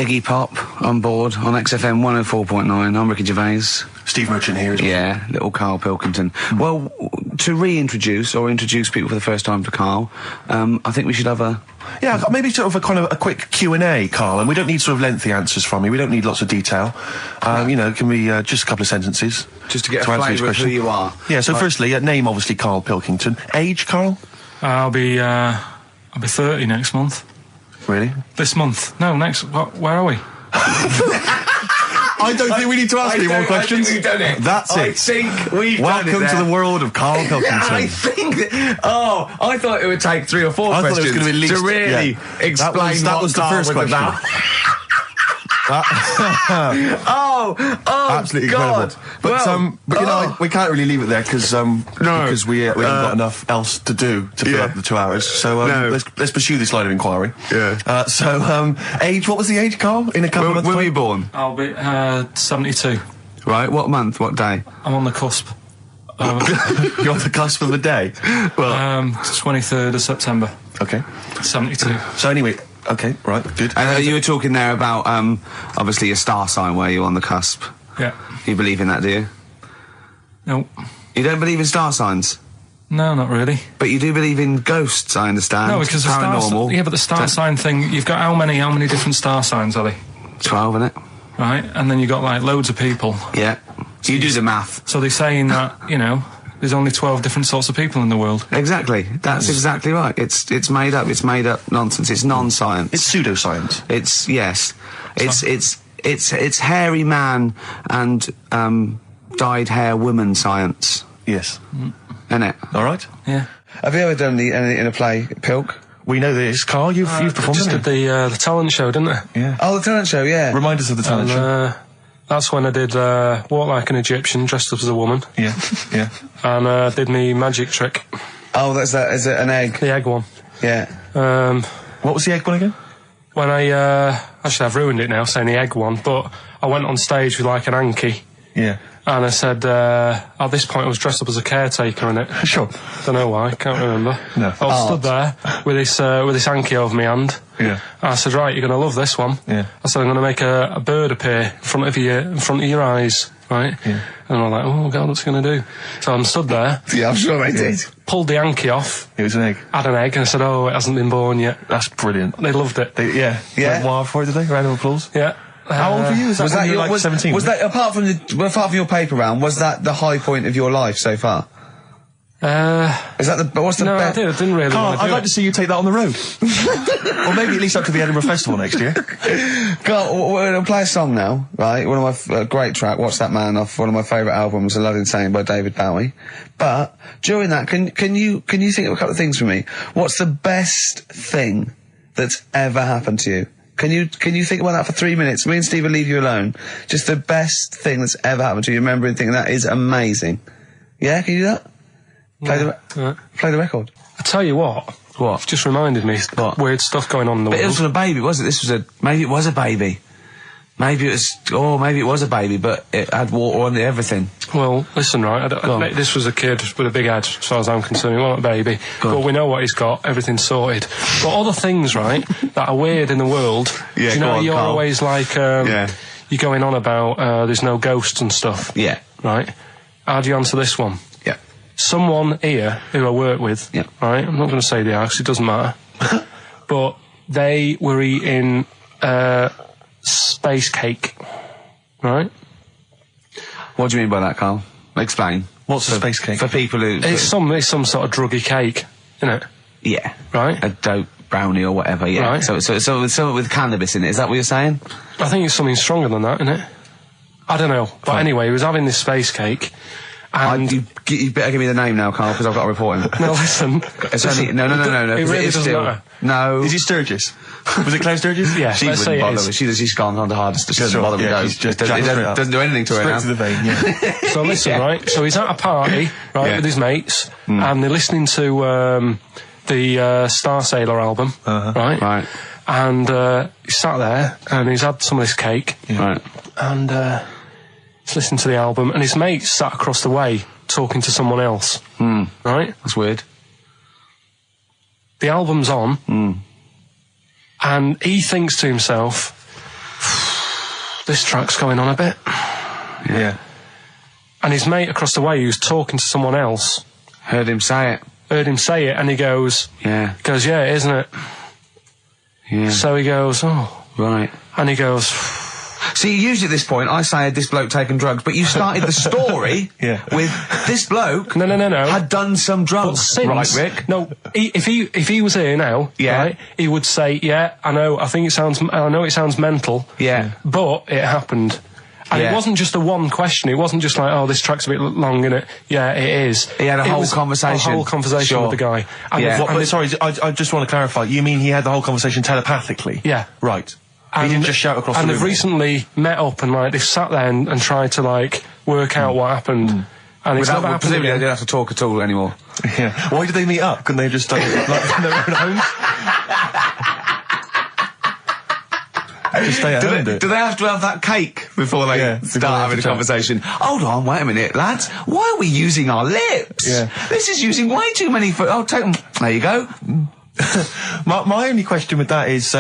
Iggy Pop on board on XFM 104.9. I'm Ricky Gervais. Steve Merchant here as well. Yeah, little Karl Pilkington. Well, to reintroduce or introduce people for the first time to Karl, I think we should have a... Yeah, maybe sort of a quick Q&A, Karl, and we don't need sort of lengthy answers from you. We don't need lots of detail. You know, it can be just a couple of sentences. Just to get a flavour of who you are. Yeah, so firstly, name obviously Karl Pilkington. Age, Karl? I'll be 30 next month. Really? This month? No, next. Where are we? I don't think we need to ask any more questions. I think we've done it. That's it. I think we've Welcome done it to the world of Karl Pilkington. I think that... Oh, I thought it would take 3 or 4 I questions thought it was going to be at least, to really explain that was the first question. Absolutely God. incredible. But you know, we can't really leave it there because we haven't got enough else to do to fill up the 2 hours. So let's pursue this line of inquiry. Yeah. Age? What was the age, Karl? In a couple of months. When were you born? I'll be 72. Right. What month? What day? I'm on the cusp. You're on the cusp of the day. Well, 23rd of September. Okay. 72. So anyway. Okay, right, good. And you were talking there about, obviously, your star sign where you're on the cusp. Yeah. You believe in that, do you? No. You don't believe in star signs? No, not really. But you do believe in ghosts, I understand. No, because paranormal. but the star sign thing, you've got how many different star signs are they? 12, innit? Right, and then you've got, like, loads of people. Yeah. So you do the math. So they're saying that, you know, there's only 12 different sorts of people in the world. Exactly. That's exactly right. It's made up. It's made up nonsense. It's non-science. It's pseudoscience. It's yes. It's hairy man and dyed hair woman science. Yes. Isn't it? All right. Yeah. Have you ever done anything in a play, Pilk? We know this, Karl. You've performed. Just did the talent show, didn't I? Yeah. Oh, the talent show. Yeah. Remind us of the talent show. That's when I did Walk Like an Egyptian, dressed up as a woman. Yeah, yeah. And did me magic trick. Oh, that's that. Is it an egg? The egg one. Yeah. What was the egg one again? When actually I've ruined it now saying the egg one, but I went on stage with like an hanky. Yeah. And I said, at this point I was dressed up as a caretaker in it. Sure. Don't know why, can't remember. No. I was stood there with this hanky over my hand. Yeah. And I said, right, you're going to love this one. Yeah. I said, I'm going to make a bird appear in front of your eyes, right? Yeah. And I'm like, oh God, what's he going to do? So I'm stood there. Yeah, I'm sure they did. Pulled the hanky off. It was an egg. Had an egg, and I said, oh, it hasn't been born yet. That's brilliant. They loved it. Yeah. Yeah. Wow for it, did they? Round of applause. Yeah. How old were you? Was that you were like 17? Was that apart from your paper round? Was that the high point of your life so far? Is that the what's the no? I didn't really. Karl, want to do I'd like to see you take that on the road, or maybe at least up to the Edinburgh Festival next year. Karl, we're going to play a song now, right? One of my great track, "Watch That Man," off one of my favourite albums, "A Love Insane" by David Bowie. But during that, can you think of a couple of things for me? What's the best thing that's ever happened to you? Can you think about that for 3 minutes? Me and Steve will leave you alone. Just the best thing that's ever happened to you. Remember and think that is amazing. Yeah, can you do that? Play the record. I tell you what. What? You've just reminded me. What? Weird stuff going on in the But world. it wasn't a baby, was it? Maybe it was a baby. Maybe it was a baby, but it had water on it, everything. Well, listen, right, this was a kid with a big head, as far as I'm concerned. He wasn't a baby. But we know what he's got, everything's sorted. But other things, right, that are weird in the world, Yeah, do you know, you're Karl. always like, you're going on about, there's no ghosts and stuff. Yeah. Right? How do you answer this one? Yeah. Someone here who I work with, Yeah. right, I'm not going to say the house, it doesn't matter, but they were eating, space cake, right? What do you mean by that, Karl? Explain. What's a space cake? For people who... It's some sort of druggy cake, isn't it? Yeah. Right? A dope brownie or whatever, yeah. Right. So something with cannabis in it, is that what you're saying? I think it's something stronger than that, isn't it? I don't know. But anyway, he was having this space cake, and... You better give me the name now, Karl, because I've got to report him. No, listen. It's only... No. It really doesn't matter. No. Is he Sturgis? Was it Claire Sturgis? Yeah, She let's say wouldn't it bother. is. She's gone on the hardest. She doesn't Sure, bother with yeah, those. he's just It jacked straight up. doesn't do anything to her now. Straight to the vein, yeah. So listen, right, so he's at a party, right, Yeah. with his mates, and they're listening to the Star Sailor album, right? Right. And he's sat there, and he's had some of this cake, Right. and he's listening to the album, and his mate sat across the way talking to someone else, right? That's weird. The album's on, and he thinks to himself, this track's going on a bit. Yeah. And his mate across the way, who was talking to someone else, Heard him say it, and he goes, yeah, yeah, isn't it? yeah. So he goes, oh. Right. And he goes... See, usually at this point, I say, had this bloke taken drugs, but you started the story with this bloke No. had done some drugs. Since, right, Rick? No, if he was here now, right, he would say, yeah, I know it sounds mental, Yeah. but it happened. And it wasn't just a one question. It wasn't just like, oh, this track's a bit long, innit? Yeah, it is. He had a whole conversation. A whole conversation with the guy. And sorry, I just want to clarify. You mean he had the whole conversation telepathically? Yeah. Right. He didn't just shout across the room. And they've recently met up and they've sat there and tried to work out what happened. And it's never happened. Presumably they didn't have to talk at all anymore. Yeah. Why did they meet up? Couldn't they just in their own homes? Just stay at home. Do they have to have that cake before they start having a conversation? Hold on, wait a minute, lads. Why are we using our lips? Yeah. This is using way too many. Oh, take them. There you go. My only question with that is,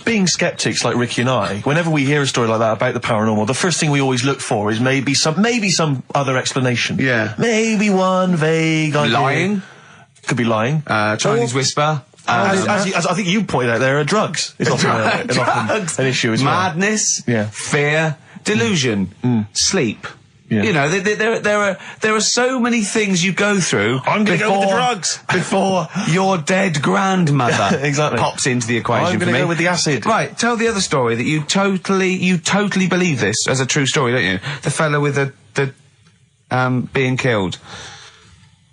being skeptics like Ricky and I, whenever we hear a story like that about the paranormal, the first thing we always look for is maybe some other explanation. Yeah. Maybe one vague idea. Lying. Could be lying. Chinese whisper. As I think you pointed out, there are drugs. It's often an issue as well. Madness. Yeah. Fear. Delusion. Sleep. Yeah. You know, there are so many things you go through. I'm going to go with the drugs before your dead grandmother pops into the equation. I'm going to go with the acid. Right, tell the other story that you totally believe this as a true story, don't you? The fella with the being killed.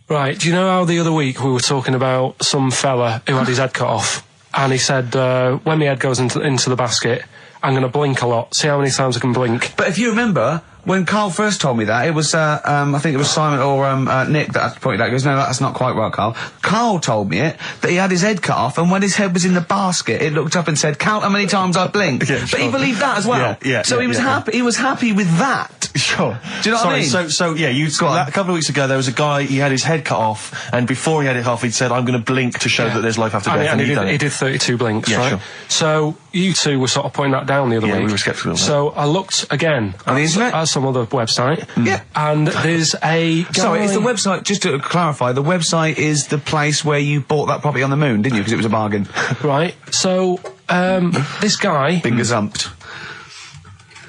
Right, do you know how the other week we were talking about some fella who had his head cut off, and he said, when my head goes into the basket, I'm going to blink a lot, see how many times I can blink. But if you remember, when Karl first told me that, it was, I think it was Simon or Nick that pointed out. He goes, no, that's not quite right, Karl. Karl told me that he had his head cut off, and when his head was in the basket, it looked up and said, count how many times I blinked. Yeah, sure. But he believed that as well. So he was happy. He was happy with that. Sure. Do you know what I mean? So a couple of weeks ago, there was a guy, he had his head cut off, and before he had it off, he'd said, I'm going to blink to show that there's life after death. And he did 32 blinks, right? Sure. So you two were sort of pointing that down the other week. We were sceptical. So I looked again on the internet at some other website. Yeah. And there's a guy... Sorry, it's the website, just to clarify, the website is the place where you bought that property on the moon, didn't you? Because it was a bargain. Right. So, this guy... Been gazumped.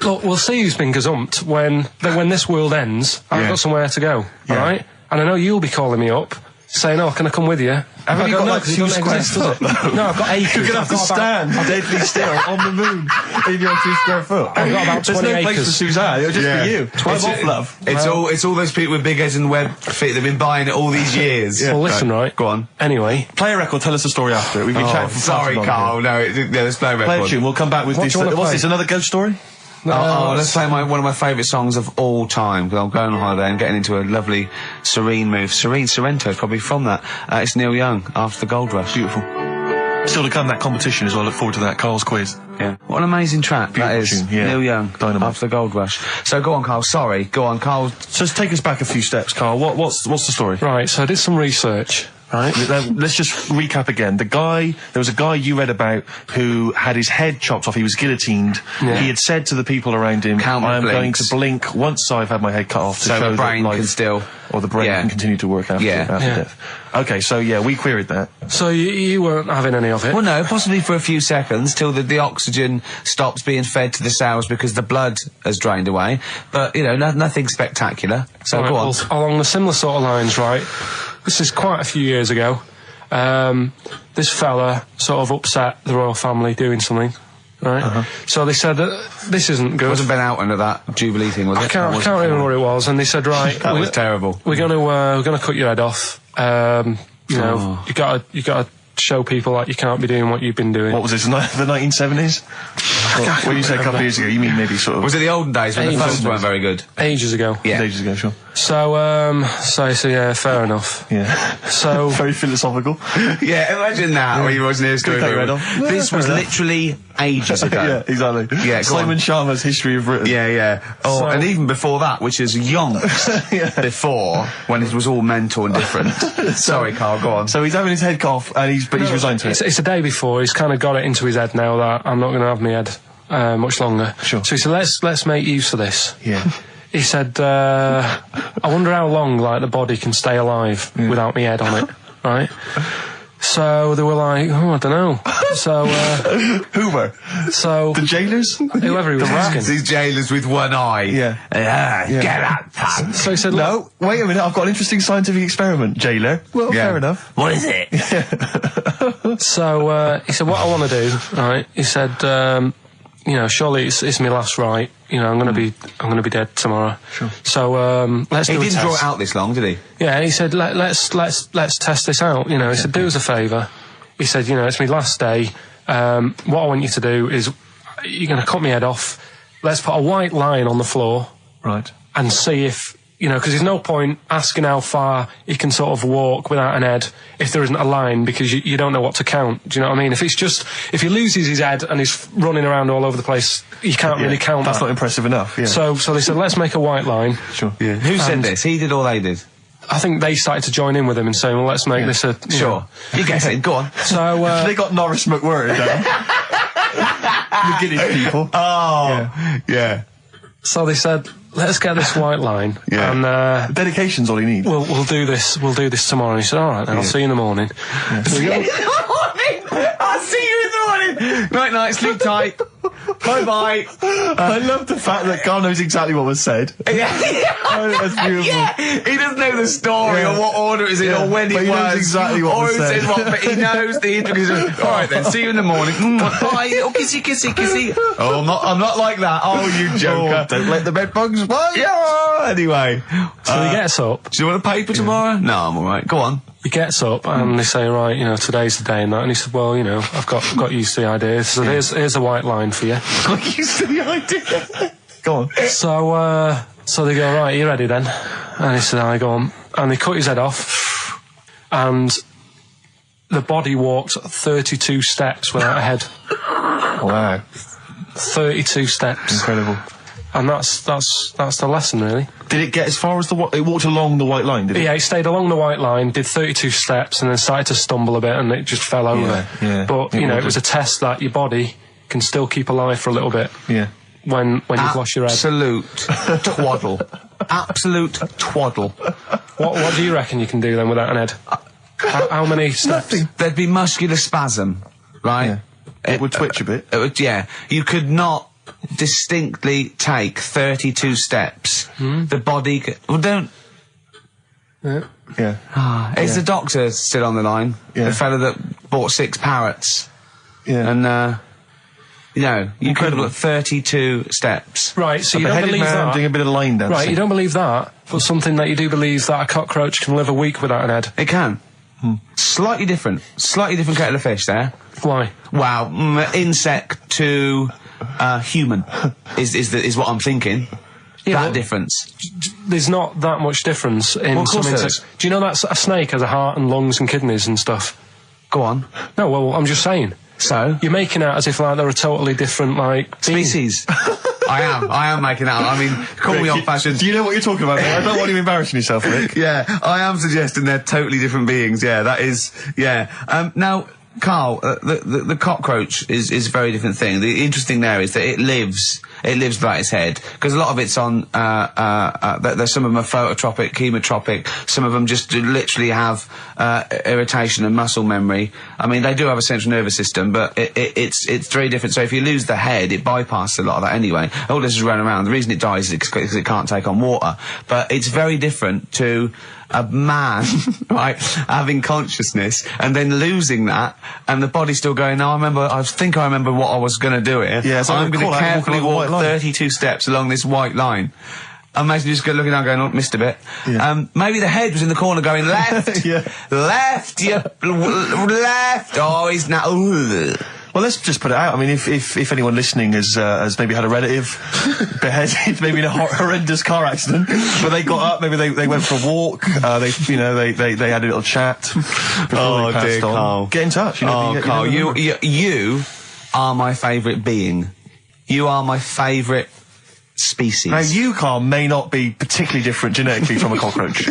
Look, we'll see who's been gazumped when this world ends. I've got somewhere to go, alright? And I know you'll be calling me up, saying, oh, can I come with you? Haven't you got like 2 square foot? No, I've got acres. You're going to have to stand deadly still on the moon in your 2 square foot. I've got about 20 acres. There's no place for Suzanne, it'll just be you. 12 off, love. It's all those people with big heads and web feet that've been buying it all these years. Well, listen, right. Go on. Anyway. Play a record, tell us the story after it. We've been chatting for sorry, Karl. No, there's no record. Play a tune, we'll come back with this. What's this, another ghost story? Let's play one of my favourite songs of all time, because I'm going on holiday and getting into a lovely serene mood. Sorrento is probably from that. It's Neil Young, After the Gold Rush. Beautiful. Still to come, that competition as well. Look forward to that. Karl's quiz. Yeah. What an amazing track that is. Tune, yeah. Neil Young, Dynamite. After the Gold Rush. So go on, Karl. Sorry. Go on, Karl. So take us back a few steps, Karl. What's the story? Right, so I did some research. Right. Let's just recap again. There was a guy you read about who had his head chopped off. He was guillotined. Yeah. He had said to the people around him, I'm going to blink once I've had my head cut off to show the brain that life can still... Or the brain can continue to work after death. Okay, so we queried that. So you weren't having any of it? Well, no, possibly for a few seconds till the oxygen stops being fed to the cells because the blood has drained away. But, nothing spectacular. So go on. Well, along the similar sort of lines, right? This is quite a few years ago. This fella sort of upset the royal family doing something, right? So they said, this isn't good. It wasn't Ben Oughton at that Jubilee thing, was it? I can't remember what it was. And they said, right, that was terrible. We're gonna cut your head off. You gotta show people that you can't be doing what you've been doing. What was this, the 1970s? What you said a couple of years ago, you mean maybe sort of... Was it the olden days when the phones weren't very good? Ages ago. Yeah. Ages ago, sure. So yeah, fair enough. Yeah. So... Very philosophical. Yeah, imagine that when you watching this going This was literally ages ago. Yeah, exactly. Yeah, Simon Sharma's History of Britain. Yeah. Oh, and even before that, which is yonks before, when it was all mental and different. Sorry, Karl, go on. So he's having his head cut off, and he's resigned to it. It's a day before. He's kind of got it into his head now that I'm not going to have my head much longer. Sure. So he said, let's make use of this. Yeah. He said, I wonder how long, like, the body can stay alive without my head on it, right? So they were like, oh, I don't know. So, Who were? so... The jailers? Whoever he was asking. These jailers with one eye. Yeah. Get out, pal. So he said, No, wait a minute, I've got an interesting scientific experiment, jailer. Well, Yeah. fair enough. What is it? So, he said, what I want to do, right, he said, you know, surely it's my last right. You know, I'm gonna be dead tomorrow. Sure. So, let's He do a didn't test. draw it out this long, did he? Yeah, he said, let's test this out. You know, he said, do us a favour. He said, you know, it's my last day. What I want you to do is, you're going to cut my head off. Let's put a white line on the floor. Right. And see if, you know, because there's no point asking how far he can sort of walk without an head if there isn't a line, because you don't know what to count. Do you know what I mean? If he loses his head and he's running around all over the place, you can't really count That's that. not impressive enough, yeah. So they said, let's make a white line. Sure. Yeah. Who said And- this? He did or they did? I think they started to join in with him and saying, well, let's make this a... you know. You guess it. Go on. So, They got Norris McWhirter down. The Guinness people. Oh. Yeah. so they said, let's get this white line. Yeah. And, Dedication's all he needs. we'll do this tomorrow. And he said, all right, then, I'll see you in the morning. So we go- I'll see you in the morning. Night, night. Sleep tight. Bye, bye. I love the fact that Carl knows exactly what was said. Oh, that's beautiful. Yeah, he doesn't know the story or what order it is in or when but it he was. knows exactly what or was who said. said what, but he knows the intricacies. All right then, see you in the morning. Bye, little kissy, kissy, kissy. Oh, I'm not like that. Oh, you joker. Don't let the bed bugs bite. Yeah, anyway. So he gets up. Do you want a paper tomorrow? No, I'm alright. Go on. He gets up and they say, right, you know, today's the day and that. And he said, well, you know, I've got used to the idea. So here's a white line for you. Got used to the idea. Go on. So they go, right, you ready then? And he said, I go on. And they cut his head off. And the body walked 32 steps without a head. Wow. 32 steps. Incredible. And that's the lesson, really. Did it get as far as it walked along the white line, did it? Yeah, he stayed along the white line, did 32 steps, and then started to stumble a bit, and it just fell over. Yeah. But, you know, it was a test that your body can still keep alive for a little bit Yeah. when you've lost your head. Absolute twaddle. Absolute twaddle. What do you reckon you can do then without an head? How many steps? There'd be muscular spasm, right? Yeah. It would twitch a bit. It would, yeah. You could not distinctly take 32 steps. The body well, don't... Yeah. Is the doctor still on the line? Yeah. The fella that bought 6 parrots. Yeah. And, you know, you could Incredible. have got 32 steps. Right, so A you don't beheaded believe man that. doing a bit of line dancing. Right, you don't believe that, but something that you do believe that a cockroach can live a week without an head. It can. Slightly different kettle of fish there. Why? Wow, insect to human is what I'm thinking. Yeah, that but difference. There's not that much difference in Well, of some course there insects. Do you know that a snake has a heart and lungs and kidneys and stuff? Go on. No, well, I'm just saying. So? You're making out as if like they're a totally different like being. Species. I am making that up. I mean, call me old-fashioned. Do you know what you're talking about, mate? I don't want you embarrassing yourself, Rick. Yeah, I am suggesting they're totally different beings. Yeah, that is. Yeah. Now, Carl, the cockroach is a very different thing. The interesting there is that it lives without its head, because a lot of it's on. There's some of them are phototropic, chemotropic. Some of them just literally have irritation and muscle memory. I mean, they do have a central nervous system, but it's very different. So if you lose the head, it bypasses a lot of that anyway. All this is running around. The reason it dies is because it can't take on water. But it's very different to a man, right, having consciousness and then losing that, and the body still going, no, I think I remember what I was going to do here. Yeah, so I'm going to walk carefully along the white walk line. 32 steps along this white line. Imagine just looking down going, oh, missed a bit. Yeah. Maybe the head was in the corner going, left, Yeah. left, left, oh, he's now, Well, let's just put it out. I mean, if anyone listening has maybe had a relative beheaded, maybe in a horrendous car accident, but they got up, maybe they went for a walk, they had a little chat before they passed dear on. Carl. Get in touch. You know, Oh, Carl, you are my favourite being. You are my favourite species. Now, you, Carl, may not be particularly different genetically from a cockroach.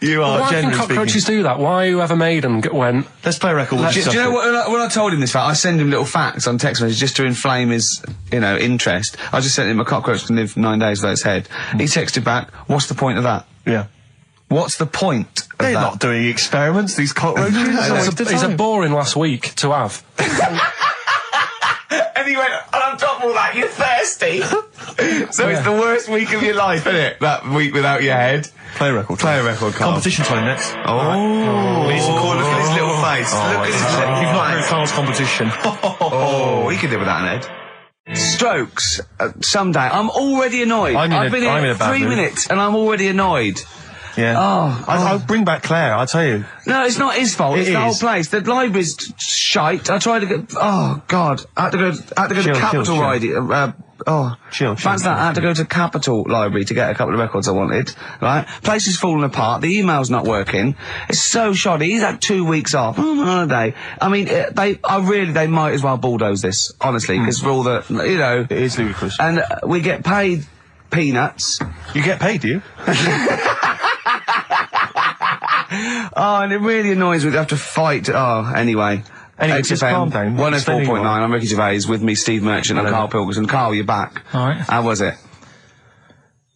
You are Why can generally cockroaches speaking. do that? Why whoever made them went... Let's play a record. Do you know what, when I told him this fact, I send him little facts on text message just to inflame his, interest. I just sent him a cockroach can live 9 days without its head. He texted back, what's the point of that? Yeah. What's the point of They're that? not doing experiments, these cockroaches. It's a boring last week to have. And he went, and on top of all that, you're thirsty. So it's the worst week of your life, isn't it? That week without your head. Play a record. Play a record, Carl. Competition time next. Oh. Look at his little face. Look at his little You've not heard face. Carl's competition. Oh, he could do with that, Ned. Strokes. Someday. I'm already annoyed. I've been I'm in here a bad 3 mood. minutes and I'm already annoyed. Yeah. I'll bring back Claire, I'll tell you. No, it's not his fault. It's It the whole is. place. The library's shite. I tried to get. Oh God! I had to go to Capital Riding. Chill. Fancy that. I had to go to Capital Library to get a couple of records I wanted. Right? Place is falling apart. The email's not working. It's so shoddy. He's had 2 weeks off. I'm on holiday. I mean, they might as well bulldoze this, honestly, because for all the, It is ludicrous. and we get paid peanuts. You get paid, do you? Oh, and it really annoys me. We have to fight. Oh, anyway. Anyway, just calm down. 104.9. I'm Ricky Gervais with me, Steve Merchant and Hello. Karl Pilkington. Carl, you're back. All right. How was it?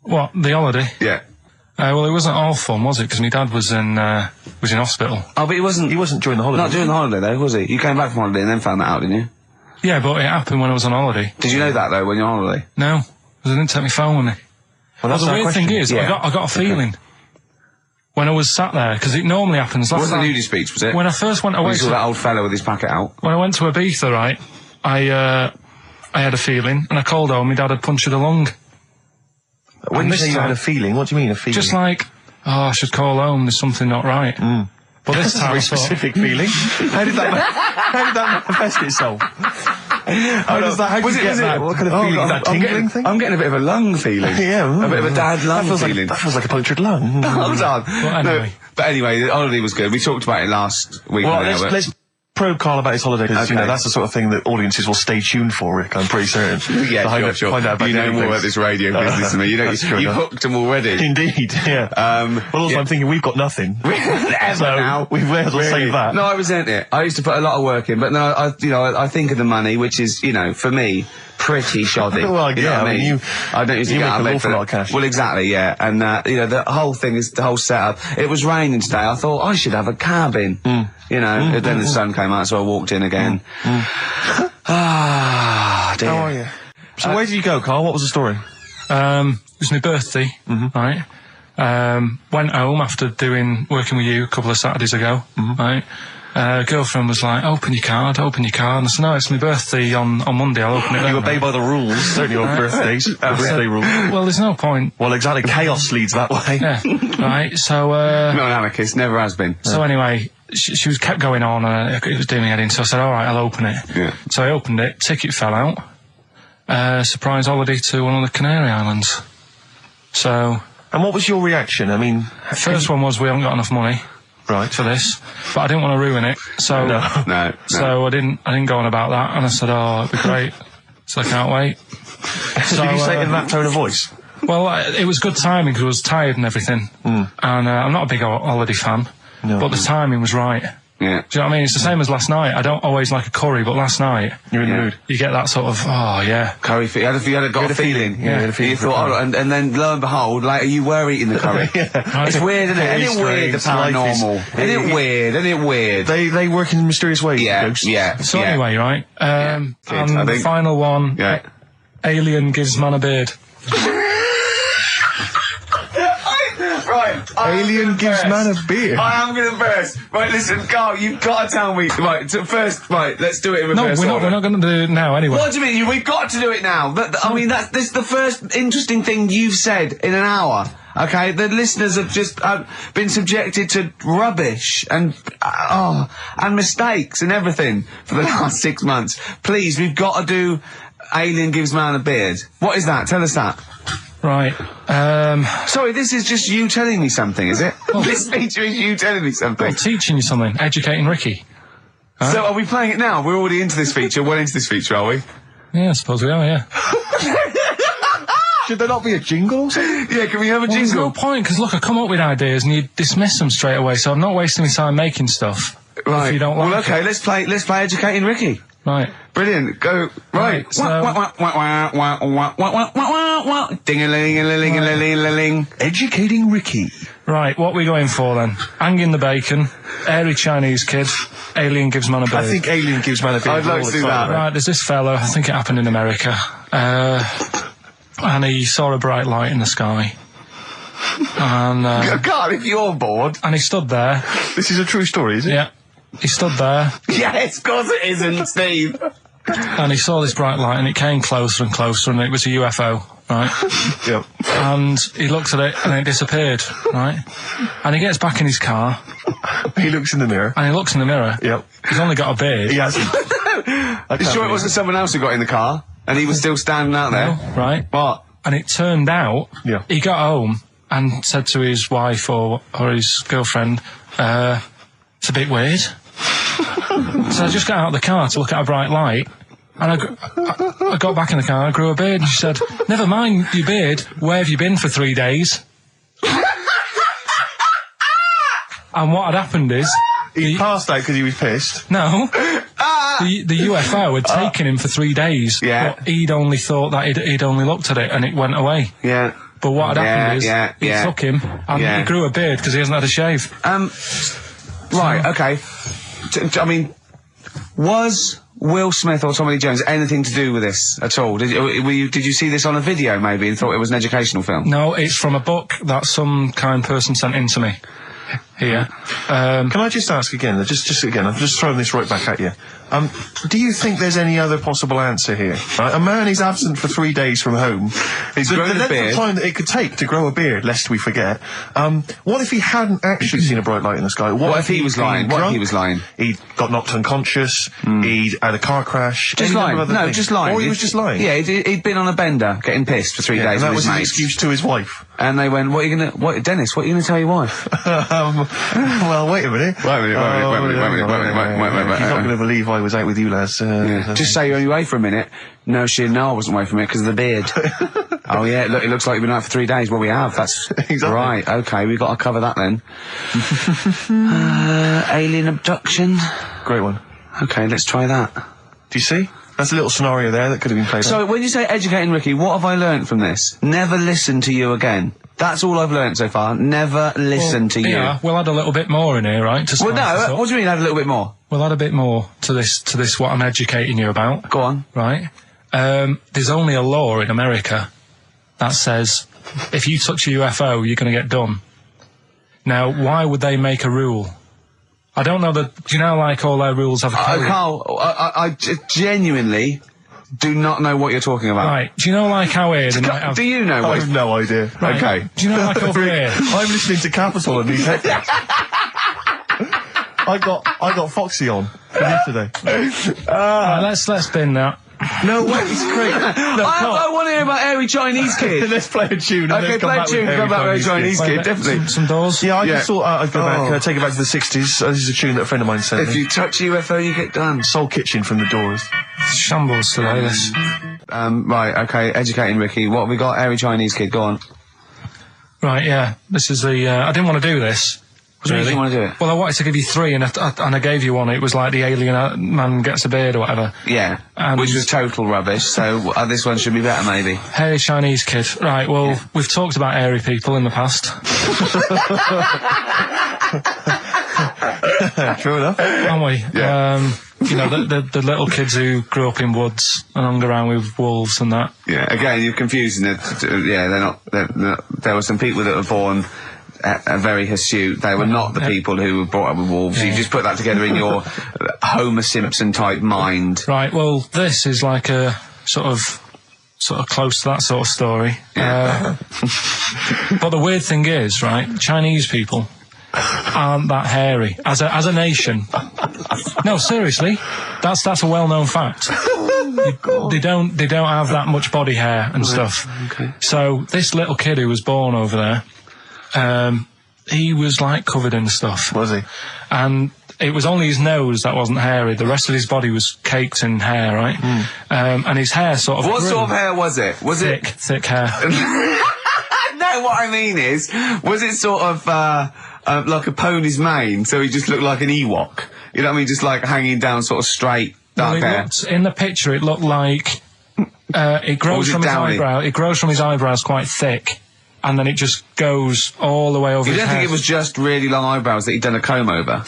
What, the holiday? Yeah. Well, it wasn't all fun, was it? Because my dad was in hospital. Oh, but he wasn't during the holiday. Not during the holiday, though, was he? You came back from holiday and then found that out, didn't you? Yeah, but it happened when I was on holiday. Did you know that, though, when you're on holiday? No, because I didn't take my phone with me. Well, that's the our weird question. thing is, Yeah. I got a feeling when I was sat there, because it normally happens. It wasn't a nudie speech, was it? When I first went away, You saw that old fella with his packet out. when I went to Ibiza, right, I had a feeling, and I called home. My dad had punctured a lung. When And you this say you had time- a feeling, what do you mean, a feeling? Just like, I should call home. There's something not right. But this That's a time, very I thought, specific feeling. How did that manifest itself? How did you get that? What kind of feeling? Is that tingling thing? I'm getting a bit of a lung feeling. Yeah. A bit of a dad lung feeling. That feels like a punctured lung. Hold on. anyway. But anyway, the holiday was good. We talked about it last week. Well, now, but- let's probe Carl about his holiday, because Okay. that's the sort of thing that audiences will stay tuned for, Rick, I'm pretty certain. Yeah, To sure. find out about You know different more things. about this radio business than me. You know, That's true you enough. hooked them already. Indeed, yeah. Well, also, yeah. I'm thinking we've got nothing. So, now. we may as well save that. No, I resent it. I used to put a lot of work in, but no, I think of the money, which is, for me, pretty shoddy. Well, You know yeah, what I mean, I don't usually you get make out of an bed awful for lot of that. cash. Well, exactly, yeah. And, the whole thing is, the whole setup. It was raining today. I thought, I should have a cabin. And then the sun came out, so I walked in again. Ah, dear. How are you? So where did you go, Carl? What was the story? it was my birthday, right? Went home after working with you a couple of Saturdays ago, right? Girlfriend was like, open your card, and I said, no, it's my birthday on Monday, I'll open it then. You obey by the rules, certainly on birthdays. Birthday rules. Well, there's no point. Well, exactly. Chaos leads that way. Yeah, right, so, Not an anarchist, never has been. so anyway, she was kept going on, and it was doing me head in, so I said, alright, I'll open it. Yeah. So I opened it, ticket fell out, surprise holiday to one of the Canary Islands. So, And what was your reaction? I mean, first one was we haven't got enough money right. for this, but I didn't want to ruin it, so No. so I didn't go on about that, and I said, it'd be great, so I can't wait. So, Did you say it in that tone of voice? well, it was good timing because I was tired and everything, and I'm not a big holiday fan, but the timing was right. Yeah. Do you know what I mean? It's the same as last night. I don't always like a curry, but last night You're in the Yeah. mood. you get that sort of, Curry, you had a feeling. Yeah, you had a feeling You for thought, curry. and then lo and behold, later you were eating the curry. It's weird, isn't it? Very Isn't it weird, the strange. Life is- paranormal? Isn't it weird? Isn't it weird? They work in mysterious ways. Yeah, ghosts. yeah. So yeah. anyway, right? Good, I And the think. final one, Yeah. alien gives man a beard. Right. Alien gives man a beard. I am going to burst. Right, listen, Carl, you've got to tell me. Right, first, right, let's do it in No, reverse we're order. not going to do it now anyway. What do you mean? We've got to do it now. I mean, this is the first interesting thing you've said in an hour. Okay, the listeners have just been subjected to rubbish and mistakes and everything for the last 6 months. Please, we've got to do Alien Gives Man a Beard. What is that? Tell us that. Right. Sorry, this is just you telling me something, is it? This feature is you telling me something. I'm teaching you something, educating Ricky. So are we playing it now? We're already into this feature, well into this feature, are we? Yeah, I suppose we are, yeah. Should there not be a jingle or something? Yeah, can we have a Well, there's no jingle? point, because look, I come up with ideas and you dismiss them straight away, so I'm not wasting my time making stuff. Right. If you don't like well, okay, it. let's play Educating Ricky. Right. Brilliant. Go. Right. Right, so- Ding-a-ling-a-ling-a-ling-a-ling. Educating Ricky. Right, what are we going for then? Hanging the bacon, airy Chinese kid, alien gives man a beard. I think Alien gives man a beard. I'd like all to the do time, that. Right, there's this fella, I think it happened in America, and he saw a bright light in the sky. And, God, if you're bored. and he stood there. This is a true story, is it? Yeah. He stood there, Yes, of course it isn't, Steve. and he saw this bright light, and it came closer and closer, and it was a UFO, right? Yep. And he looked at it, and it disappeared, right? And he gets back in his car, He looks in the mirror. and he looks in the mirror. Yep. He's only got a beard. He has. You sure it wasn't someone else who got in the car and he was still standing out there? Right? What? And it turned out, Yeah. he got home and said to his wife or his girlfriend, it's a bit weird. So I just got out of the car to look at a bright light, and I got back in the car, I grew a beard, and she said, never mind your beard, where have you been for 3 days? And what had happened is, He passed out because he was pissed. no, the UFO had taken him for 3 days. Yeah. But he'd only thought that he'd only looked at it and it went away. Yeah. But what had happened is, he took him and he grew a beard because he hasn't had a shave. Right, okay. I mean, was Will Smith or Tommy Lee Jones anything to do with this at all? Did you see this on a video maybe and thought it was an educational film? No, it's from a book that some kind person sent in to me. Here. Can I just ask again, just again, I'm just throwing this right back at you. Do you think there's any other possible answer here? Right? A man is absent for 3 days from home. He's the grown a length beard. of time that it could take to grow a beard, lest we forget. What if he hadn't actually seen a bright light in the sky? What if he was been lying? What if drunk? he was lying? He got knocked unconscious. He'd had a car crash. Just any lying. number of No, other things. just lying. Or he was just lying. Yeah, he'd been on a bender, getting pissed for 3 Yeah, days and that with was his his mates. excuse to his wife. And they went, Dennis, what are you gonna tell your wife? Well, wait a minute. Wait a minute. He's not going to believe I was out with you, lads. Just say you're only away for a minute. No, she didn't know I wasn't away from it because of the beard. Oh yeah, look, it looks like you've been out for 3 days. Well, we have. That's Exactly. right. Okay, we've got to cover that then. Alien abduction. Great one. Okay, let's try that. Do you see? That's a little scenario there that could have been played out. So when you say educating Ricky, what have I learnt from this? Never listen to you again. That's all I've learnt so far. Never listen to you. Yeah, we'll add a little bit more in here, right? To Well, spice this no. up. What do you mean? Add a little bit more. We'll add a bit more to this what I'm educating you about, Go on. right? There's only a law in America that says if you touch a UFO, you're going to get done. Now, why would they make a rule? I don't know that. Do you know, like all their rules have a code? Carl, I genuinely do not know what you're talking about. Right? Do you know, like how here they might have? Do you know I what? have no idea. Right, Okay. Do you know, like over here? I'm listening to Capital and these headless. I got Foxy on from yesterday. Right, let's bin that. No way, it's great. No, I want to hear about Airy Chinese Kid. let's play a tune. And Okay, then come play a back with tune, Harry come back with Chinese Chinese Kid. Kid, Right, definitely. Some doors. Yeah, I Yeah. just thought I'd go back, Oh. take it back to the 60s. This is a tune that a friend of mine sent If me. you touch a UFO, you get done. Soul Kitchen from the Doors. Shambles today. This. Right, okay, educating Ricky. What have we got? Airy Chinese Kid, go on. Right, yeah. This is the. I didn't want to do this. What do you mean you want to do it? Well, I wanted to give you three, and I gave you one. It was like the alien man gets a beard or whatever. Yeah, And- which was total rubbish, so this one should be better, maybe. Hairy Chinese kid. Right, well, we've talked about hairy people in the past. True enough. Haven't we? Yeah. You know, the little kids who grew up in woods and hung around with wolves and that. Yeah, again, you're confusing it. Yeah, they're not, there were some people that were born very hirsute. They were not the people who were brought up with wolves. Yeah. You just put that together in your Homer Simpson type mind. Right, well, this is like a sort of close to that sort of story. But the weird thing is, right, Chinese people aren't that hairy as a nation. No, seriously, that's a well-known fact. They don't have that much body hair and stuff. Okay. So this little kid who was born over there, he was like covered in stuff. Was he? And it was only his nose that wasn't hairy. The rest of his body was caked in hair, right? And his hair sort of... What sort of hair was it? Was thick hair. No, what I mean is, was it sort of like a pony's mane, so he just looked like an Ewok? You know what I mean? Just like hanging down sort of straight, dark hair. In the picture, it looked like it grows from his eyebrow. It grows from his eyebrows quite thick, and then it just goes all the way over his head. You don't think it was just really long eyebrows that he'd done a comb over?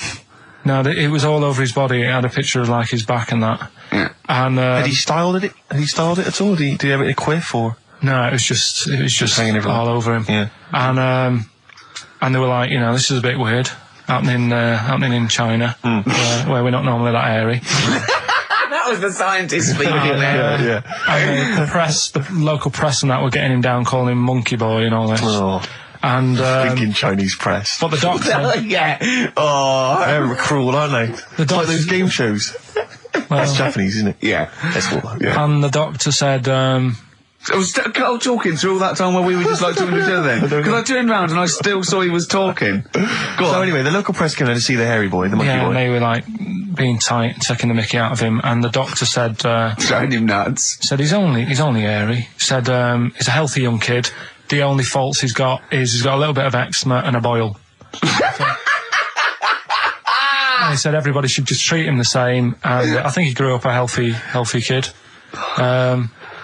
No, it was all over his body. It had a picture of like his back and that. Yeah. And had he styled it? Had he styled it at all? Did he have it in a quiff or? No, it was just hanging all over him. Yeah. And they were like, you know, this is a bit weird happening in China, where we're not normally that hairy. That was the scientist speaking there. And the local press and that were getting him down, calling him Monkey Boy and all this. Oh. And thinking Chinese press. But the doctor, Yeah. Oh, they're cruel, aren't they? It's like those game shows. That's Japanese, isn't it? yeah. That's what. Yeah. and the doctor said, I was Carl talking through all that time while we were just like talking to each other then. Because I turned round and I still saw he was talking. Go on. So anyway, the local press came in to see the hairy boy, the monkey boy. and they were like being tight, taking the mickey out of him, and the doctor said, Throwing him nuts. said he's only hairy. Said he's a healthy young kid. The only faults he's got is he's got a little bit of eczema and a boil. And he said everybody should just treat him the same, and I think he grew up a healthy kid.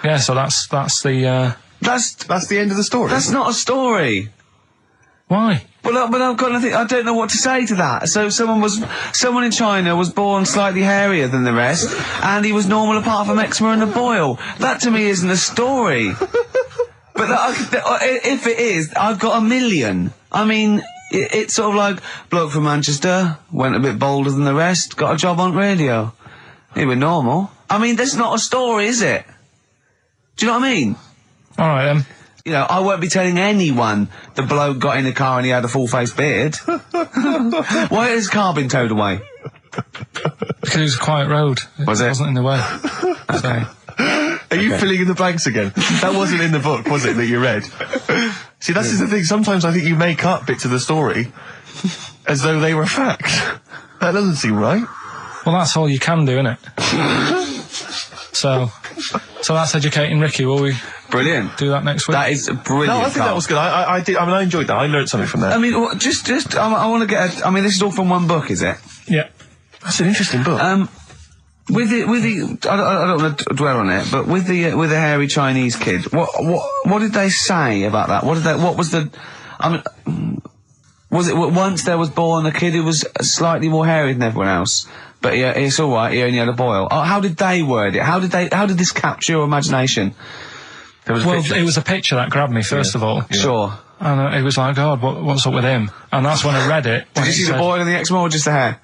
Yeah, so that's the That's the end of the story. That's not a story. why. But I've got nothing. I don't know what to say to that. So someone in China was born slightly hairier than the rest, and he was normal apart from eczema and a boil. That to me isn't a story. But if it is, I've got a million. I mean, it's sort of like bloke from Manchester went a bit bolder than the rest, got a job on radio. He was normal. I mean, that's not a story, is it? Do you know what I mean? All right then. You know, I won't be telling anyone the bloke got in the car and he had a full-face beard. Why has his car been towed away? Because it was a quiet road. Was it? Wasn't in the way. So. Are you filling in the blanks again? That wasn't in the book, was it, that you read? See, that's the thing. Sometimes I think you make up bits of the story as though they were fact. That doesn't seem right. Well, that's all you can do, innit? So that's educating Ricky. Will we Brilliant. do that next week? That is brilliant. No, I think that was good. I did. I mean, I enjoyed that. I learned something from that. I mean, I want to get I mean, this is all from one book, is it? Yeah. That's an interesting book. With the, I don't want to dwell on it, but with the hairy Chinese kid, what did they say about that? What was the, I mean, was it once there was born a kid who was slightly more hairy than everyone else, but yeah, it's all right, he only had a boil. Oh, how did they word it? How did this capture your imagination? There was It was a picture that grabbed me first of all. Yeah. Sure. And it was like, God, what's up with him? And that's when I read it. Did you see the boil and the eczema or just the hair?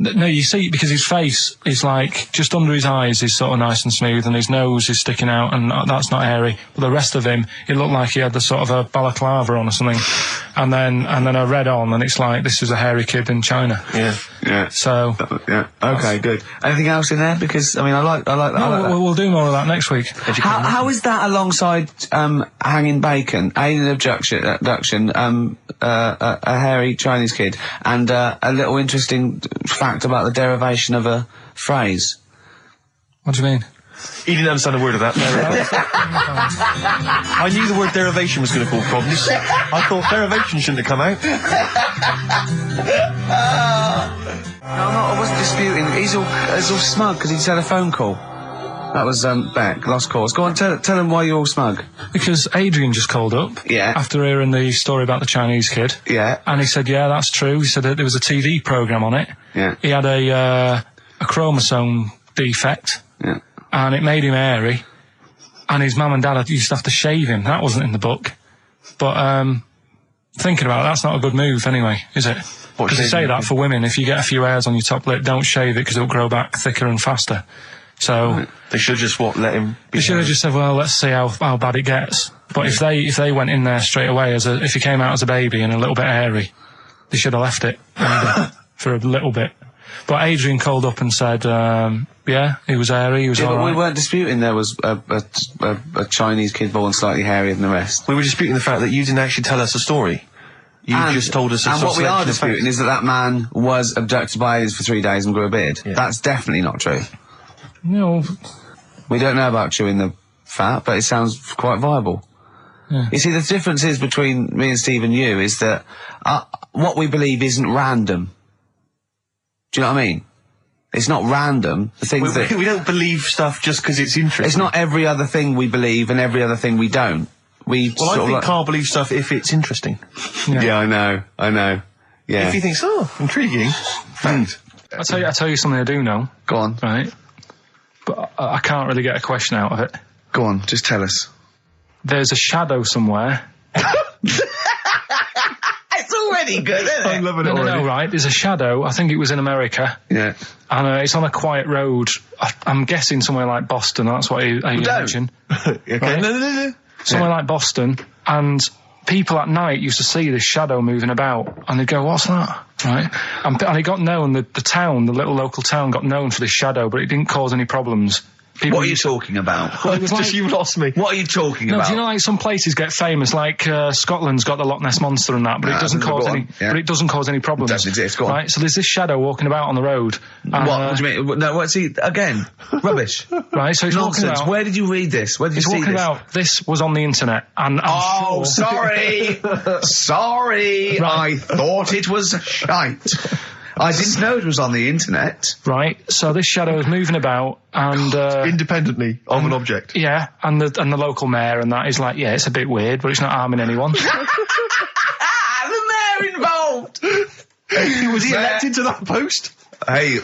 No, you see, because his face is like, just under his eyes is sort of nice and smooth, and his nose is sticking out, and that's not hairy. But the rest of him, it looked like he had the sort of a balaclava on or something. And then I read on, and it's like, this is a hairy kid in China. Yeah. Yeah. So. Yeah. Okay, good. Anything else in there? Because, I mean, I like that. We'll do more of that next week. How is that alongside, hanging bacon, alien abduction, a hairy Chinese kid, and, a little interesting fact about the derivation of a phrase? What do you mean? He didn't understand a word of that. I knew the word derivation was going to cause problems. I thought derivation shouldn't have come out. I wasn't disputing. He's all smug because he just had a phone call. That was Beck, lost cause. Go on, tell him why you're all smug. Because Adrian just called up. Yeah. After hearing the story about the Chinese kid. Yeah. And he said, yeah, that's true. He said that there was a TV programme on it. Yeah. He had a chromosome defect. Yeah. And it made him hairy. And his mum and dad used to have to shave him. That wasn't in the book. But thinking about it, that's not a good move anyway, is it? Because they say that for women, if you get a few hairs on your top lip, don't shave it because it'll grow back thicker and faster. So they should just let him. They should have just said, well, let's see how bad it gets. But if they went in there straight away if he came out as a baby and a little bit hairy, they should have left it for a little bit. But Adrian called up and said, yeah, he was hairy, he was all but right. We weren't disputing there was a Chinese kid born slightly hairier than the rest. We were disputing the fact that you didn't actually tell us a story. You just told us a And what we are selection of disputing facts. is that man was abducted by aliens for 3 days and grew a beard. Yeah. That's definitely not true. No. We don't know about chewing the fat, but it sounds quite viable. Yeah. You see, the difference is between me and Steve and you is that what we believe isn't random. Do you know what I mean? It's not random. The things that... We don't believe stuff just because it's interesting. It's not every other thing we believe and every other thing we don't. Well, I think Karl believes stuff if it's interesting. Yeah, I know. Yeah. If he thinks, intriguing. Fact. I'll tell you something I do know. Go on. Right. But I can't really get a question out of it. Go on, just tell us. There's a shadow somewhere. It's already good, isn't it? I'm loving it already. No, right. There's a shadow. I think it was in America. Yeah. And it's on a quiet road. I'm guessing somewhere like Boston. That's what I imagine. Okay. Right. No. Somewhere like Boston. And people at night used to see this shadow moving about. And they'd go, what's that? Right. And it got known, the little local town got known for this shadow, but it didn't cause any problems. What are you talking about? Well, it was Just you lost me. What are you talking about? Do you know, like, some places get famous, like Scotland's got the Loch Ness Monster and that, but it doesn't cause any. Yeah. But it doesn't cause any problems. It doesn't exist. Go on. Right. So there's this shadow walking about on the road. And, What do you mean? No, what's he again? Rubbish. Right. So he's walking Nonsense. about. Where did you read this? Where did you He's see walking this? about. This was on the internet, and I'm sure. Sorry. Sorry. Right. I thought it was shite. I didn't know it was on the internet. Right. So this shadow is moving about, and Independently of an object. yeah, and the local mayor and that is like, yeah, it's a bit weird, but it's not harming anyone. The mayor involved. Was he elected to that post? Hey,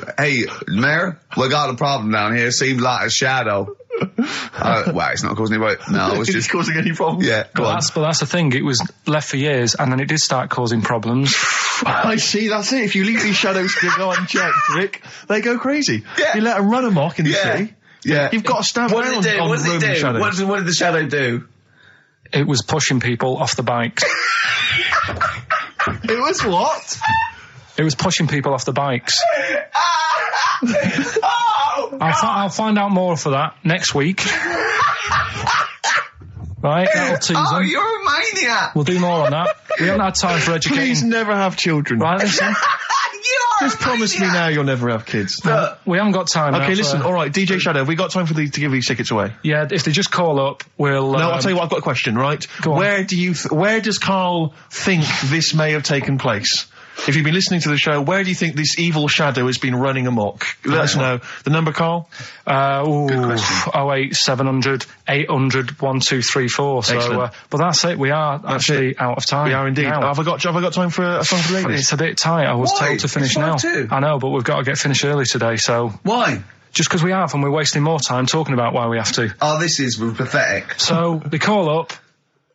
mayor, we got a problem down here. Seems like a shadow. Well, it's not causing any. No, it's Is just it causing any problems? Yeah, go on. But that's the thing. It was left for years, and then it did start causing problems. I see, that's it. If you leave these shadows to go unchecked, Rick, they go crazy. Yeah. You let them run amok in the Yeah. city. Yeah. You've got to stand What down did it do? on What did it Roman do? shadows. What did the shadow do? It was pushing people off the bikes. It was what? It was pushing people off the bikes. Oh, I'll find out more for that next week. Right, that'll tease oh, them. you're a maniac. We'll do more on that. We haven't had time for Please educating. never have children. Right, listen. You are Just promise me now you'll never have kids. We haven't got time. Okay, now listen. for- All right, DJ Shadow, have we got time for to give these tickets away? Yeah, if they just call up, we'll. No, I'll tell you what. I've got a question. Right? Go on. Where does Karl think this may have taken place? If you've been listening to the show, where do you think this evil shadow has been running amok? Let us know. The number, Karl? Good question. 08700 800 1234. So, Excellent. but that's it. We are actually out of time. We are indeed. now. Have I got time for a song for ladies? It's a bit tight. I was Why? told to finish It's now. 5:02. I know, but we've got to get finished early today. So Why? just because we have, and we're wasting more time talking about why we have to. Oh, this is pathetic. So they call up.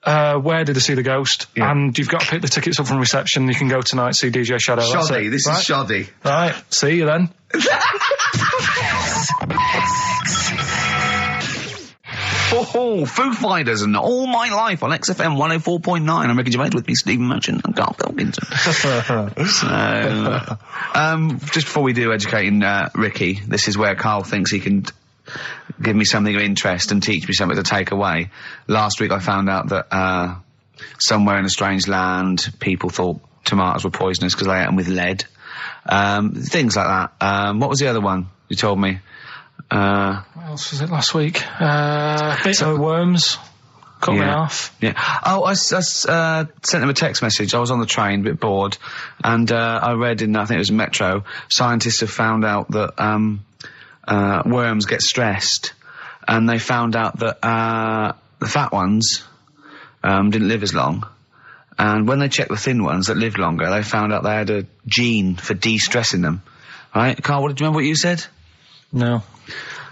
Where did they see the ghost? Yeah. And you've got to pick the tickets up from reception. You can go tonight, see DJ Shadow. That's Shoddy. it. This Right? is shoddy. Right. See you then. Oh, Foo Fighters and All My Life on XFM 104.9. I'm Ricky Gervais, with me, Stephen Merchant and Karl Pilkington. So, just before we do educating Ricky, this is where Karl thinks he can give me something of interest and teach me something to take away. Last week I found out that somewhere in a strange land, people thought tomatoes were poisonous because they ate them with lead. Things like that. What was the other one you told me? What else was it last week? Bit of worms. Cut me off. Yeah. Oh, I sent him a text message. I was on the train, a bit bored, and I read in, I think it was Metro, scientists have found out that worms get stressed, and they found out that the fat ones didn't live as long. And when they checked the thin ones that lived longer, they found out they had a gene for de-stressing them. Right? Karl, do you remember what you said? No.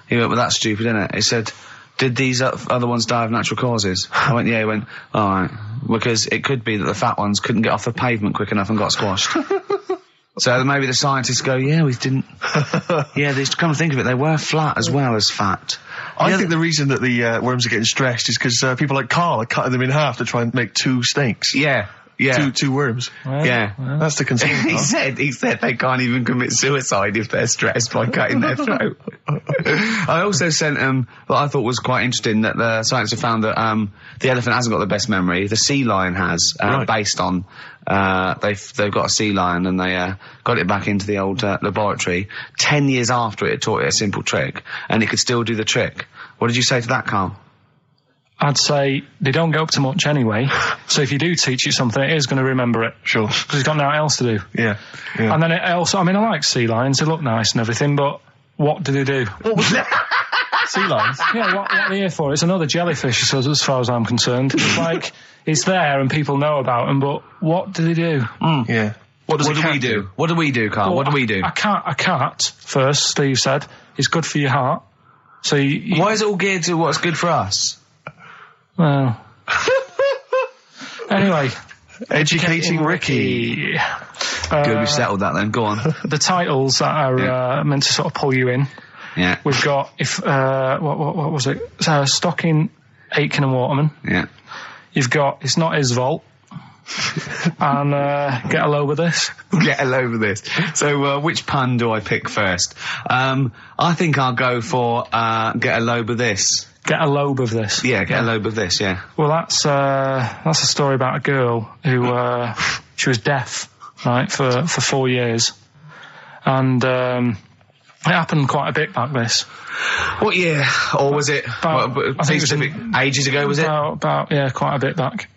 He went, well, that's stupid, isn't it? He said, did these other ones die of natural causes? I went, yeah. He went, all right. Because it could be that the fat ones couldn't get off the pavement quick enough and got squashed. So maybe the scientists go, yeah, we didn't. Yeah, they come to think of it, they were flat as well as fat. I think the reason that the worms are getting stressed is because people like Karl are cutting them in half to try and make 2 steaks. Yeah. Yeah. Two worms. Yeah. That's the concern. he said they can't even commit suicide if they're stressed by cutting their throat. I also sent what I thought was quite interesting, that the scientists have found that the elephant hasn't got the best memory. The sea lion has, based on they've got a sea lion, and they got it back into the old laboratory 10 years after it taught it a simple trick, and it could still do the trick. What did you say to that, Carl? I'd say they don't get up to much anyway, so if you do teach it something, it is going to remember it. Sure. Because it's got nothing else to do. Yeah. And then it also, I mean, I like sea lions, they look nice and everything, but what do they do? What was that? Sea lions? Yeah, what are they here for? It's another jellyfish, as far as I'm concerned. It's like, it's there and people know about them, but what do they do? Yeah. What do we do? What do we do, Carl? Well, what do we do? A cat, first, Steve said, is good for your heart. So why is it all geared to what's good for us? Well. Anyway. Educating Ricky. Good, we've settled that then. Go on. The titles that are meant to sort of pull you in. Yeah. We've got, what was it? Stocking, Aitken and Waterman. Yeah. You've got It's Not His Vault. And Get a Load with This. Get a load with this. So, which pun do I pick first? I think I'll go for Get a Load with This. Get a lobe of this. Yeah, get a lobe of this, yeah. Well, that's a story about a girl who, she was deaf, right, for 4 years. And, it happened quite a bit back this. What year? Or was it, I think it was ages ago, was it? About, yeah, quite a bit back.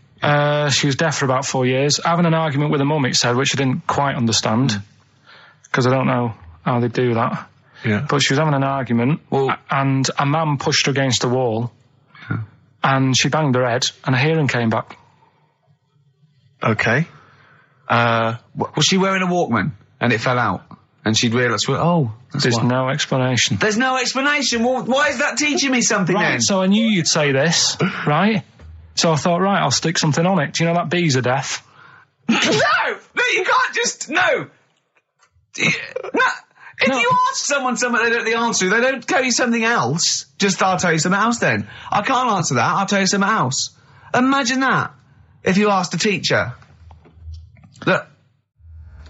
She was deaf for about 4 years, having an argument with her mum, it said, which I didn't quite understand, because I don't know how they do that. Yeah. But she was having an argument, and a man pushed her against a wall, and she banged her head, and her hearing came back. Okay. Was she wearing a Walkman, and it fell out? And she'd realised, There's no explanation. There's no explanation? Well, why is that teaching me something then? So I knew you'd say this, right? So I thought, right, I'll stick something on it. Do you know that bees are deaf? No, you can't just, no. If you ask someone something they don't know the answer to, they don't tell you something else. Just, I'll tell you something else then. I can't answer that, I'll tell you something else. Imagine that, if you asked a teacher. Look,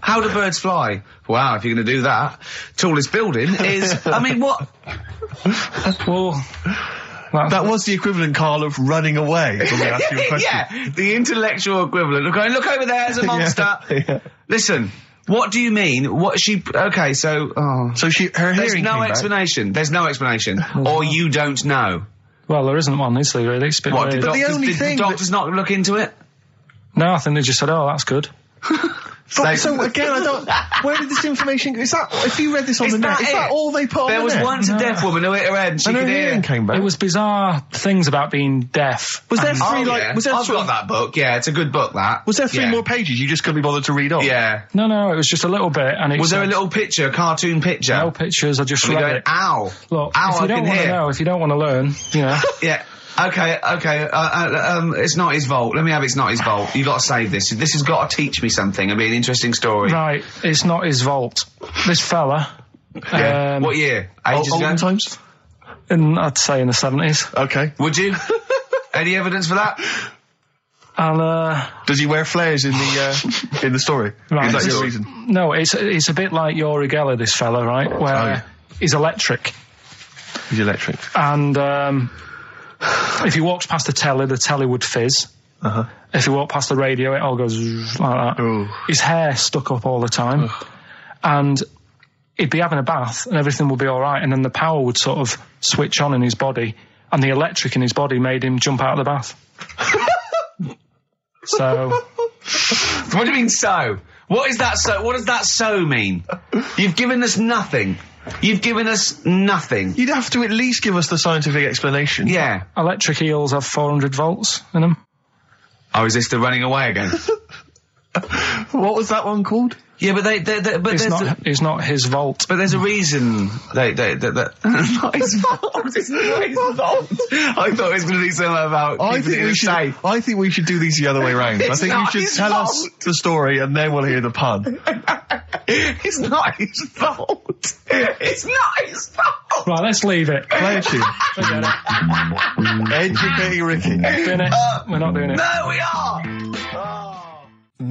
how do birds fly? Wow, if you're going to do that, tallest building is, I mean, what? Well, that was the equivalent, Carl, of running away when we asked you a question. Yeah, the intellectual equivalent. Look over there, there's a monster. Yeah. Listen. What do you mean? What she? Okay, so her hearing. There's no explanation. Back. There's no explanation, or you don't know. Well, there isn't one, is there? Really, it's a bit weird. But did the doctors not look into it? No, I think they just said, "Oh, that's good." So again, I don't. Where did this information? Is that if you read this on the net? Is that all they put on the net? There was once a deaf woman who hit her head and she could hear. Came back. It was bizarre things about being deaf. Was there three Was there I've got that book. Yeah, it's a good book. That was there three more pages you just couldn't be bothered to read on? Yeah. No, it was just a little bit. And was there a little picture, a cartoon picture? No pictures. I just read it. Ow! Look, ow! If you don't want to know, if you don't want to learn, you know. Yeah. Okay. It's Not His Vault. Let me have It's Not His Vault. You got to save this. This has got to teach me something. It'll be an interesting story. Right. It's Not His Vault. This fella. Yeah. What year? Ages ago? Olden times? I'd say in the 70s. Okay. Would you? Any evidence for that? And does he wear flares in the story? Right. Is that your reason? No, it's a bit like Yuri Geller, this fella, right? Where he's electric. He's electric. And if he walks past the telly would fizz. If he walked past the radio, it all goes like that. Ooh. His hair stuck up all the time. And he'd be having a bath and everything would be all right, and then the power would sort of switch on in his body, and the electric in his body made him jump out of the bath. So... What do you mean, so? What is that so? What does that so mean? You've given us nothing. You've given us nothing. You'd have to at least give us the scientific explanation. Yeah. Electric eels have 400 volts in them. Oh, is this the running away again? What was that one called? Yeah, but it's not his vault. But there's a reason not his vault. It's not his vault. I thought it was going to be something about. I think we should do these the other way round. I think you should tell us the story and then we'll hear the pun. It's not his fault. It's not his fault. Right, let's leave it. Play a tune. Educating Ricky. We're not doing it. No, we are.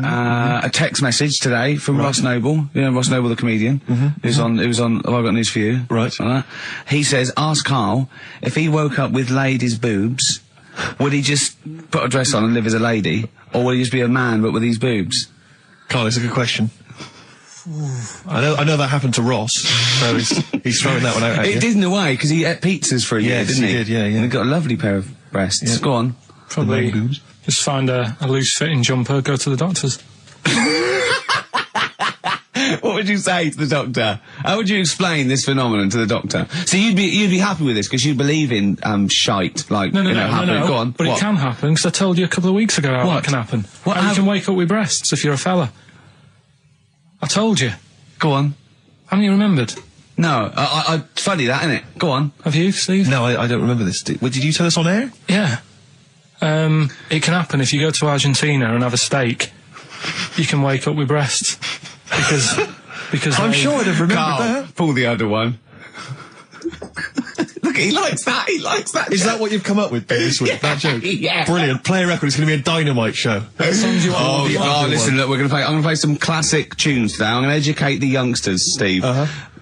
a text message today from Ross Noble. You know Ross Noble, the comedian, who's on. Have I got news for you? Right. He says, ask Karl if he woke up with ladies' boobs, would he just put a dress on and live as a lady, or would he just be a man but with these boobs? Karl, it's a good question. I know that happened to Ross, so he's throwing that one out at you. It did in a way, because he ate pizzas for a year, didn't he? Yes, he did, yeah. And he got a lovely pair of breasts. Yeah. Go on. Probably just find a loose-fitting jumper, go to the doctor's. What would you say to the doctor? How would you explain this phenomenon to the doctor? So you'd be happy with this because you believe in shite, like No. happening. Go on. But What? It can happen, because I told you a couple of weeks ago how that can happen. How you can wake up with breasts if you're a fella. I told you. Go on. Haven't you remembered? No, I funny that, isn't it? Go on. Have you, Steve? No, I don't remember this. Did you tell us on air? Yeah. It can happen if you go to Argentina and have a steak. You can wake up with breasts. Because I'm sure I'd have remembered Karl, that. pull the other one. Look, he likes that. Is that what you've come up with, Ben, this week? That joke? Yeah. Brilliant. Play a record. It's going to be a dynamite show. Listen, look, I'm going to play some classic tunes today. I'm going to educate the youngsters, Steve.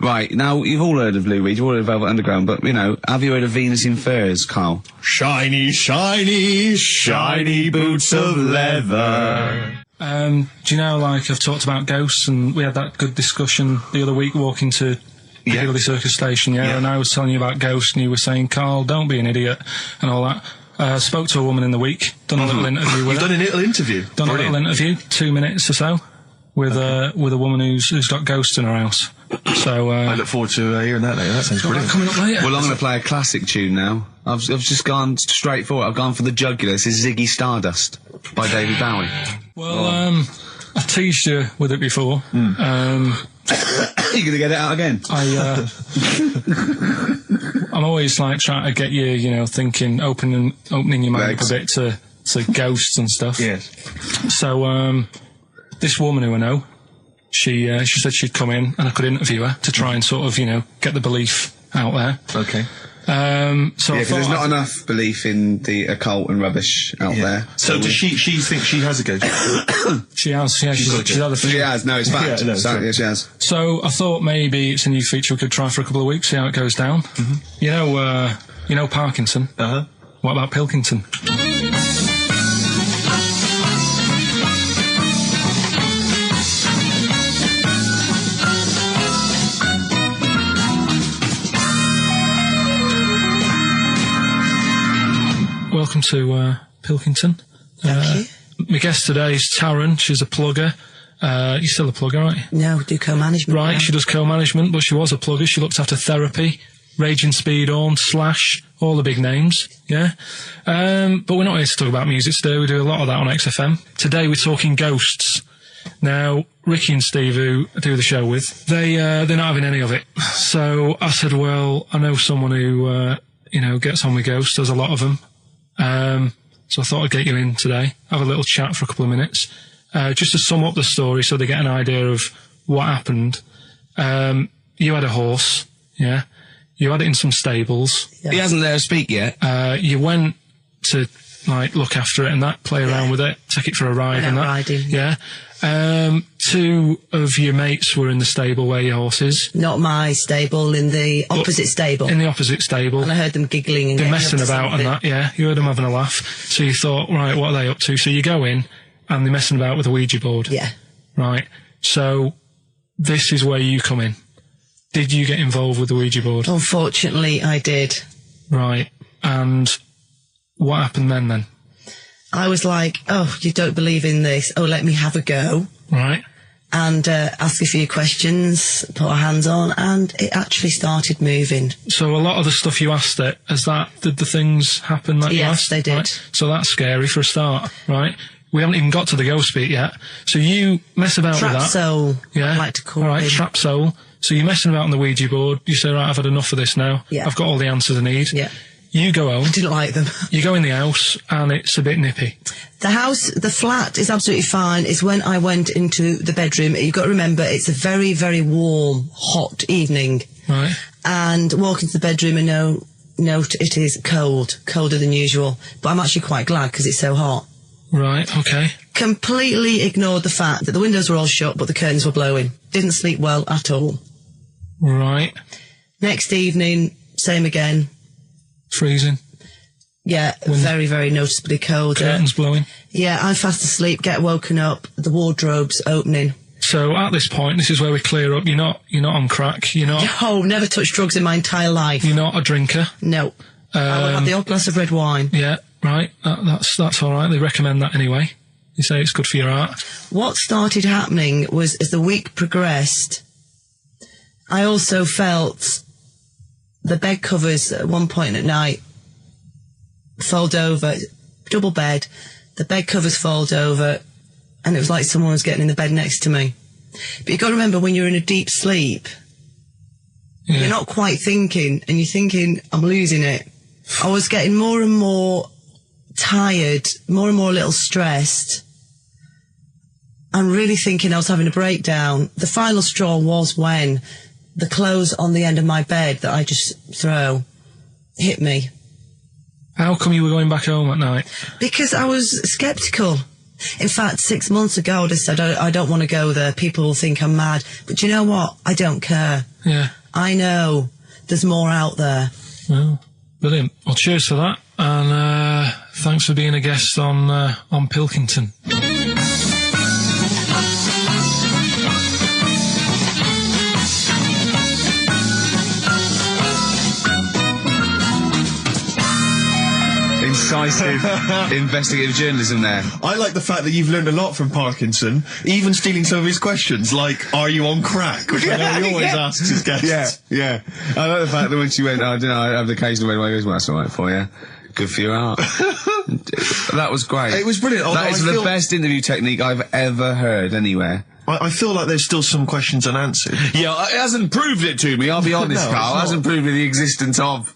Right, now, you've all heard of Lou Reed, you've all heard of Velvet Underground, but, have you heard of Venus in Furs, Karl? Shiny, shiny, shiny boots of leather. Do you know, like, I've talked about ghosts, and we had that good discussion the other week walking to Piccadilly Circus Station, and I was telling you about ghosts, and you were saying, Karl, don't be an idiot, and all that. Spoke to a woman in the week, done a little interview with her. You've done a little interview? Done a little interview, 2 minutes or so, with a woman who's got ghosts in her house. So, I look forward to hearing that later. That sounds brilliant. Coming up later. Well, I'm going to play a classic tune now. I've just gone straight for it. I've gone for the jugular. This is Ziggy Stardust by David Bowie. Well, I teased you with it before. You're going to get it out again? I'm always like trying to get you, thinking, opening your mind up a bit to ghosts and stuff. Yes. So, this woman who I know, she said she'd come in and I could interview her to try and sort of, get the belief out there. Okay. So because there's not enough belief in the occult and rubbish out there. So does she think she has a ghost? She has, yeah, she's had a few. She has, no, it's fact. Yeah, no, Yeah, she has. So I thought maybe it's a new feature we could try for a couple of weeks, see how it goes down. You know Parkinson? What about Pilkington? Welcome to Pilkington. Thank you. My guest today is Taryn. She's a plugger. You're still a plugger, aren't you? No, do co-management. Right, now. she does co-management, but she was a plugger. She looked after Therapy, Raging Speedhorn, Slash, all the big names, yeah? But we're not here to talk about music today. We do a lot of that on XFM. Today we're talking ghosts. Now, Ricky and Steve, who I do the show with, they're not having any of it. So I said, well, I know someone who, gets on with ghosts. There's a lot of them. So I thought I'd get you in today, have a little chat for a couple of minutes, just to sum up the story so they get an idea of what happened. You had a horse, yeah? You had it in some stables. Yeah. He hasn't let her speak yet. You went to, look after it and that, play around with it, take it for a ride and that. Riding. Yeah. 2 of your mates were in the stable where your horse is. Not my stable, in the opposite stable. In the opposite stable. And I heard them giggling and They're getting messing up to about and something. that, yeah. You heard them having a laugh. So you thought, right, what are they up to? So you go in, and they're messing about with a Ouija board. Yeah. Right. So this is where you come in. Did you get involved with the Ouija board? Unfortunately, I did. Right. And what happened then? I was like, oh, you don't believe in this. Oh, let me have a go. Right. And ask a few questions, put our hands on, and it actually started moving. So a lot of the stuff you asked it, did the things happen that you asked? Yes, they did. Right? So that's scary for a start, right? We haven't even got to the ghost bit yet. So you mess about with Trap that. soul, Yeah. I like to call All right, it. trap soul. So you're messing about on the Ouija board. You say, right, I've had enough of this now. Yeah. I've got all the answers I need. Yeah. You go home. I didn't like them. You go in the house, and it's a bit nippy. The flat is absolutely fine. It's when I went into the bedroom. You've got to remember, it's a very, very warm, hot evening. Right. And walk into the bedroom and note it is cold, colder than usual. But I'm actually quite glad because it's so hot. Right, okay. completely ignored the fact that the windows were all shut but the curtains were blowing. Didn't sleep well at all. Right. Next evening, same again. Freezing. Yeah, very, very noticeably cold. Curtains blowing. Yeah, I'm fast asleep, get woken up, the wardrobe's opening. So at this point, this is where we clear up. You're not on crack. You're not. Oh, never touched drugs in my entire life. You're not a drinker. No. I will have the odd glass of red wine. Yeah, right. That's all right. They recommend that anyway. They say it's good for your heart. What started happening was, as the week progressed, I also felt the bed covers at one point at night fold over, double bed, the bed covers fold over, and it was like someone was getting in the bed next to me. But you've got to remember, when you're in a deep sleep, you're not quite thinking, and you're thinking, I'm losing it. I was getting more and more tired, more and more a little stressed. I'm really thinking I was having a breakdown. The final straw was when the clothes on the end of my bed that I just throw hit me. How come you were going back home at night? Because I was sceptical. In fact, 6 months ago, I just said, I don't want to go there. People will think I'm mad. But you know what? I don't care. Yeah. I know there's more out there. Well, brilliant. Well, cheers for that. And thanks for being a guest on Pilkington. Incisive investigative journalism there. I like the fact that you've learned a lot from Parkinson, even stealing some of his questions, like, are you on crack? Which I know he always asks his guests. Yeah. I like the fact that when she went, I don't know, I have the occasional way, he goes, well, that's all right for you. Good for your heart. That was great. It was brilliant. That is the best interview technique I've ever heard anywhere. I feel like there's still some questions unanswered. Yeah, it hasn't proved it to me, I'll be honest, No, Carl. It hasn't proved me the existence of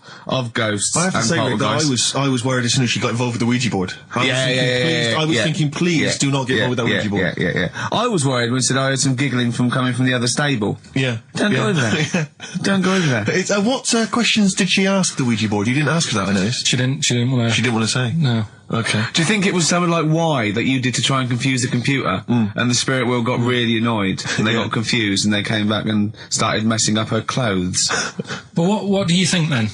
ghosts. I have to and say, Rick, that poltergeists. I was worried as soon as she got involved with the Ouija board. I was thinking, please do not get involved with that Ouija board. Yeah. I was worried when said I heard some giggling coming from the other stable. Yeah. Don't go over there. Don't go over there. What questions did she ask the Ouija board? You didn't ask her that, I noticed. She didn't want to. She didn't want to say? No. Okay. Do you think it was something like why that you did to try and confuse the computer, and the spirit world got really annoyed, and they got confused, and they came back and started messing up her clothes? But what do you think then?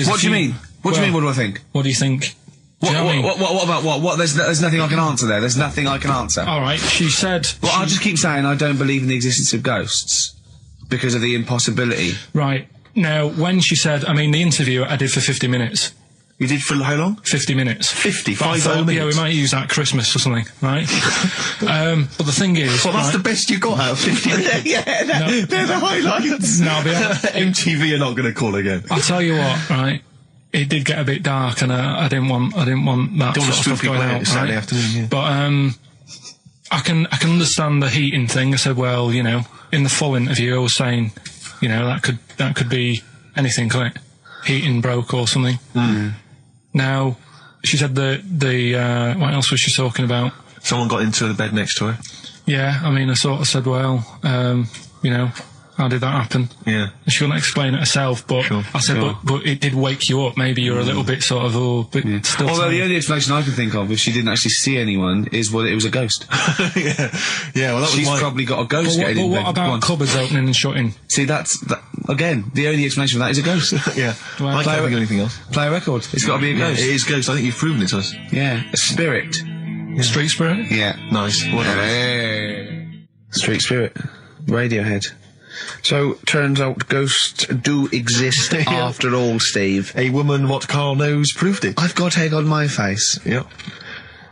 What do you mean? What do you mean? What do I think? What do you think? What about what? There's nothing I can answer there. There's nothing I can answer. All right. She said. Well, I'll just keep saying I don't believe in the existence of ghosts because of the impossibility. Right. Now, when she said, I mean, the interview I did for 50 minutes. You did for how long? 50 minutes. 50 minutes? Yeah, we might use that at Christmas or something, right? But the thing is... Well, that's the best you got out of 50 minutes. They're the highlights. No, MTV are not going to call again. I'll tell you what, right? It did get a bit dark, and I didn't want that sort of stuff going out. Saturday afternoon, yeah. But I can understand the heating thing. I said, well, you know, in the full interview, I was saying, you know, that could be anything, couldn't it? Heating broke or something. Now, she said what else was she talking about? Someone got into the bed next to her. Yeah, I mean, I sort of said, well, you know, how did that happen? Yeah. And she couldn't explain it herself, but I said, but it did wake you up. Maybe you're a little bit sort of, still. Although the only explanation I can think of, if she didn't actually see anyone, is it was a ghost. Yeah, well, she's probably got a ghost getting in bed. But what about cupboards opening and shutting? See, again, the only explanation for that is a ghost. Yeah. I can't think of anything else. Play a record. It's got to be a ghost. It is ghost. I think you've proven it to us. Yeah. A spirit. Yeah. Street spirit? Yeah. Nice. Street spirit. Radiohead. So, turns out ghosts do exist after all, Steve. A woman what Carl knows proved it. I've got egg on my face. Yep.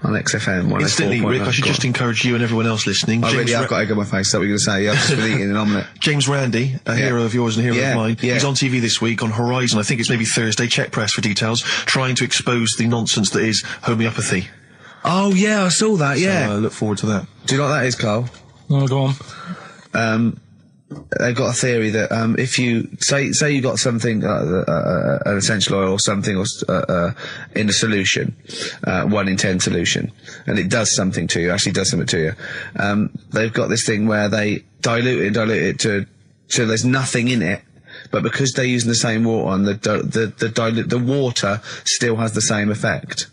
On XFM. Instantly, Rick, I should just encourage you and everyone else listening. I've got egg on my face. Is that what you're going to say? Yeah, I've just been eating an omelette. James Randi, a hero of yours and a hero of mine. Yeah. He's on TV this week on Horizon. I think it's maybe Thursday. Check press for details. Trying to expose the nonsense that is homeopathy. Oh, yeah, I saw that, yeah. So I look forward to that. Do you know what that is, Carl? Oh, go on. They've got a theory that if you say you got something an essential oil or something in a solution, 1 in 10 solution, and it does something to you, actually does something to you, they've got this thing where they dilute it to there's nothing in it, but because they're using the same water, and the water still has the same effect.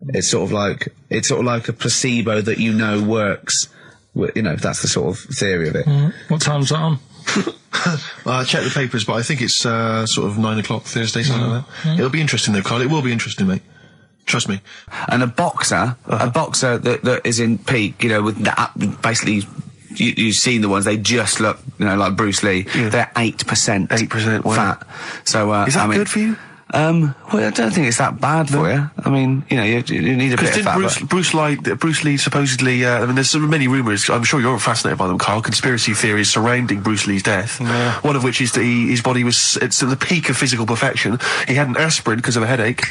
It's sort of like a placebo that works. That's the sort of theory of it. What time's that on? I checked the papers, but I think it's sort of 9 o'clock Thursday, something like that. It'll be interesting though, Carl. It will be interesting, mate. Trust me. And a boxer that is in peak, with that, basically, you've seen the ones, they just look, like Bruce Lee. Yeah. They're 8%. 8% fat. So, is that good for you? Well, I don't think it's that bad for you. I mean, you need a bit of fat. Bruce Lee supposedly, there's so many rumours, I'm sure you're fascinated by them, Carl, conspiracy theories surrounding Bruce Lee's death. Yeah. One of which is that his body was, it's at the peak of physical perfection. He had an aspirin because of a headache.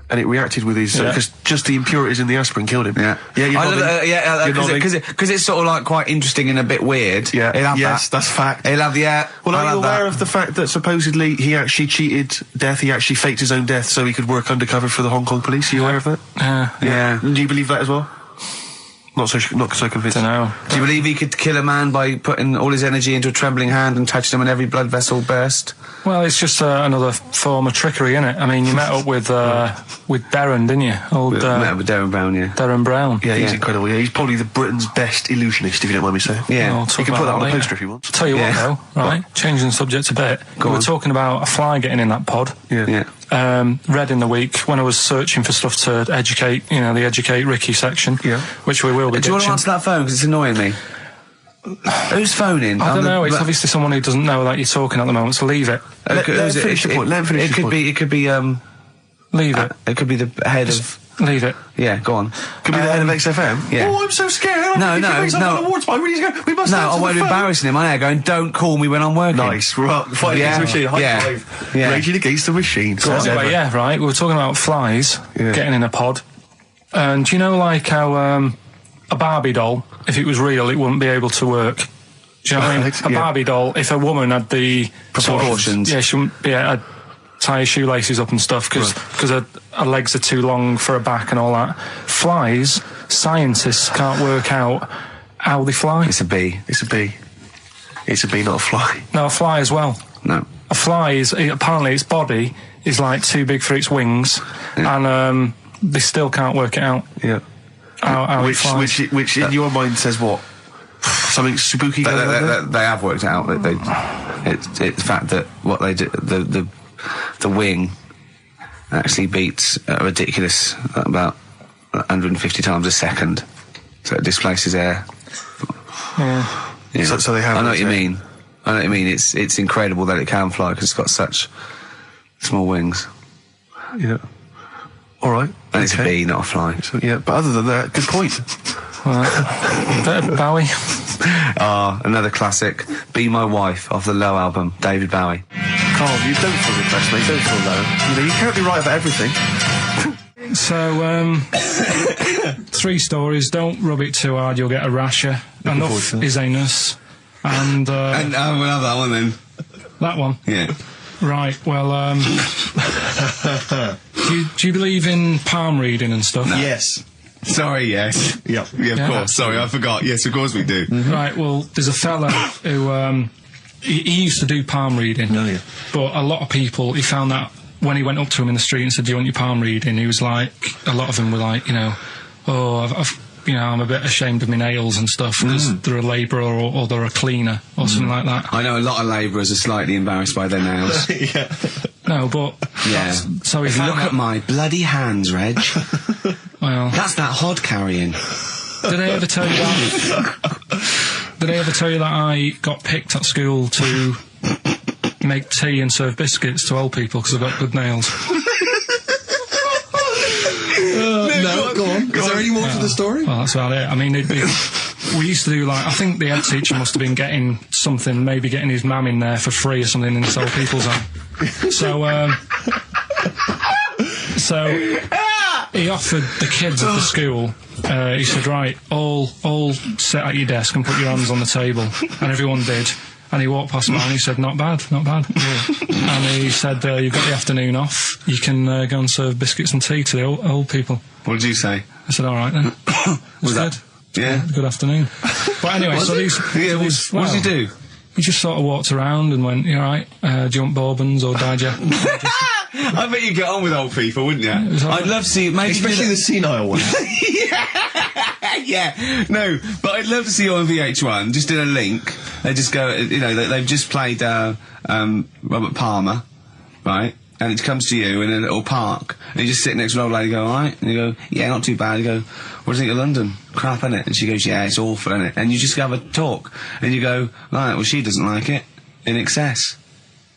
And it reacted with his, because just the impurities in the asprin killed him. Yeah. Yeah, because it's sort of like quite interesting and a bit weird. Yeah. Yes, that's fact. He'll have, Well, are you aware of the fact that supposedly he actually cheated death, he actually faked his own death so he could work undercover for the Hong Kong police? Are you aware of that? Yeah. Do you believe that as well? Not so convinced. Dunno. Do you believe he could kill a man by putting all his energy into a trembling hand and touching him and every blood vessel burst? Well, it's just another form of trickery, isn't it? I mean, you met up with Darren, didn't you? Met up with Darren Brown, yeah. Darren Brown. Yeah, he's incredible. Yeah, he's probably the Britain's best illusionist, if you don't mind me saying. Yeah. Well, you can put that on a poster if you want. Tell you what, though, right? Changing the subject a bit. We were talking about a fly getting in that pod. Yeah. Read in the week when I was searching for stuff to educate, the Educate Ricky section, which we will be Do you want to answer that phone, because it's annoying me? Who's phoning? I don't know, it's obviously someone who doesn't know that you're talking at the moment, so leave it. Let him finish your point. It could be, leave it. It could be the head of... Leave it. Yeah, go on. Could be the head of XFM? Yeah. Oh, I'm so scared. No. We must I won't be embarrassing him. I'm there going, don't call me when I'm working. Nice. Right. Fight against the machine. High five. Yeah. Raging against the machine. Anyway, right. We were talking about flies getting in a pod. And do you know, like, how a Barbie doll, if it was real, it wouldn't be able to work? Do you know what I mean? A Barbie doll, if a woman had the proportions, she wouldn't be able to tie her shoelaces up and stuff because her legs are too long for her back and all that. Flies, scientists can't work out how they fly. It's a bee. It's a bee, not a fly. No, a fly as well. No. A fly is, apparently its body is like too big for its wings, and they still can't work it out. Yeah. How it flies. Which in your mind says what? Something spooky. They have worked it out. It's the fact that what they do, the wing actually beats a ridiculous about 150 times a second, so it displaces air. Yeah. So they have. I know what you mean. It's incredible that it can fly because it's got such small wings. Yeah. All right. And it's a bee, not a fly. So, yeah, but other than that, good point. Bowie. Another classic. Be My Wife off the Low album, David Bowie. Carl, you don't feel depressed, mate. Don't feel low. You can't be right about everything. So, 3 stories. Don't rub it too hard, you'll get a rasher. Enough is anus. And we'll have that one then. That one? Yeah. Right, well, do you believe in palm reading and stuff? No. Yes. Sorry, yes. Yeah, of course. Sorry, I forgot. Yes, of course we do. Right, well, there's a fella who, he used to do palm reading. Oh, yeah. But a lot of people, he found that when he went up to him in the street and said, do you want your palm reading? He was like, a lot of them were like, I'm a bit ashamed of my nails and stuff because they're a labourer or they're a cleaner or something like that. I know a lot of labourers are slightly embarrassed by their nails. Yeah. No, but... Yeah. So if look at my bloody hands, Reg. Well... That's that hod carrying. Did I ever tell you that? Did I ever tell you that I got picked at school to make tea and serve biscuits to old people because I've got good nails? No, go on. Is there any more to the story? Well, that's about it. I mean, we used to do like, I think the head teacher must have been getting something, maybe getting his mum in there for free or something in this old people's home. So he offered the kids at the school, he said, right, all sit at your desk and put your hands on the table. And everyone did. And he walked past me and he said, not bad. And he said, you've got the afternoon off. You can go and serve biscuits and tea to the old people. What did you say? I said, all right then. Was that? Yeah. Good afternoon. But anyway, what did you do? He just sort of walked around and went, you all right? Do you want bourbons or digest? I bet you get on with old people, wouldn't you? I'd love to see maybe Especially the senile ones. yeah, no, but I'd love to see you on VH1, just in a link. They just go, you know, they've just played Robert Palmer, right? And it comes to you in a little park, and you just sit next to an old lady, go, alright? And you go, yeah, not too bad. You go, what do you think of London? Crap, innit? And she goes, yeah, it's awful, innit? And you just have a talk, and you go, right, well, she doesn't like it, in excess.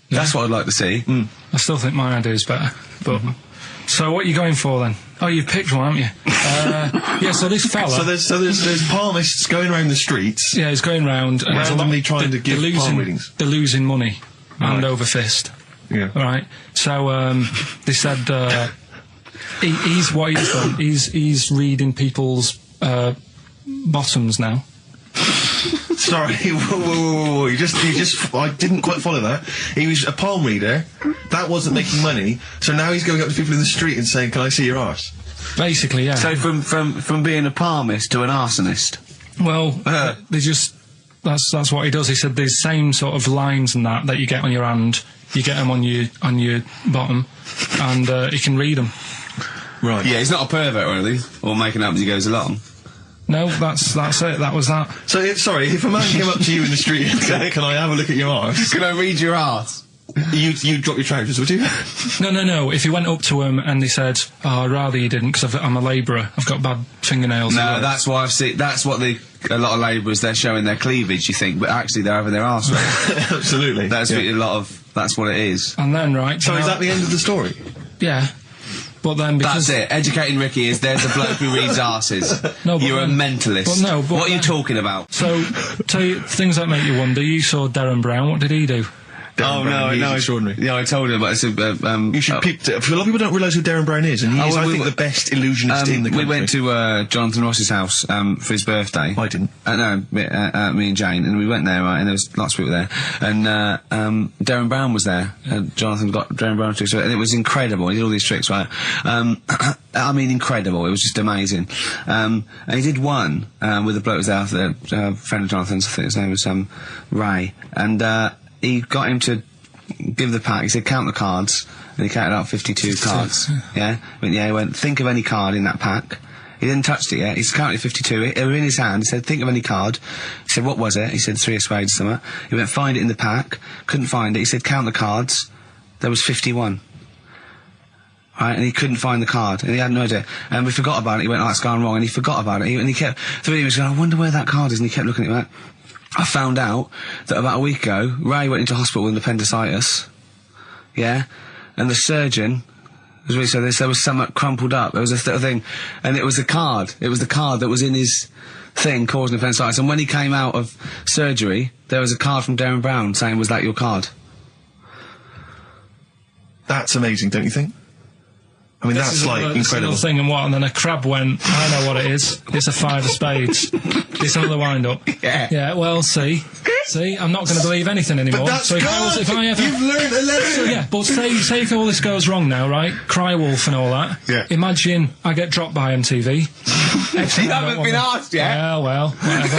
Yeah. That's what I'd like to see. I still think my idea is better, but... So what are you going for then? Oh, you've picked one, haven't you? Yeah, so this fella... So there's palmists going around the streets. Yeah, he's going round... and randomly trying to give palm readings. They're losing money, hand over fist. Yeah. Right. So they said he's what he's done. He's reading people's bottoms now. Sorry, whoa. You just I didn't quite follow that. He was a palm reader. That wasn't making money. So now he's going up to people in the street and saying, "Can I see your arse?" Basically, yeah. So from being a palmist to an arsonist. Well, they just that's what he does. He said the same sort of lines and that you get on your hand. You get them on your bottom, and he can read them. Right. Yeah, he's not a pervert or anything, or making up as he goes along. No, that's it. That was that. So, if a man came up to you in the street and said, "Can I have a look at your arse? Can I read your arse?" You'd drop your trousers, would you? No. If he went up to him and he said, "Oh, I'd rather you didn't, because I'm a labourer. I've got bad fingernails." No, that's why I've seen. That's what a lot of labourers, they're showing their cleavage. You think, but actually they're having their arse read. Absolutely. That's what it is. And then So is that the end of the story? Yeah. But then because... That's it. Educating Ricky is there's a bloke who reads arses. No, You're a mentalist. But what are you talking about? So, tell you things that make you wonder. You saw Darren Brown. What did he do? No, extraordinary. Yeah, I told him, but it's you should peep it. A lot of people don't realise who Darren Brown is, and he is, I think, the best illusionist in the country. We went to Jonathan Ross's house for his birthday. I didn't. No, me and Jane, and we went there, right, and there was lots of people there, and Darren Brown was there. Jonathan got Darren Brown tricks, and it was incredible. He did all these tricks, right? I mean, incredible. It was just amazing. And he did one with a bloke who was there, a friend of Jonathan's. I think his name was Ray, and he got him to give the pack. He said, count the cards. And he counted out 52 cards. Yeah? He went, think of any card in that pack. He didn't touch it yet. He's counted 52. They were in his hand. He said, think of any card. He said, what was it? He said, 3 of spades, something. He went, find it in the pack. Couldn't find it. He said, count the cards. There was 51. Right, and he couldn't find the card, and he had no idea. And we forgot about it. He went, oh, it's gone wrong, and he forgot about it. And he kept, he was going, I wonder where that card is, and he kept looking at it. Like, I found out that about a week ago, Ray went into hospital with appendicitis. Yeah? And the surgeon, as we said, there was something crumpled up. There was a thing, and it was a card. It was the card that was in his thing causing appendicitis. And when he came out of surgery, there was a card from Darren Brown saying, was that your card? That's amazing, don't you think? I mean, that's incredible. Thing and then a crab went, I know what it is. It's a 5 of spades. It's another wind-up. Yeah, well, see, I'm not going to believe anything anymore. But that's so if I ever... You've learned a lesson! Yeah, but say if all this goes wrong now, right? Cry Wolf and all that. Yeah. Imagine I get dropped by MTV. You haven't been asked yet. Yeah, well, whatever.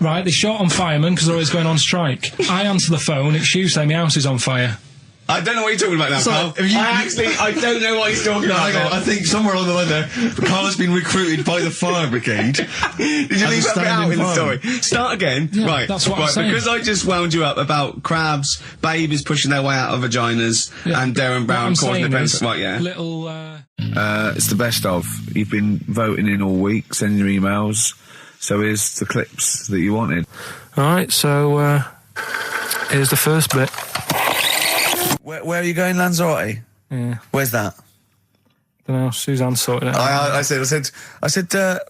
Right, they short on firemen because they're always going on strike. I answer the phone, it's you saying my house is on fire. I don't know what you're talking about now, Carl. I don't know what he's talking about. I think somewhere along the line there, Carl has been recruited by the fire brigade. Did you leave that bit out in the story? Start again. Yeah, right. That's what I'm saying. Because I just wound you up about crabs, babies pushing their way out of vaginas, and Darren Brown causing the pencil. Right, yeah. It's the best of. You've been voting in all week, sending your emails. So here's the clips that you wanted. Alright, so, here's the first bit. Where are you going, Lanzarote? Yeah. Where's that? Don't know, Suzanne sorted it out. I said,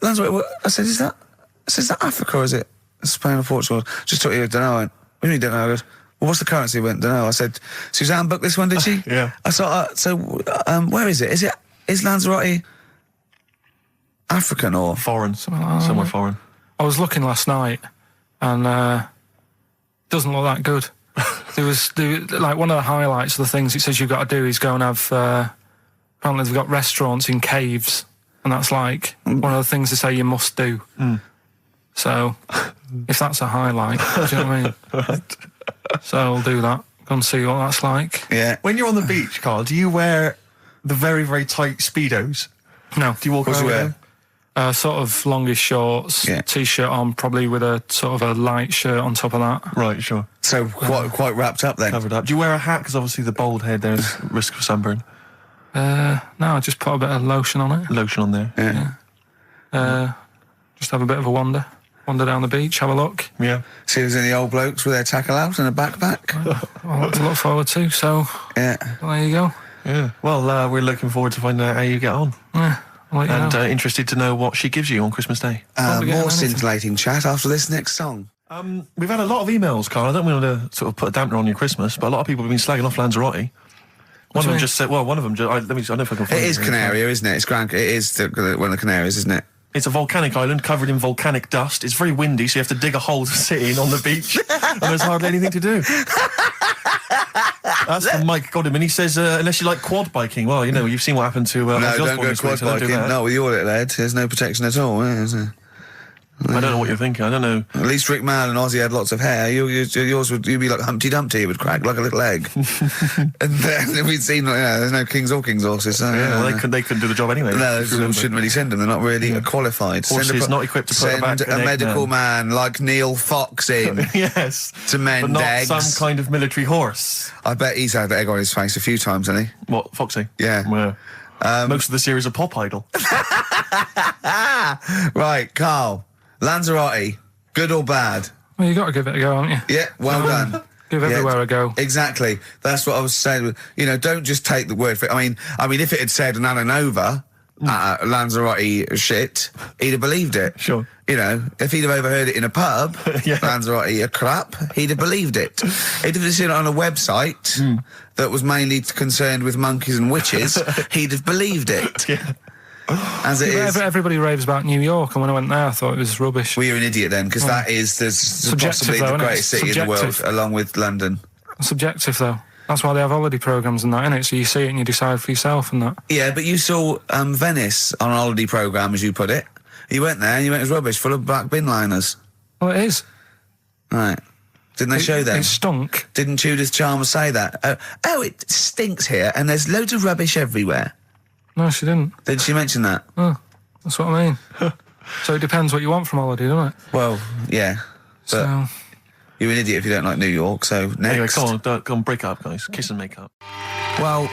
Lanzarote, is that Africa or is it Spain or Portugal? Just told you, don't know. What do you mean, don't know? I goes, well, what's the currency? Went, don't know. I said, Suzanne booked this one, did she? Yeah. I thought, where is it? Is Lanzarote African or? Foreign. Somewhere foreign. I was looking last night, and, doesn't look that good. Like one of the highlights of the things it says you've got to do is go and have, apparently they've got restaurants in caves, and that's like one of the things they say you must do. So, if that's a highlight, do you know what I mean? Right. So I'll do that, Go and see what that's like. Yeah. When you're on the beach, Carl, do you wear the very, very tight Speedos? No. Do you walk What do around you with wear? them? Sort of longish shorts, Yeah. t-shirt on, probably with a sort of a light shirt on top of that. Right, sure. So quite wrapped up then. Covered up. Do you wear a hat? Because obviously the bald head, there's risk of sunburn. No, I just put a bit of lotion on it. Lotion on there. Yeah. Just have a bit of a wander down the beach, have a look. Yeah. See if there's any old blokes with their tackle out and a backpack. A lot to look forward to, so Yeah. well, there you go. Yeah. Well, we're looking forward to finding out how you get on. Yeah, I'll let you And know. Interested to know what she gives you on Christmas Day. Probably get More anything. scintillating chat after this next song. We've had a lot of emails, Carl. I don't want to sort of put a dampener on your Christmas, but a lot of people have been slagging off Lanzarote. One of them just said, well, one of them just, I don't know if I can find It is here. Canaria, isn't it? It's Gran. It is one of the Canaries, isn't it? It's a volcanic island covered in volcanic dust. It's very windy, so you have to dig a hole to sit in on the beach, and there's hardly anything to do. That's from Mike Godham, he says, unless you like quad biking, well, you know, you've seen what happened to No, Ozzy don't Osbourne go this week, quad so don't do biking. that. Not with your little head. There's no protection at all, is there? I don't know what you're thinking. I don't know. At least Rick Mann and Ozzy had lots of hair. Yours would you'd be like Humpty Dumpty. It would crack like a little egg. And then we'd seen, there's no kings or kings horses. So, Yeah, well, they couldn't do the job anyway. No, if you remember. shouldn't really send them. They're not really qualified. Horses not equipped to put send back an a egg medical man. man like Neil Fox in Yes. to mend But not eggs. some kind of military horse. I bet he's had egg on his face a few times, hasn't he? What, Foxy? Yeah. Most of the series are Pop Idol. Right, Carl. Lanzarote, good or bad? Well, you got to give it a go, haven't you? Yeah, well done. Give everywhere a go. Exactly. That's what I was saying. You know, don't just take the word for it. I mean, if it had said an Alanova, Lanzarote shit, he'd have believed it. Sure. You know, if he'd have overheard it in a pub, Yeah. Lanzarote a crap, he'd have believed it. He'd have seen it on a website that was mainly concerned with monkeys and witches, he'd have believed it. Yeah. As it is. Everybody raves about New York, and when I went there, I thought it was rubbish. Well, you're an idiot then, because that is possibly though, the isn't it? greatest city in the world, Subjective. along with London. Subjective, though. That's why they have holiday programmes and that, innit? So you see it and you decide for yourself and that. Yeah, but you saw Venice on a holiday programme, as you put it. You went there and you went, it was rubbish, full of black bin liners. Well, it is. Right. Didn't they show them? It stunk. Didn't Judith Chalmers say that? Oh, it stinks here and there's loads of rubbish everywhere. No, she didn't. Did she mention that? Oh, that's what I mean. So it depends what you want from holiday, doesn't it? Well, yeah. But So, you're an idiot if you don't like New York, so next. Anyway, go on, break up, guys. Kiss and make up. Well,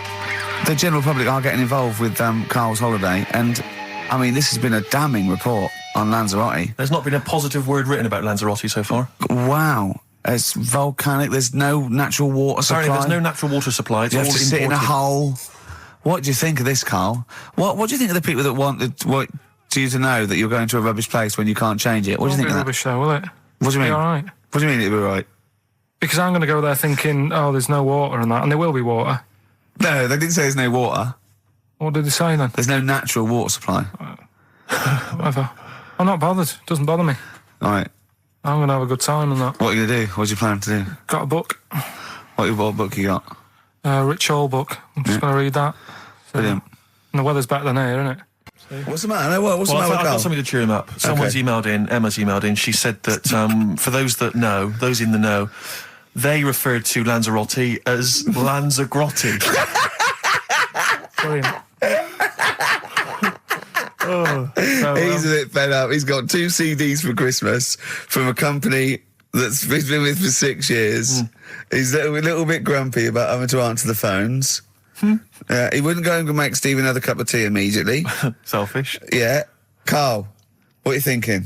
the general public are getting involved with Carl's holiday, and I mean, this has been a damning report on Lanzarote. There's not been a positive word written about Lanzarote so far. Wow. It's volcanic, there's no natural water supply. Apparently there's no natural water supply. It's You all have to sit in a imported. hole. What do you think of this, Carl? What do you think of the people that want you to know that you're going to a rubbish place when you can't change it? What do you think of that? rubbish though, will it? What do you mean? Be all right. What do you mean it'll be right? Because I'm going to go there thinking, oh, there's no water and that, and there will be water. No, they didn't say there's no water. What did they say then? There's no natural water supply. Whatever. I'm not bothered. Doesn't bother me. All right. I'm going to have a good time and that. What are you going to do? What's your plan to do? Got a book. What book you got? Rich Hall book. I'm just going to read that. So, Brilliant. and the weather's better than here, isn't it? What's the matter? What's Well, the matter I've with got Carl? something to cheer him up. Someone's emailed in, Emma's emailed in, she said that for those that know, those in the know, they referred to Lanzarote as Lanzagrotte. Brilliant. He's a bit fed up. He's got 2 CDs for Christmas from a company that's he's been with for 6 years. He's a little bit grumpy about having to answer the phones. He wouldn't go and make Steve another cup of tea immediately. Selfish. Yeah. Carl, what are you thinking?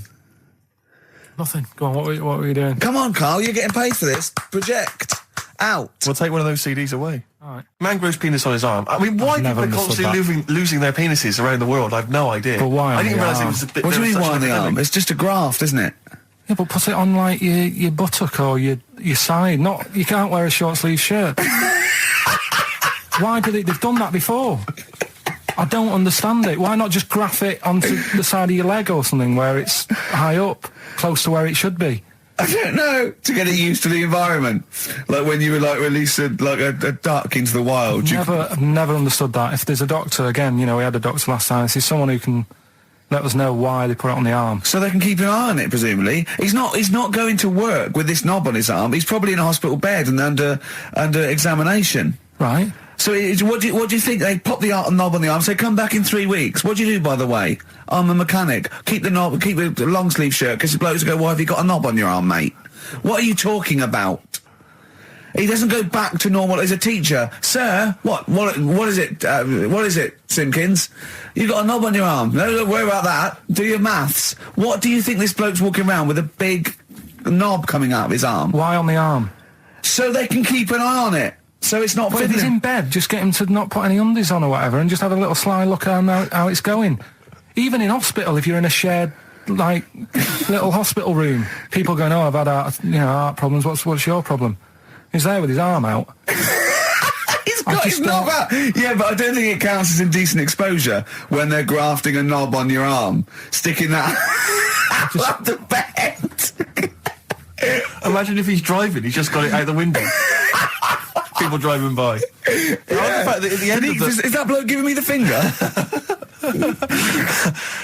Nothing. Go on, what were you doing? Come on, Carl, you're getting paid for this. Project. Out. We'll take one of those CDs away. All right. Man grows penis on his arm. I mean, why never people are understood constantly losing their penises around the world, I've no idea. But why I on didn't the realise it arm? was a bit... What do there you was mean, such why on an the arm? epidemic. It's just a graft, isn't it? Yeah, but put it on like your buttock or your side. Not you can't wear a short sleeve shirt. Why did it? They've done that before. I don't understand it. Why not just graph it onto the side of your leg or something where it's high up, close to where it should be? I don't know. To get it used to the environment. Like when you were released a duck into the wild. I've never understood that. If there's a doctor, again, we had a doctor last time. If there's someone who can let us know why they put it on the arm. So they can keep an eye on it, presumably. He's not going to work with this knob on his arm. He's probably in a hospital bed and under examination. Right. So what do you think? They pop the knob on the arm, say, come back in 3 weeks. What do you do, by the way? I'm a mechanic. Keep the knob, keep the long sleeve shirt, because the blokes go, why have you got a knob on your arm, mate? What are you talking about? He doesn't go back to normal as a teacher. Sir, what is it, Simpkins? You got a knob on your arm. No, don't worry about that. Do your maths. What do you think this bloke's walking around with a big knob coming out of his arm? Why on the arm? So they can keep an eye on it. So it's not But if he's in bed, just get him to not put any undies on or whatever and just have a little sly look at how it's going. Even in hospital, if you're in a shared, like, little hospital room, people going, oh, I've had heart problems, what's your problem? He's there with his arm out. He's got his knob out. Yeah, but I don't think it counts as indecent exposure when they're grafting a knob on your arm, sticking that out the bed. Imagine if he's driving, he's just got it out the window. People driving by. Yeah. The fact that at the end Is that bloke giving me the finger?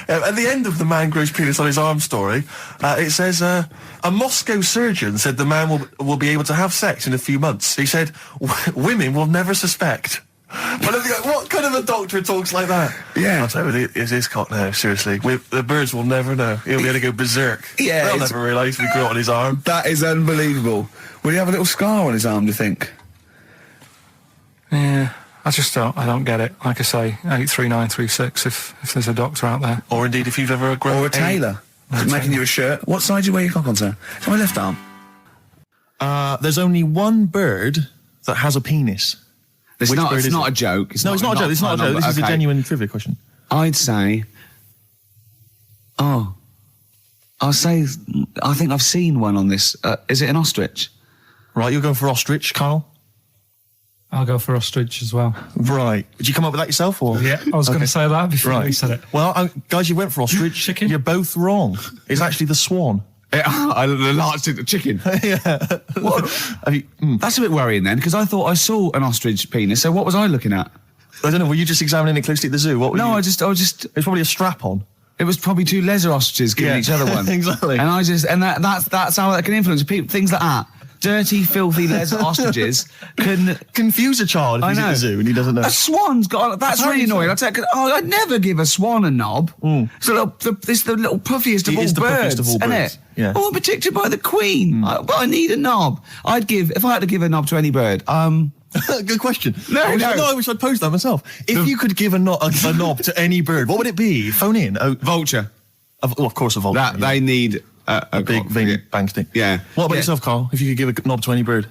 At the end of the man grows penis on his arm story, it says, a Moscow surgeon said the man will be able to have sex in a few months. He said, women will never suspect. But what kind of a doctor talks like that? Yeah. I'll tell you, it's his cock now, seriously. The birds will never know. He'll be able to go berserk. Yeah, They'll never realise we grew it on his arm. That is unbelievable. Will he have a little scar on his arm, do you think? Yeah, I don't get it. Like I say, 83936 if there's a doctor out there. Or indeed, if you've ever grown... Or a tailor. Making you a shirt. What side do you wear your cock on, sir? On my left arm. There's only one bird that has a penis. It's Which not bird is a it? joke. It's not a joke. It's not a joke. This is a genuine trivia question. I'd say... I think I've seen one on this. Is it an ostrich? Right, you're going for ostrich, Karl? I'll go for ostrich as well. Right. Did you come up with that yourself, or...? Yeah, I was going to say that before you said it. Well, guys, you went for ostrich. Chicken? You're both wrong. It's actually the swan. The large chicken. Yeah. What? That's a bit worrying then, because I thought I saw an ostrich penis, so what was I looking at? I don't know, were you just examining it closely at the zoo? What were you... I just... It was probably a strap-on. It was probably two leather ostriches giving each other one. Exactly. And that's how that can influence people. Things like that. Dirty, filthy leather ostriches can confuse a child if he's at the zoo and he doesn't know. A swan's got... That's really annoying. I'd never give a swan a knob. It's the little puffiest of all birds, isn't it? Yeah. Oh, I'm protected by the queen. But I need a knob. If I had to give a knob to any bird, Good question. No, I wish I'd posed that myself. If you could give a knob to any bird, what would it be? Phone in. Vulture. Of course, a vulture. They need... a big bang stick. Yeah. What about yourself, Karl? If you could give a knob to any bird?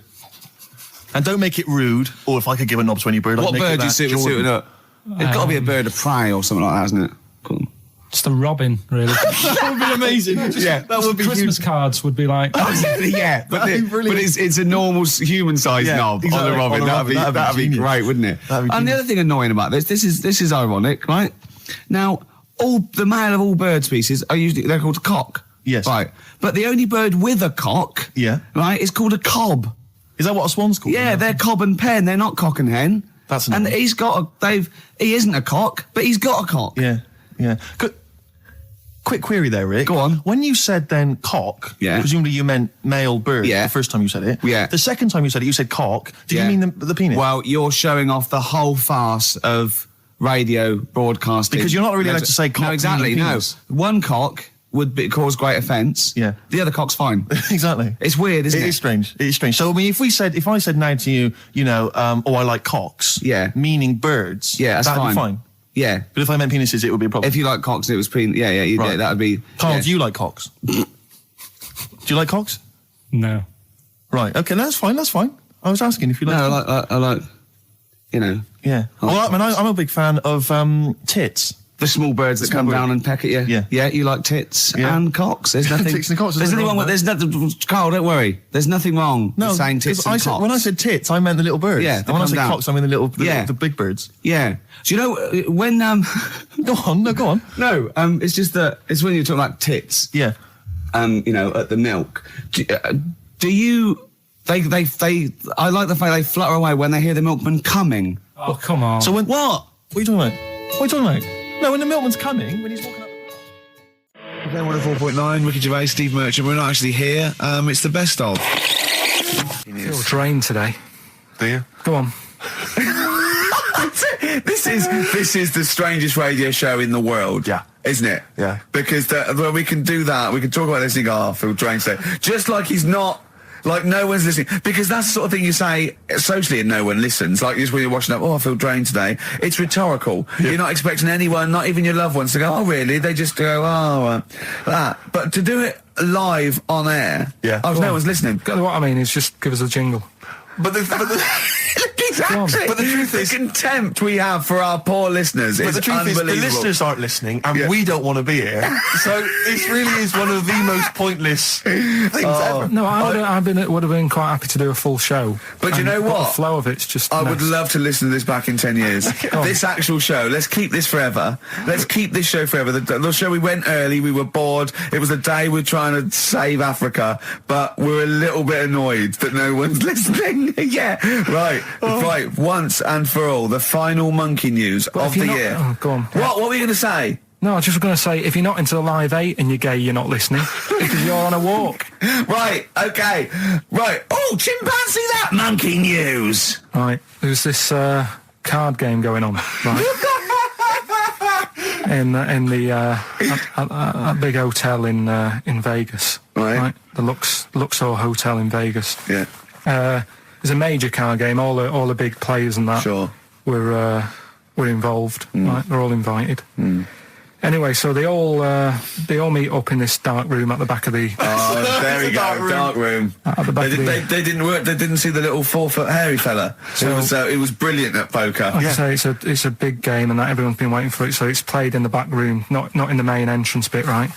And don't make it rude, or if I could give a knob to any bird, what I'd make bird it do you suit up? It's got to be a bird of prey or something like that, isn't it? Cool. Just a robin, really. That would be amazing. That would be Christmas cards would be like... Yeah, but it's a normal human-sized knob on the robin. That'd be great, wouldn't it? And the other thing annoying about this is ironic, right? Now, the male of all bird species they're called cock. Yes. Right. But the only bird with a cock, right, is called a cob. Is that what a swan's called? Yeah, they're cob and pen. They're not cock and hen. That's annoying. And he isn't a cock, but he's got a cock. Yeah. Quick query there, Rick. Go on. When you said then cock, presumably you meant male bird the first time you said it. Yeah. The second time you said it, you said cock. Did you mean the penis? Well, you're showing off the whole farce of radio broadcasting. Because you're not really allowed to say cock. No, exactly, no. Penis. One cock would cause great offence. Yeah. The other cock's fine. Exactly. It's weird, isn't it? It is strange. It is strange. So, I mean, if I said now to you, I like cocks. Yeah. Meaning birds. Yeah, that's that'd fine. be fine. Yeah. But if I meant penises, it would be a problem. If you like cocks, it was penis. Yeah, that would be... Karl, do you like cocks? Do you like cocks? No. Right. Okay, that's fine. I was asking if you like... No, I like, Yeah. Well, I'm a big fan of tits. The small birds that come down and peck at you. Yeah. Yeah, you like tits and cocks. There's nothing... Tits and cocks. There's nothing wrong with... There's nothing... Karl, don't worry. There's nothing wrong with saying tits and cocks. When I said tits, I meant the little birds. Yeah, and when I said cocks, I mean the big birds. Yeah. Do you know, when... Go on. No, it's just that... It's when you're talking about tits. Yeah. At the milk. Do you... I like the fact they flutter away when they hear the milkman coming. Oh, come on. So when... What? What are you talking about? No, when the milkman's coming, when he's walking up... XFM 104.9, Ricky Gervais, Steve Merchant. We're not actually here. It's the best of. I feel drained today. Do you? Go on. This is the strangest radio show in the world. Yeah. Isn't it? Yeah. Because when we can do that, we can talk about this and go, I feel drained today. Just like he's not, like no one's listening. Because that's the sort of thing you say socially and no one listens. Like just when you're watching up, I feel drained today. It's rhetorical. Yeah. You're not expecting anyone, not even your loved ones, to go, oh really? They just go, that. But to do it live on air, no one's listening. What I mean is just give us a jingle. But the exactly. But the truth is, the contempt we have for our poor listeners is unbelievable. The listeners aren't listening, and we don't want to be here. So this really is one of the most pointless things ever. No, would have been quite happy to do a full show. But you know what? The flow of it's just. I would love to listen to this back in 10 years. This actual show. Let's keep this forever. Let's keep this show forever. The show we went early. We were bored. It was a day we're trying to save Africa, but we're a little bit annoyed that no one's listening. Yeah, right. Right, once and for all, the final monkey news of the year. Oh, go on. What were you going to say? No, I was just going to say, if you're not into the Live 8 and you're gay, you're not listening, because you're on a walk. Right, okay. Right. Oh, chimpanzee that monkey news. Right, there's this card game going on, right? in the big hotel in Vegas. Right. The Luxor Hotel in Vegas. Yeah. It's a major card game. All the big players and that were involved. Right, they're all invited. Anyway, so they all meet up in this dark room at the back of the. Oh, there we go, dark room. At the back they didn't work. They didn't see the little 4-foot hairy fella. So it was brilliant at poker. Like I say, it's a big game, and that everyone's been waiting for it. So it's played in the back room, not in the main entrance bit, right?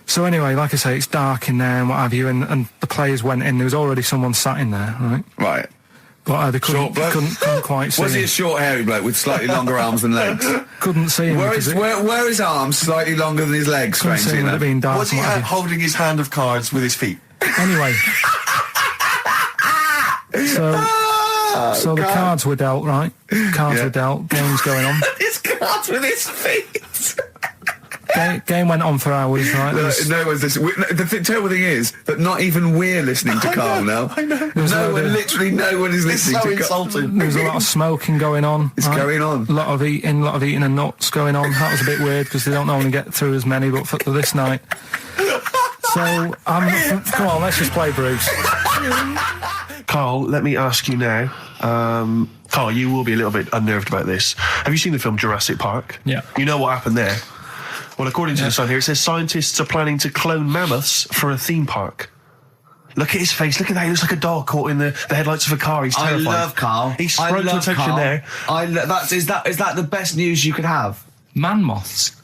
So anyway, like I say, it's dark in there and what have you, and the players went in. There was already someone sat in there, right? Right. But they couldn't quite see Was he a short, hairy bloke with slightly longer arms than legs? Couldn't see him. Were his arms slightly longer than his legs, strangely enough? Was he holding his hand of cards with his feet? Anyway. So the cards were dealt, right? Cards were dealt, game's going on. His cards with his feet! Game went on for hours, right? No one's listening. The terrible thing is that not even we're listening to Karl now. I know. Literally no one is listening to Karl. There was a lot of smoking going on. It's going on. A lot of eating and nuts going on. That was a bit weird because they don't normally get through as many, but for this night. So, come on, let's just play Bruce. Karl, let me ask you now. Karl, you will be a little bit unnerved about this. Have you seen the film Jurassic Park? Yeah. You know what happened there? Well, according to the sign here, it says scientists are planning to clone mammoths for a theme park. Look at his face. Look at that. He looks like a dog caught in the headlights of a car. He's terrified. I love Karl. He sprung to attention there. Is that the best news you could have? Man moths.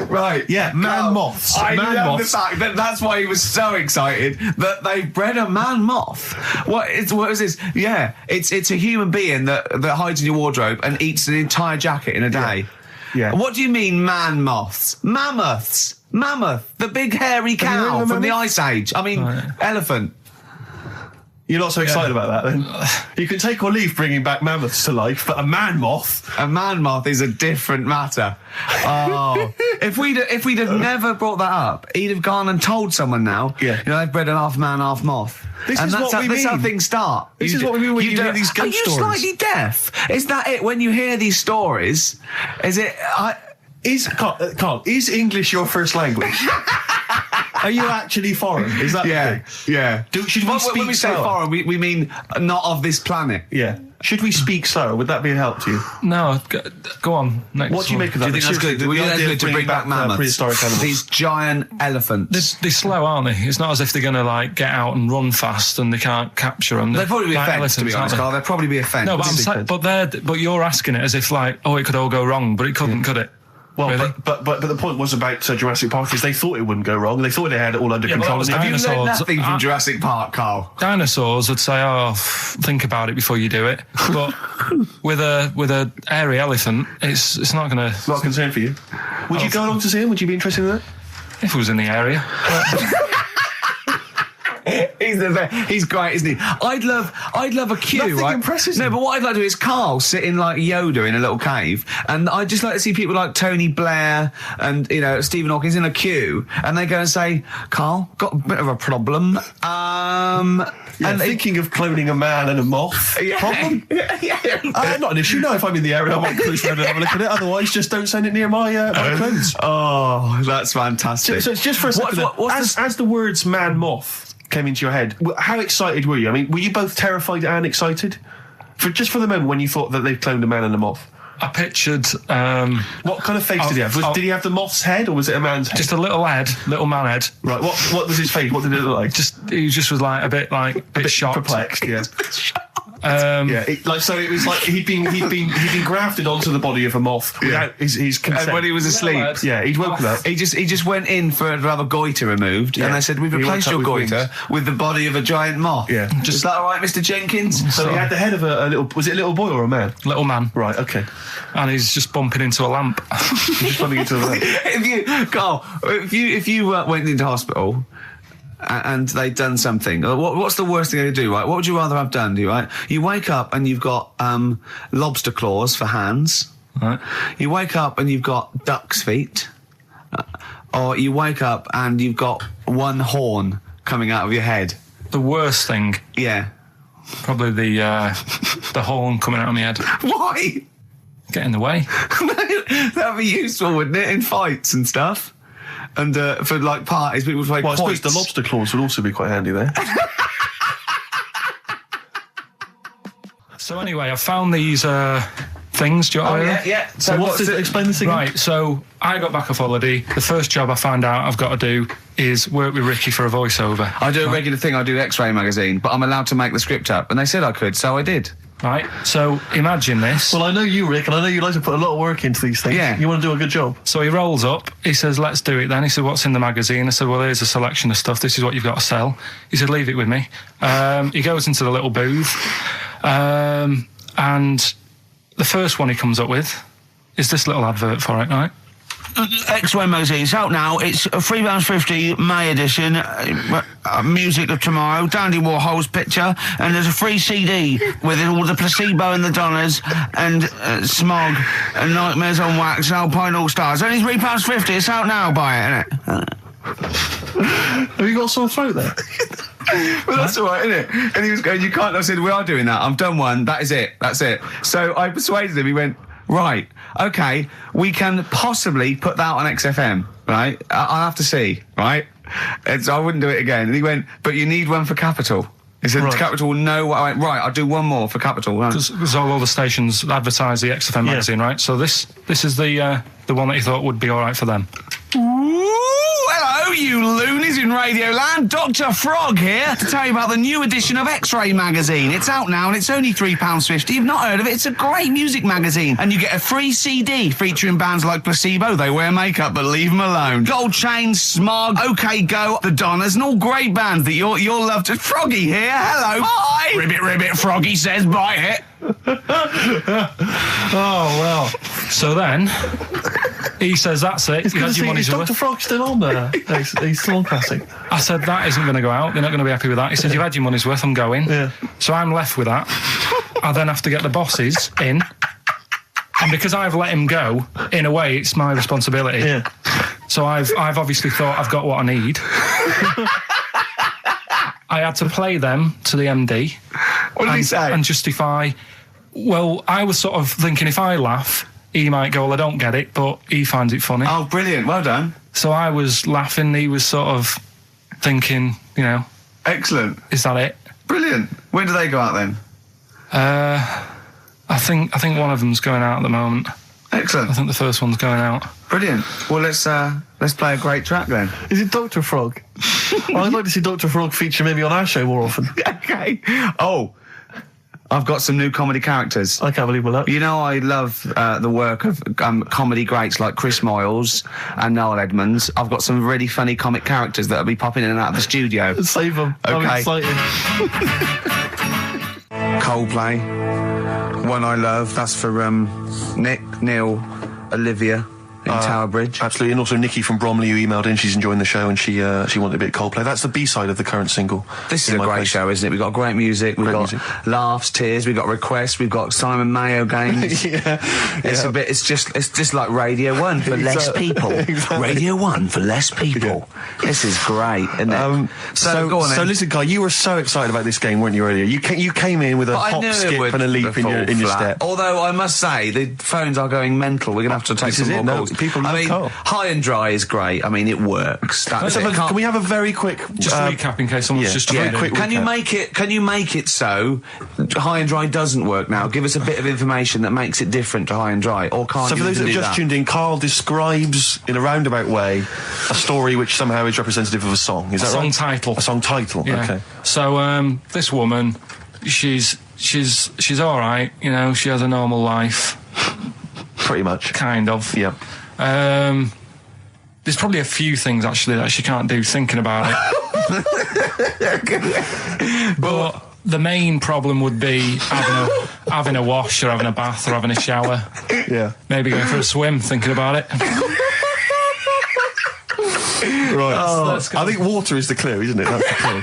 Right. Yeah, man moths. I love moths. the fact that that's why he was so excited that they bred a man moth. What is this? Yeah, it's a human being that hides in your wardrobe and eats an entire jacket in a day. Yeah. What do you mean man moths? Mammoths. Mammoth. The big hairy cow from the Ice Age. I mean, elephant. You're not so excited about that, then? You can take or leave bringing back mammoths to life, but a man moth... A man moth is a different matter. Oh. If we'd have never brought that up, he'd have gone and told someone now, they've bred an half man, half moth. That's how things start. This is what we mean when you hear these ghost stories. Are you slightly deaf? Is that it? When you hear these stories, is it... Karl, is English your first language? Are you actually foreign? Is that the thing? Yeah. Should we speak when we say slower? foreign, we mean not of this planet. Yeah. Should we speak slower? Would that be a help to you? No, go on. Next what do you make of that? Do you think that's good? That's good to bring back mammoths? Prehistoric animals. These giant elephants. They're slow, aren't they? It's not as if they're going to get out and run fast and they can't capture them. They'd probably be a fence, to be honest, Karl. They'd probably be a fence. No, but you're asking it as if it could all go wrong, but it couldn't, could it? Well, really? but the point was about Jurassic Park is they thought it wouldn't go wrong. They thought they had it all under control. Have you learned nothing from Jurassic Park, Karl? Dinosaurs would say, think about it before you do it. But with a hairy elephant, it's not going to... Not a concern for you? Would you go along to see him? Would you be interested in that? If it was in the area. He's the best. He's great, isn't he? I'd love a queue, Nothing right? impresses No, him. but what I'd like to do is Carl sitting like Yoda in a little cave, and I'd just like to see people like Tony Blair and Stephen Hawking in a queue, and they go and say, "Carl, got a bit of a problem." And thinking of cloning a man and a moth. Problem? Not an issue. No, if I'm in the area, I might cruise around and have a look at it. Otherwise, just don't send it near my clothes. Oh, that's fantastic. So it's just for a second. As the words "man moth" came into your head, how excited were you? I mean, were you both terrified and excited? For the moment when you thought that they'd cloned a man and a moth? I pictured. What kind of face did he have? Did he have the moth's head, or was it a man's head? Just a little man head. Right. What was his face? What did it look like? He just was like a bit shocked, perplexed. Yeah. It was like he'd been grafted onto the body of a moth without his consent. And when he was asleep, he'd woken up. he just went in to have a goiter removed, and they said, "We've replaced your goiter with the body of a giant moth." Yeah. Is that all right, Mr. Jenkins? So he had the head of a little. Was it a little boy or a man? Little man. Right. Okay. And he's just bumping into a lamp. Just bumping into a lamp. If you went into hospital and they'd done something, what's the worst thing they could do, right? What would you rather have done, right? You wake up and you've got lobster claws for hands. Right. You wake up and you've got duck's feet. Or you wake up and you've got one horn coming out of your head. The worst thing, Yeah. probably the horn coming out of my head. Why? Get in the way. That'd be useful, wouldn't it, in fights and stuff? And for like parties, people would play Well, I suppose quoits. the lobster claws would also be quite handy there. So anyway, I found these things. Do you want to hear? yeah. So explain this again. Right, so I got back off holiday. The first job I found out I've got to do is work with Ricky for a voiceover. I do a regular thing. I do X-Ray magazine, but I'm allowed to make the script up, and they said I could, so I did. Right, so imagine this. Well, I know you, Rick, and I know you like to put a lot of work into these things. Yeah. You want to do a good job. So he rolls up, he says, let's do it then. He said, what's in the magazine? I said, well, here's a selection of stuff. This is what you've got to sell. He said, leave it with me. He goes into the little booth, and the first one he comes up with is this little advert for it, right? X-Ray magazine. It's out now. It's £3.50 May edition. Music of Tomorrow. Dandy Warhol's picture, and there's a free CD with all the Placebo and the Donners and Smog and Nightmares on Wax and Alpine All Stars. Only £3.50. It's out now. Buy it, innit? Have you got a sore throat there? Well, that's all right, isn't it? And he was going, you can't. I said, we are doing that. I've done one. That is it. That's it. So I persuaded him. He went, right, okay, we can possibly put that on XFM, right? I'll have to see, right? And so I wouldn't do it again. And he went, but you need one for Capital. He said, Right. Capital will know what I went, right, I'll do one more for Capital. Right. Because all the stations advertise the XFM magazine, right? So this is the one that you thought would be all right for them. Ooh, hello, you loonies in Radioland. Dr. Frog here to tell you about the new edition of X-Ray magazine. It's out now and it's only £3.50. You've not heard of it? It's a great music magazine. And you get a free CD featuring bands like Placebo. They wear makeup, but leave them alone. Gold Chains, Smog, OK Go, The Donners, and all great bands that you'll love to. Froggy here. Hello. Bye. Ribbit, ribbit. Froggy says buy it. Oh, well. So then, he says, that's it. You had your money's Is worth. Dr. Frog still on there? He's still on classic. I said, that isn't going to go out. They're not going to be happy with that. He said, you've had your money's worth. I'm going. Yeah. So I'm left with that. I then have to get the bosses in. And because I've let him go, in a way, it's my responsibility. Yeah. So I've obviously thought I've got what I need. I had to play them to the MD. What did he say? And justify. Well, I was sort of thinking if I laugh, he might go, well, I don't get it, but he finds it funny. Oh, brilliant. Well done. So I was laughing, he was sort of thinking, Excellent. is that it? Brilliant. When do they go out then? I think one of them's going out at the moment. Excellent. I think the first one's going out. Brilliant. Well, let's play a great track then. Is it Dr. Frog? I'd like to see Dr. Frog feature maybe on our show more often. Okay. Oh, I've got some new comedy characters. I can't believe we're that. You know, I love the work of comedy greats like Chris Moyles and Noel Edmonds. I've got some really funny comic characters that'll be popping in and out of the studio. Save them. I'm Okay. excited. Coldplay, One I Love. That's for Nick, Neil, Olivia, in Tower Bridge. Absolutely, and also Nikki from Bromley who emailed in. She's enjoying the show and she wanted a bit of Coldplay. That's the B-side of the current single. This is a great show, isn't it? We've got great music, we've got laughs, tears, we've got requests, we've got Simon Mayo games. It's just like Radio 1 for less people. Exactly. Radio 1 for less people. This is great, isn't it? So go on then. So listen, Guy, you were so excited about this game, weren't you, earlier? You came in with a hop, skip and a leap in your step. Although I must say, the phones are going mental. We're going to have to take some more calls. People love Carl. High and Dry is great. I mean, it works. Can we have a very quick... Just a recap in case someone's just... Very quick Can recap. you make it so High and Dry doesn't work now? Give us a bit of information that makes it different to High and Dry, or can't you? So for those that have just tuned in, Carl describes in a roundabout way a story which somehow is representative of a song. Is that right? A song title. A song title. Yeah. Okay. So this woman, she's all right. You know, she has a normal life. Pretty much. Kind of. Yeah. There's probably a few things actually that she can't do thinking about it. But the main problem would be having a wash or having a bath or having a shower. Yeah. Maybe going for a swim thinking about it. Right. I think water is the clue, isn't it? That's the clue.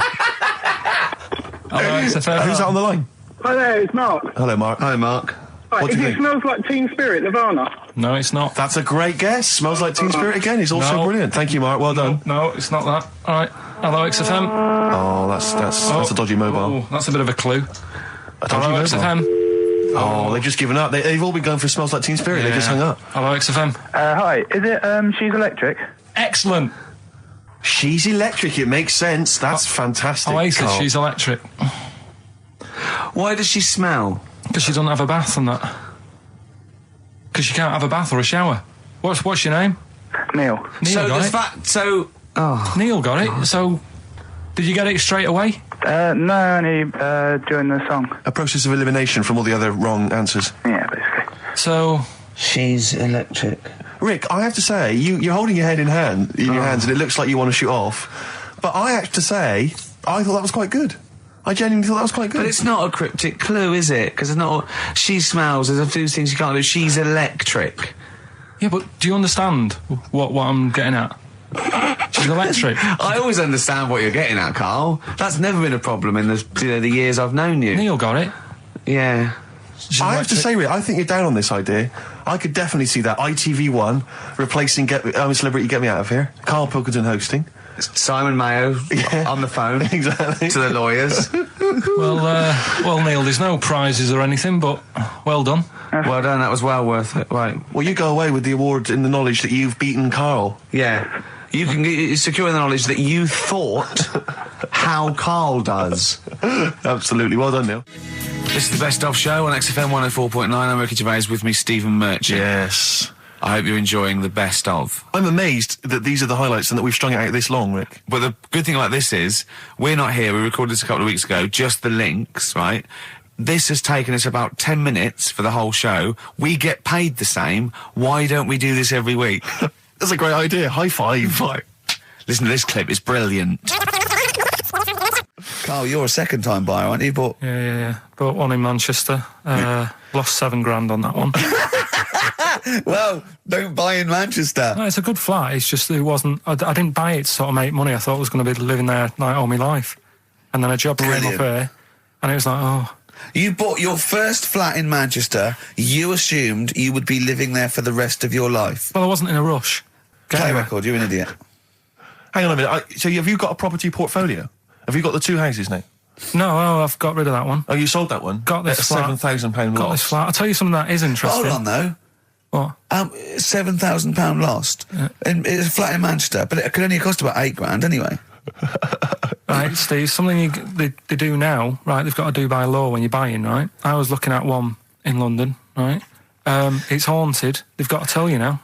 Who's Who's that on the line? Hi there, it's Mark. Hello, Mark. Hi, Mark. Right, What do you it think? smells like Teen Spirit, Nirvana. No, it's not. That's a great guess. Smells like Teen Spirit again. He's also No. brilliant. Thank you, Mark. Well done. No, it's not that. All right. Hello, XFM. Oh, that's a dodgy mobile. Oh, that's a bit of a clue. A dodgy Hello, mobile. XFM. Oh, they've just given up. They've all been going for Smells Like Teen Spirit. They just hung up. Hello, XFM. Hi, is it, She's Electric? Excellent. She's electric. It makes sense. That's fantastic. Oasis, Carl. she's electric. Why does she smell? Because she doesn't have a bath and that. Because she can't have a bath or a shower. What's your name? Neil. Neil got it. Neil got it. So, did you get it straight away? No, only, during the song. A process of elimination from all the other wrong answers. Yeah, basically. So, She's electric. Rick, I have to say, you're holding your head in your hands, and it looks like you want to shoot off. But I have to say, I thought that was quite good. I genuinely thought that was quite good. But it's not a cryptic clue, is it? Because it's not. She smells. There's a few things you can't do. She's electric. yeah, but do you understand what I'm getting at? She's electric. I always understand what you're getting at, Carl. That's never been a problem in the years I've known you. Neil got it. Yeah. I have to say, Rick, I think you're down on this idea. I could definitely see that ITV1 replacing I'm a Celebrity, Get Me Out of Here. Karl Pilkington hosting. Simon Mayo on the phone. Exactly. To the lawyers. Well, Neil, there's no prizes or anything, but well done. Well done, that was well worth it. Right. Well, you go away with the award in the knowledge that you've beaten Carl. Yeah. You can secure the knowledge that you thought how Carl does. Absolutely. Well done, Neil. This is the Best Of Show on XFM 104.9. I'm Ricky Gervais, with me Stephen Merchant. Yes. I hope you're enjoying the Best Of. I'm amazed that these are the highlights and that we've strung it out this long, Rick. But the good thing about this is, we're not here, we recorded this a couple of weeks ago, just the links, right? This has taken us about 10 minutes for the whole show. We get paid the same. Why don't we do this every week? That's a great idea. High five. Listen to this clip, it's brilliant. Carl, you're a second-time buyer, aren't you? But Yeah. Bought one in Manchester. Lost $7,000 on that one. well, don't buy in Manchester. No, it's a good flat. It's just it wasn't. I didn't buy it to sort of make money. I thought I was going to be living there like all my life, and then a job came up here, and it was like, oh. You bought your first flat in Manchester. You assumed you would be living there for the rest of your life. Well, I wasn't in a rush. Play record. You're an idiot. Hang on a minute. So have you got a property portfolio? Have you got the two houses now? No, I've got rid of that one. Oh, you sold that one? Got this at a flat. £7,000 Got loss. this flat. I'll tell you something that is interesting. Hold on, though. What? £7,000 lost. Yeah. It's a flat in Manchester, but it could only cost about £8,000 anyway. Right, Steve, something they do now, right, they've got to do by law when you're buying, right? I was looking at one in London, right? It's haunted. They've got to tell you now.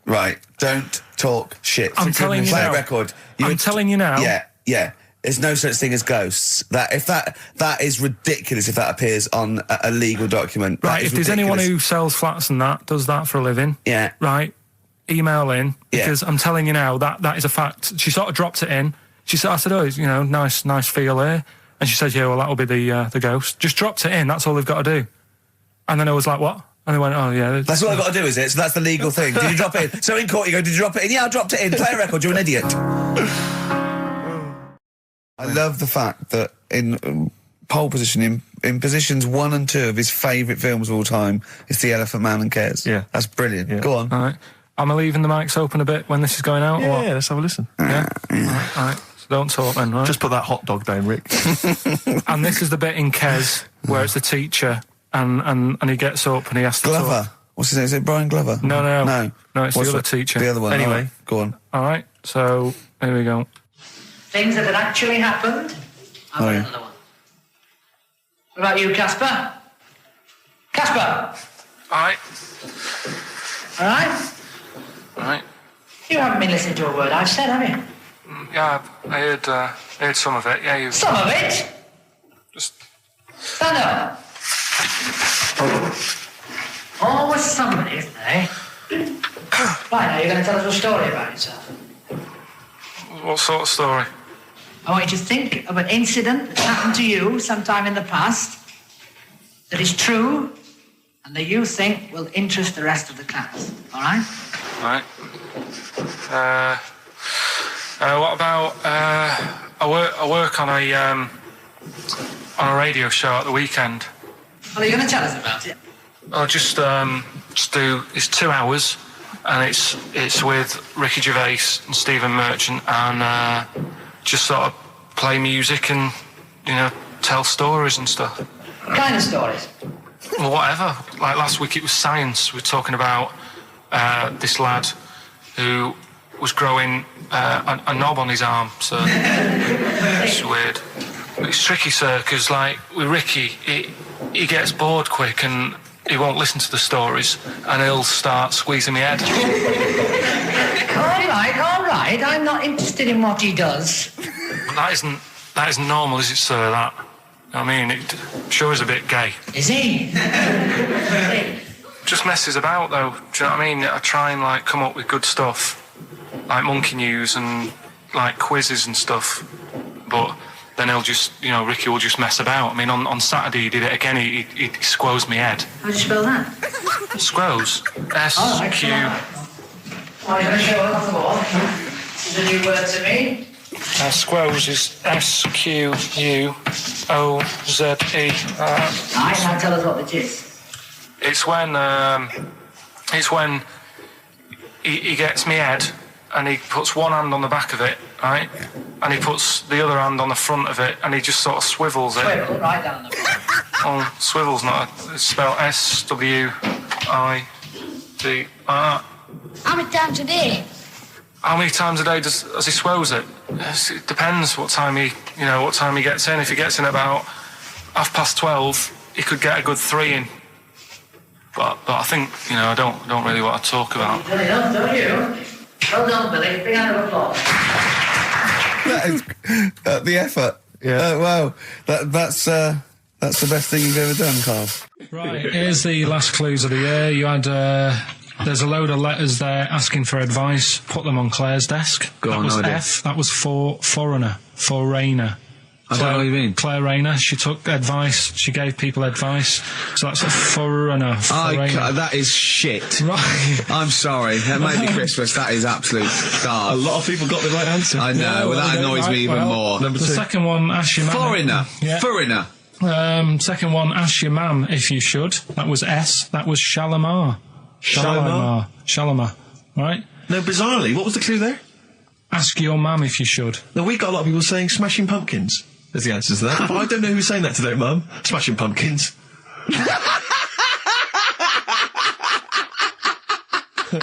Right, don't talk shit. I'm telling you Play now. a record. I'm telling you now. Yeah. There's no such thing as ghosts. That is ridiculous if that appears on a legal document. Right, if there's anyone who sells flats and that, does that for a living, Yeah. right, email in, Yeah. because I'm telling you now, that is a fact. She sort of dropped it in. I said, oh, it's, nice feel here. And she said, yeah, well, that'll be the ghost. Just dropped it in, that's all they've got to do. And then I was like, what? And they went, oh, yeah. That's what I've got to do, is it? So that's the legal thing. Did you drop it in? So in court you go, did you drop it in? Yeah, I dropped it in. Play a record, you're an idiot. I love the fact that in pole position, in positions 1 and 2 of his favourite films of all time, is The Elephant Man and Kes. Yeah. That's brilliant. Yeah. Go on. All right. Am I leaving the mics open a bit when this is going out? or what? Yeah, let's have a listen. Yeah? All right. So don't talk then, right? Just put that hot dog down, Rick. And this is the bit in Kes where it's the teacher and he gets up and he has to Glover. talk. What's his name? Is it Brian Glover? No, it's What's the other teacher. The other one. Anyway. All right, go on. All right, so here we go. Things that had actually happened. I've got yeah. another one. What about you, Casper? Casper! All right. All right? All right. You haven't been listening to a word I've said, have you? Yeah, I heard some of it. Yeah, you Some of it? just... Stand up. Always somebody, isn't there? Right, now you're going to tell us a story about yourself. What sort of story? I want you to think of an incident that happened to you sometime in the past that is true and that you think will interest the rest of the class. All right? All right. What about I work on a radio show at the weekend. Well, are you going to tell us about it? I'll just do. It's 2 hours, and it's with Ricky Gervais and Stephen Merchant, and just sort of play music and tell stories and stuff. What kind of stories? Well, whatever. Like last week, it was science. We were talking about this lad who was growing a knob on his arm. So it's weird. It's tricky, sir, because like with Ricky, he gets bored quick and he won't listen to the stories, and he'll start squeezing my head. All right. I'm not interested in what he does. That isn't normal, is it, sir? That. I mean, it sure is a bit gay. Is he? Just messes about, though. Do you know what I mean? I try and like come up with good stuff, like monkey news and like quizzes and stuff, but then he'll just, Ricky will just mess about. I mean, on Saturday he did it again. He squoze me head. How do you spell that? Squoze. S-Q... Are you going to show us the wall? This is a new word to me. Squoze is S-Q-U-O-Z-E. Right, now tell us what it is. It's when he gets me head and he puts one hand on the back of it, right? And he puts the other hand on the front of it and he just sort of swivels it. Swivel, right down the back. Oh, swivel's not it's spelled S-W-I-D-R. How many times a day? How many times a day does he swells it? It depends what time he gets in. If he gets in about 12:30, he could get a good 3 in. But I think, I don't really want to talk about. Really don't you? Well done, Billy. Big round of applause. That is the effort. Yeah. Wow. That's the best thing you've ever done, Carl. Right, here's the last clues of the year. You had, there's a load of letters there asking for advice. Put them on Claire's desk. That was F. That was for foreigner. I don't know what you mean. Claire Rayner, she took advice, she gave people advice, so that's a foreigner. That is shit. Right. I'm sorry. That might be Christmas. That is absolute garbage. A lot of people got the right answer. I know. That annoys me even more. Number 2. The second one, ask your mum. Foreigner. Yeah. Foreigner. Second one, ask your mum if you should. That was S. That was Shalimar. Shalimar. Right? No, bizarrely, what was the clue there? Ask your mum if you should. No, we got a lot of people saying Smashing Pumpkins as the answer to that. But I don't know who's saying that today, Mum. Smashing Pumpkins.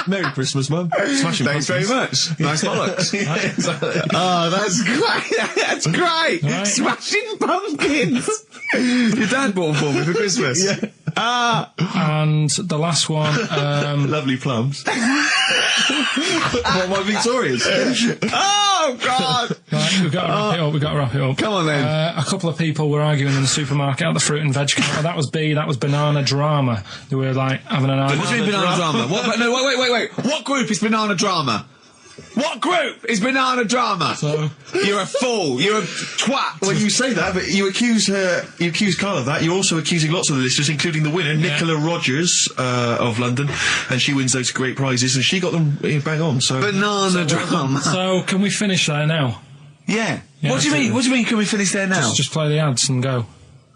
Merry Christmas, Mum. Smashing Thanks Pumpkins. very much. Nice bollocks. Oh, that's great. That's great. Right. Smashing Pumpkins. Your dad bought them for me for Christmas. Yeah. And the last one, Lovely plums. What, my Victorians? Oh, God. right, we've got to wrap it up. Come on, then. A couple of people were arguing in the supermarket at the fruit and veg counter. That was B, that was banana drama. They were like having an argument. What do you mean banana drama? What? No, wait. What group is banana drama? What group is Banana Drama? So You're a fool. You're a twat. Well, you say that, but you accuse Karl of that. You're also accusing lots of the listeners, including the winner, Nicola Rogers of London, and she wins those great prizes, and she got them bang on. So Banana Drama. so can we finish there now? Yeah. Yeah, What do you mean? What do you mean? Can we finish there now? Just play the ads and go.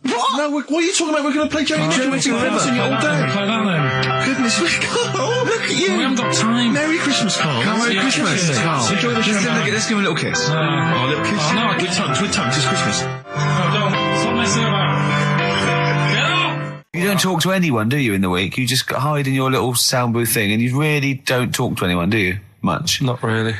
what? No, what are you talking about? We're going to play Joey Nick and Richard Clemson all day. Play that then. Goodness me, Karl, look at you. We haven't got time. Merry Christmas, Karl. Merry Yeah, Christmas, cheers. Karl. Enjoy the show. Let's give him a little kiss. Oh, a little kiss. Oh, no, with tongues, it's Christmas. No, don't. Stop messing about. Get up! You don't talk to anyone, do you, in the week? You just hide in your little sound booth thing, and you really don't talk to anyone, do you? Much? Not really.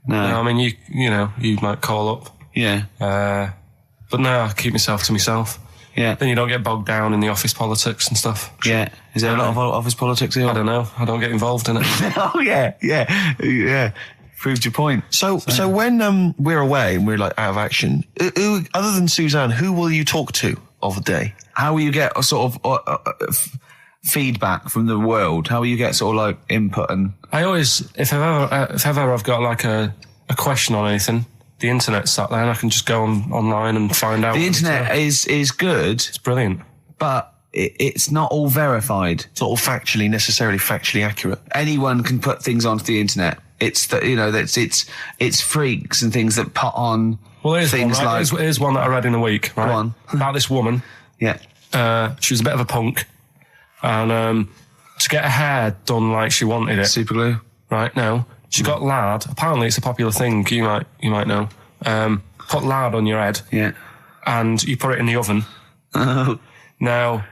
No. No, I mean, you know, you might call up. Yeah. But no, I keep myself to myself. Yeah. Then you don't get bogged down in the office politics and stuff. Yeah. Is there a lot of office politics here? I don't know. I don't get involved in it. Oh, yeah. Proved your point. So when we're away and we're like out of action, who, other than Suzanne, who will you talk to of the day? How will you get a sort of feedback from the world? How will you get sort of like input and... I always, if ever I've got like a question on anything, the internet's sat there and I can just go online and find out. The internet is good, It's brilliant. but it's not all verified. It's not all necessarily factually accurate. Anyone can put things onto the internet. It's that, you know, it's freaks and things that put on Well, here's one, things right? like... Here's one that I read in the week, right? Go on. About this woman. Yeah. She was a bit of a punk, and to get her hair done like she wanted it, Super glue. right? No, she got lard. Apparently, it's a popular thing. You might know. Put lard on your head, Yeah. and you put it in the oven. Now,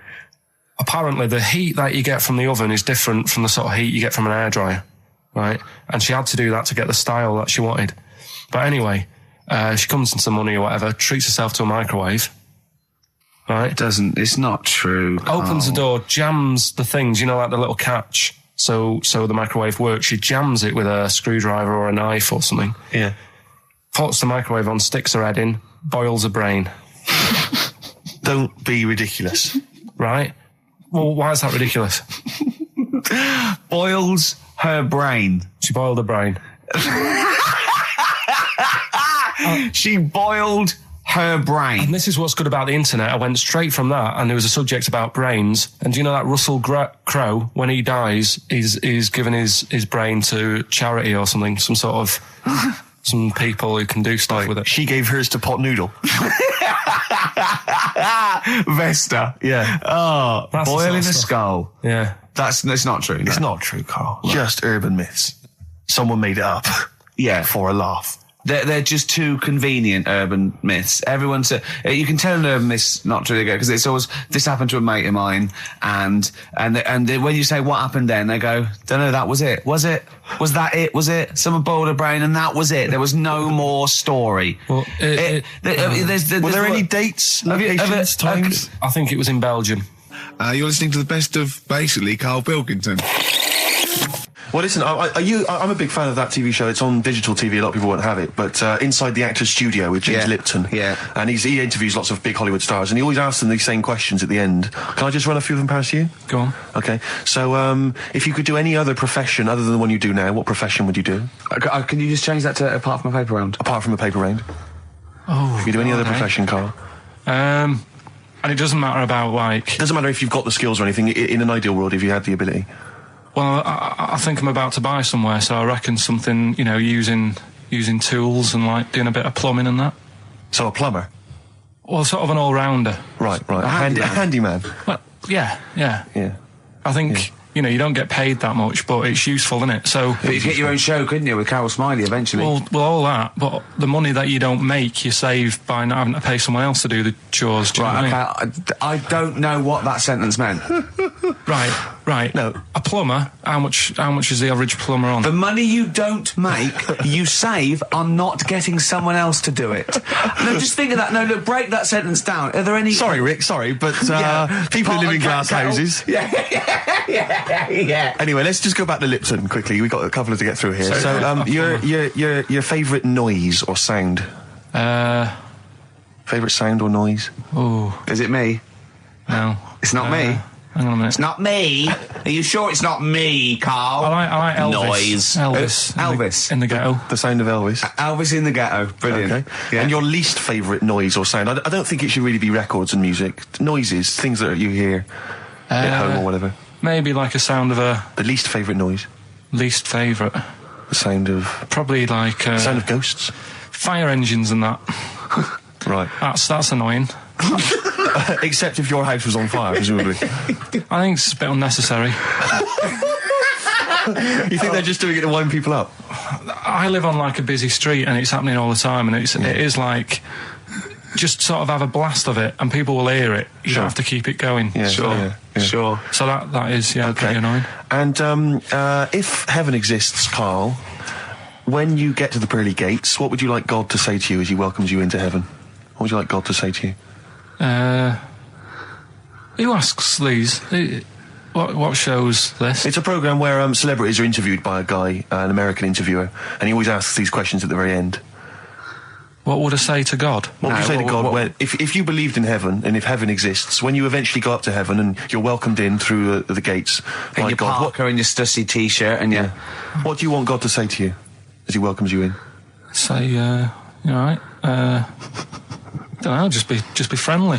apparently, the heat that you get from the oven is different from the sort of heat you get from an hairdryer, right? And she had to do that to get the style that she wanted. But anyway, she comes into some money or whatever, treats herself to a microwave, right? It's not true. Opens the door, jams the things, you know, like the little catch, so the microwave works. She jams it with a screwdriver or a knife or something. Yeah. Puts the microwave on, sticks her head in, boils her brain. Don't be ridiculous. Right? Well, why is that ridiculous? Boils her brain. She boiled her brain. She boiled her brain. And this is what's good about the internet. I went straight from that, and there was a subject about brains. And do you know that Russell Crowe, when he dies, he's given his brain to charity or something, some sort of... some people who can do stuff with it. She gave hers to Pot Noodle. Vesta. Yeah. Oh, That's the boiling sort a of stuff. skull. Yeah. That's not true. It's no. not true, Karl. Just urban myths. Someone made it up. Yeah. For a laugh. They're just too convenient urban myths. Everyone's you can tell an urban myth's not true because it's always this happened to a mate of mine, and when you say what happened then, they go, don't know, that was it. Was it? Was that it? Was it? Someone boiled a brain and that was it. There was no more story. Well, Were there any dates, locations, times? I think it was in Belgium. You're listening to the best of, basically, Karl Pilkington. Well, listen, I'm a big fan of that TV show. It's on digital TV. A lot of people won't have it. But Inside the Actor's Studio with James Lipton. Yeah. And he interviews lots of big Hollywood stars, and he always asks them these same questions at the end. Can I just run a few of them past you? Go on. Okay. So, if you could do any other profession other than the one you do now, what profession would you do? Can you just change that to apart from a paper round? Apart from a paper round. Oh. If you could do any other profession, Karl. And it doesn't matter about, like... It doesn't matter if you've got the skills or anything. In an ideal world, if you had the ability. Well, I think I'm about to buy somewhere, so I reckon something, you know, using tools and, like, doing a bit of plumbing and that. So a plumber? Well, sort of an all-rounder. Right. A handyman. Well, yeah. Yeah. I think, you know, you don't get paid that much, but it's useful, isn't it? So... But you could get your own show, couldn't you, with Carol Smiley eventually? Well, all that, but the money that you don't make, you save by not having to pay someone else to do the chores. Do you know what I mean? I don't know what that sentence meant. Right. No. A plumber, how much is the average plumber on? The money you don't make, you save on not getting someone else to do it. No, just think of that. No, look, break that sentence down. Are there any... Sorry, Rick, but people who live in glass houses. Yeah. Anyway, let's just go back to Lipton quickly. We've got a couple to get through here. So, your favourite noise or sound? Favourite sound or noise? Oh. Is it me? No. It's not me. Hang on a minute. It's not me. Are you sure it's not me, Carl? I like Elvis. Noise. Elvis. In the ghetto. The sound of Elvis. Elvis in the ghetto. Brilliant. Okay. Yeah. And your least favourite noise or sound? I don't think it should really be records and music. Noises, things that you hear at home or whatever. Maybe like a sound of a... The least favourite noise? Least favourite. The sound of... Probably like... sound of ghosts? Fire engines and that. Right. That's annoying. Except if your house was on fire, presumably. I think it's a bit unnecessary. You think they're just doing it to wind people up? I live on like a busy street and it's happening all the time, and it is like... Just sort of have a blast of it and people will hear it. You don't have to keep it going. Yeah, Sure. So that is, pretty annoying. And if heaven exists, Carl, when you get to the pearly gates, what would you like God to say to you as he welcomes you into heaven? What would you like God to say to you? Who asks these? What show's this? It's a programme where celebrities are interviewed by a guy, an American interviewer, and he always asks these questions at the very end. What would I say to God? What would you say to God if you believed in heaven and if heaven exists, when you eventually go up to heaven and you're welcomed in through the gates by your God? Parker and your stussy t-shirt and your... What do you want God to say to you as he welcomes you in? Say, you all right? Don't know, just be friendly.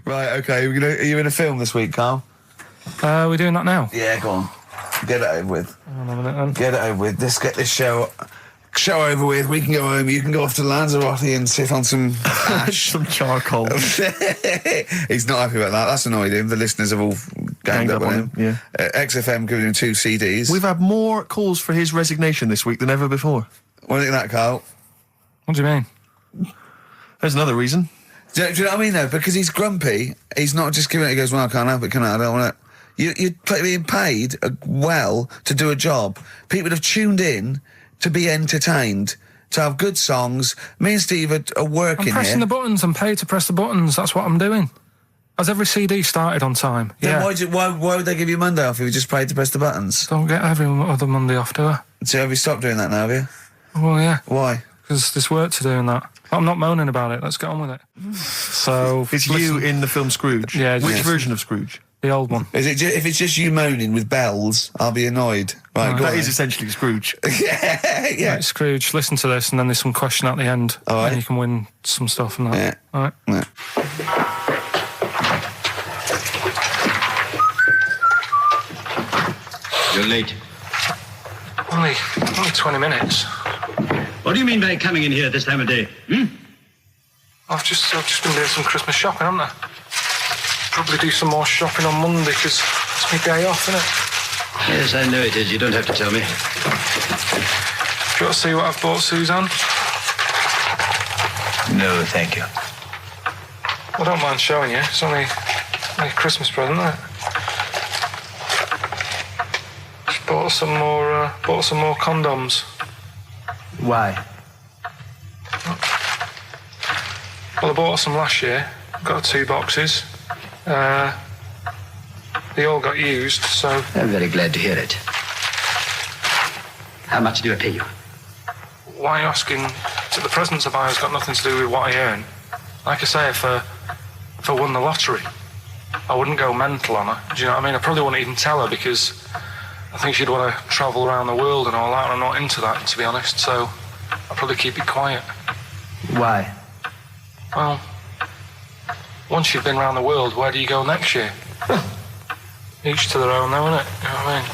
Right, okay, are you in a film this week, Carl? We're doing that now? Yeah, go on. Get it over with. Hang on a minute then. Get it over with. Let's get this show over with. We can go home. You can go off to Lanzarote and sit on some ash. Some charcoal. He's not happy about that. That's annoyed him. The listeners have all ganged up on him. Yeah. XFM giving him 2 CDs. We've had more calls for his resignation this week than ever before. What do you think of that, Carl? What do you mean? There's another reason. Do you know what I mean, though? Because he's grumpy. He's not just giving it. He goes, well, I can't help it, can I? I don't want to... You're being paid well to do a job. People have tuned in to be entertained, to have good songs. Me and Steve are working I'm pressing the buttons. I'm paid to press the buttons. That's what I'm doing. Has every CD started on time? Then why would they give you Monday off if you just paid to press the buttons? Don't get every other Monday off, do I? So have you stopped doing that now, have you? Well, yeah. Why? Because there's work to do and that. I'm not moaning about it. Let's get on with it. So... It's you in the film Scrooge? Yeah. Which version of Scrooge? The old one. Is it if it's just you moaning with bells, I'll be annoyed. Right, That is essentially Scrooge. yeah. Right, Scrooge, listen to this, and then there's some question at the end. All right. And you can win some stuff and that. Yeah. All right. Yeah. You're late. Only 20 minutes. What do you mean by coming in here this time of day? I've just been doing some Christmas shopping, haven't I? Probably do some more shopping on Monday because it's my day off, isn't it? Yes, I know it is. You don't have to tell me. Do you want to see what I've bought Suzanne? No, thank you. I don't mind showing you. It's only a Christmas present, isn't it? Just bought some more condoms. Why? Well, I bought some last year. Got 2 boxes. They all got used, so... I'm very glad to hear it. How much do I pay you? Why are you asking? The presents I buy has got nothing to do with what I earn. Like I say, if I won the lottery, I wouldn't go mental on her. Do you know what I mean? I probably wouldn't even tell her because I think she'd want to travel around the world and all that, and I'm not into that, to be honest, so I'll probably keep it quiet. Why? Well, once you've been around the world, where do you go next year? Each to their own, though, innit? You know what I mean?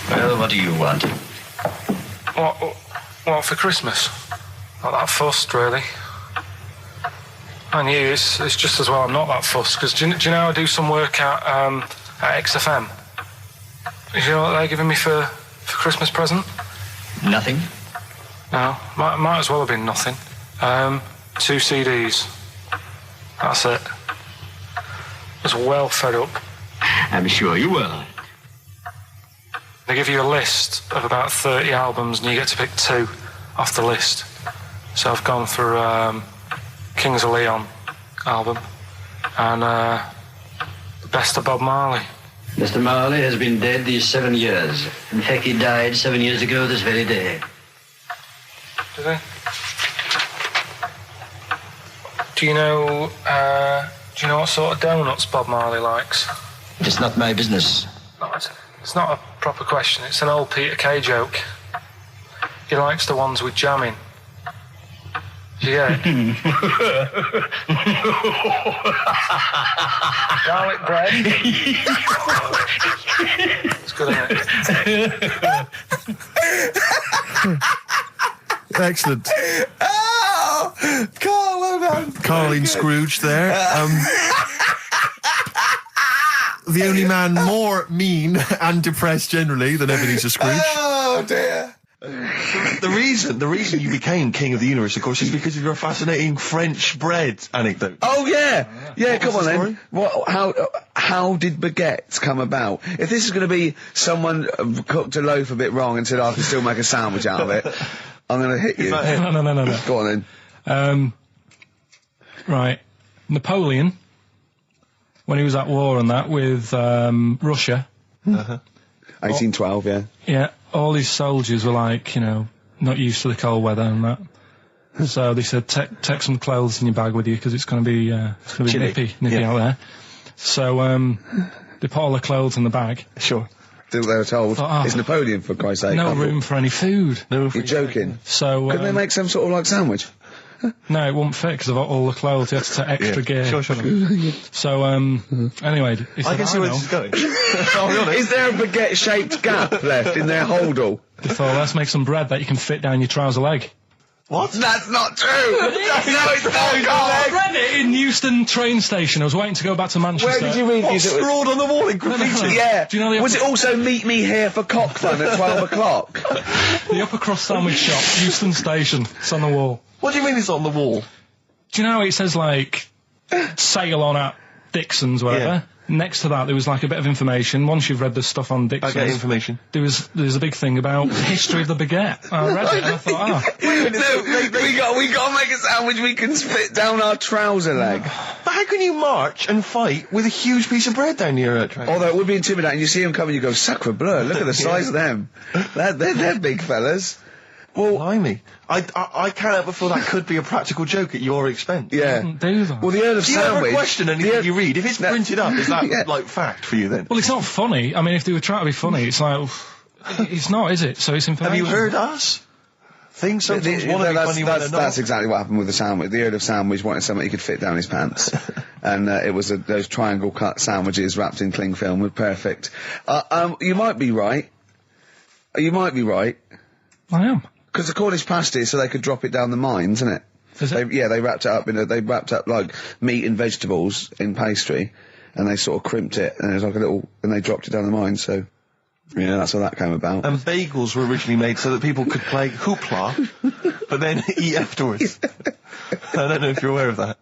Well, what do you want? What for Christmas? Not that fussed, really. And you, it's just as well I'm not that fussed, because do you know I do some work at XFM? Do you know what they're giving me for Christmas present? Nothing. No, might as well have been nothing. 2 CDs. That's it. I was well fed up. I'm sure you will. They give you a list of about 30 albums and you get to pick 2 off the list. So I've gone for Kings of Leon album and the Best of Bob Marley. Mr. Marley has been dead these 7 years. In fact, he died 7 years ago this very day. Did he? Do you know what sort of donuts Bob Marley likes? It's not my business. No, it's not a proper question. It's an old Peter Kay joke. He likes the ones with jam in. Do you get it? Garlic bread. It's good, isn't it? Excellent. Oh, Carl, well done. Carl in Scrooge there. The only man more mean and depressed generally than Ebenezer Scrooge. Oh dear. The reason you became king of the universe, of course, is because of your fascinating French bread anecdote. Oh yeah, yeah. Come on the then. How did baguettes come about? If this is going to be someone cooked a loaf a bit wrong and said I can still make a sandwich out of it, I'm going to hit you. No. Go on then. Right, Napoleon, when he was at war and that with Russia. 1812, yeah. Yeah, all his soldiers were like, not used to the cold weather and that. So they said, take some clothes in your bag with you because it's going to be nippy out there. So they put all the clothes in the bag. Sure. They were told, it's Napoleon, for Christ's sake. No room for any food. You're joking. So couldn't they make some sort of like sandwich? No, it won't fit because of all the clothes. You had to take extra gear. Sure. So, anyway. I can see where this is going. I'll be honest. Is there a baguette-shaped gap left in their holdall? They thought, let's make some bread that you can fit down your trouser leg. What? That's not true! No, it's not, I read it in Euston train station. I was waiting to go back to Manchester. Where did you read this? Scrawled on the wall in graffiti? Yeah. Do you know was it also meet me here for cock fun at 12 o'clock? The Upper Cross Sandwich Shop, Euston Station. It's on the wall. What do you mean it's on the wall? Do you know it says, like, sail on at Dixon's, whatever? Yeah. Next to that, there was, like, a bit of information. Once you've read the stuff on Dixon's... I get information. There's a big thing about the history of the baguette. I read it and I thought, we got to make a sandwich we can split down our trouser leg. But how can you march and fight with a huge piece of bread down your train? Although it would be intimidating. You see them coming, you go, sacre bleu, look at the size of them. They're big fellas. Well, blimey. I can't help but feel that could be a practical joke at your expense. Yeah. Do that. Well, the Earl of Do you Sandwich... ever question anything you read? If it's printed up, is that, like, fact for you then? Well, it's not funny. I mean, if they were trying to be funny, it's like... it's not, is it? So it's information. Have you heard us? Things sometimes want to be funny when they're not. That's exactly what happened with the sandwich. The Earl of Sandwich wanted something he could fit down his pants. And it was those triangle cut sandwiches wrapped in cling film were perfect. You might be right. You might be right. I am. Because the Cornish pasty, so they could drop it down the mines, isn't it? Is it? They wrapped it up they wrapped up like meat and vegetables in pastry, and they sort of crimped it, and it was like and they dropped it down the mine, so, yeah, that's how that came about. And bagels were originally made so that people could play hoopla, but then eat afterwards. I don't know if you're aware of that.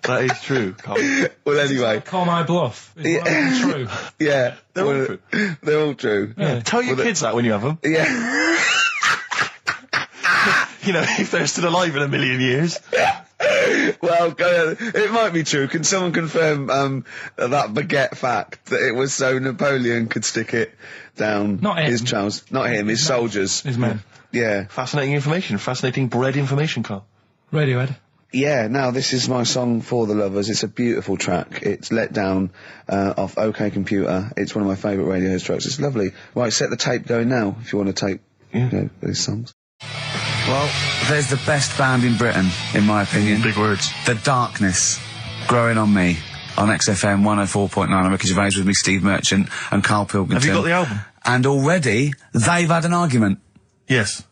That is true, Carl. Well, anyway. Call my bluff. Is that true? Yeah. They're all true. They're all true. Yeah. Tell your kids that when you have them. Yeah. If they're still alive in a million years. Well, it might be true. Can someone confirm that baguette fact that it was so Napoleon could stick it down his trousers? Not him, his soldiers. His men. Yeah. Fascinating information. Fascinating bread information, Carl. Radiohead. Yeah, now this is my song for the lovers. It's a beautiful track. It's Let Down off OK Computer. It's one of my favourite Radiohead tracks. It's lovely. Right, set the tape going now if you want to tape these songs. Well, there's the best band in Britain, in my opinion. Big words. The Darkness, Growing on Me, on XFM 104.9. I'm Ricky Gervais with me, Steve Merchant, and Karl Pilkington. Have you got the album? And already, they've had an argument. Yes.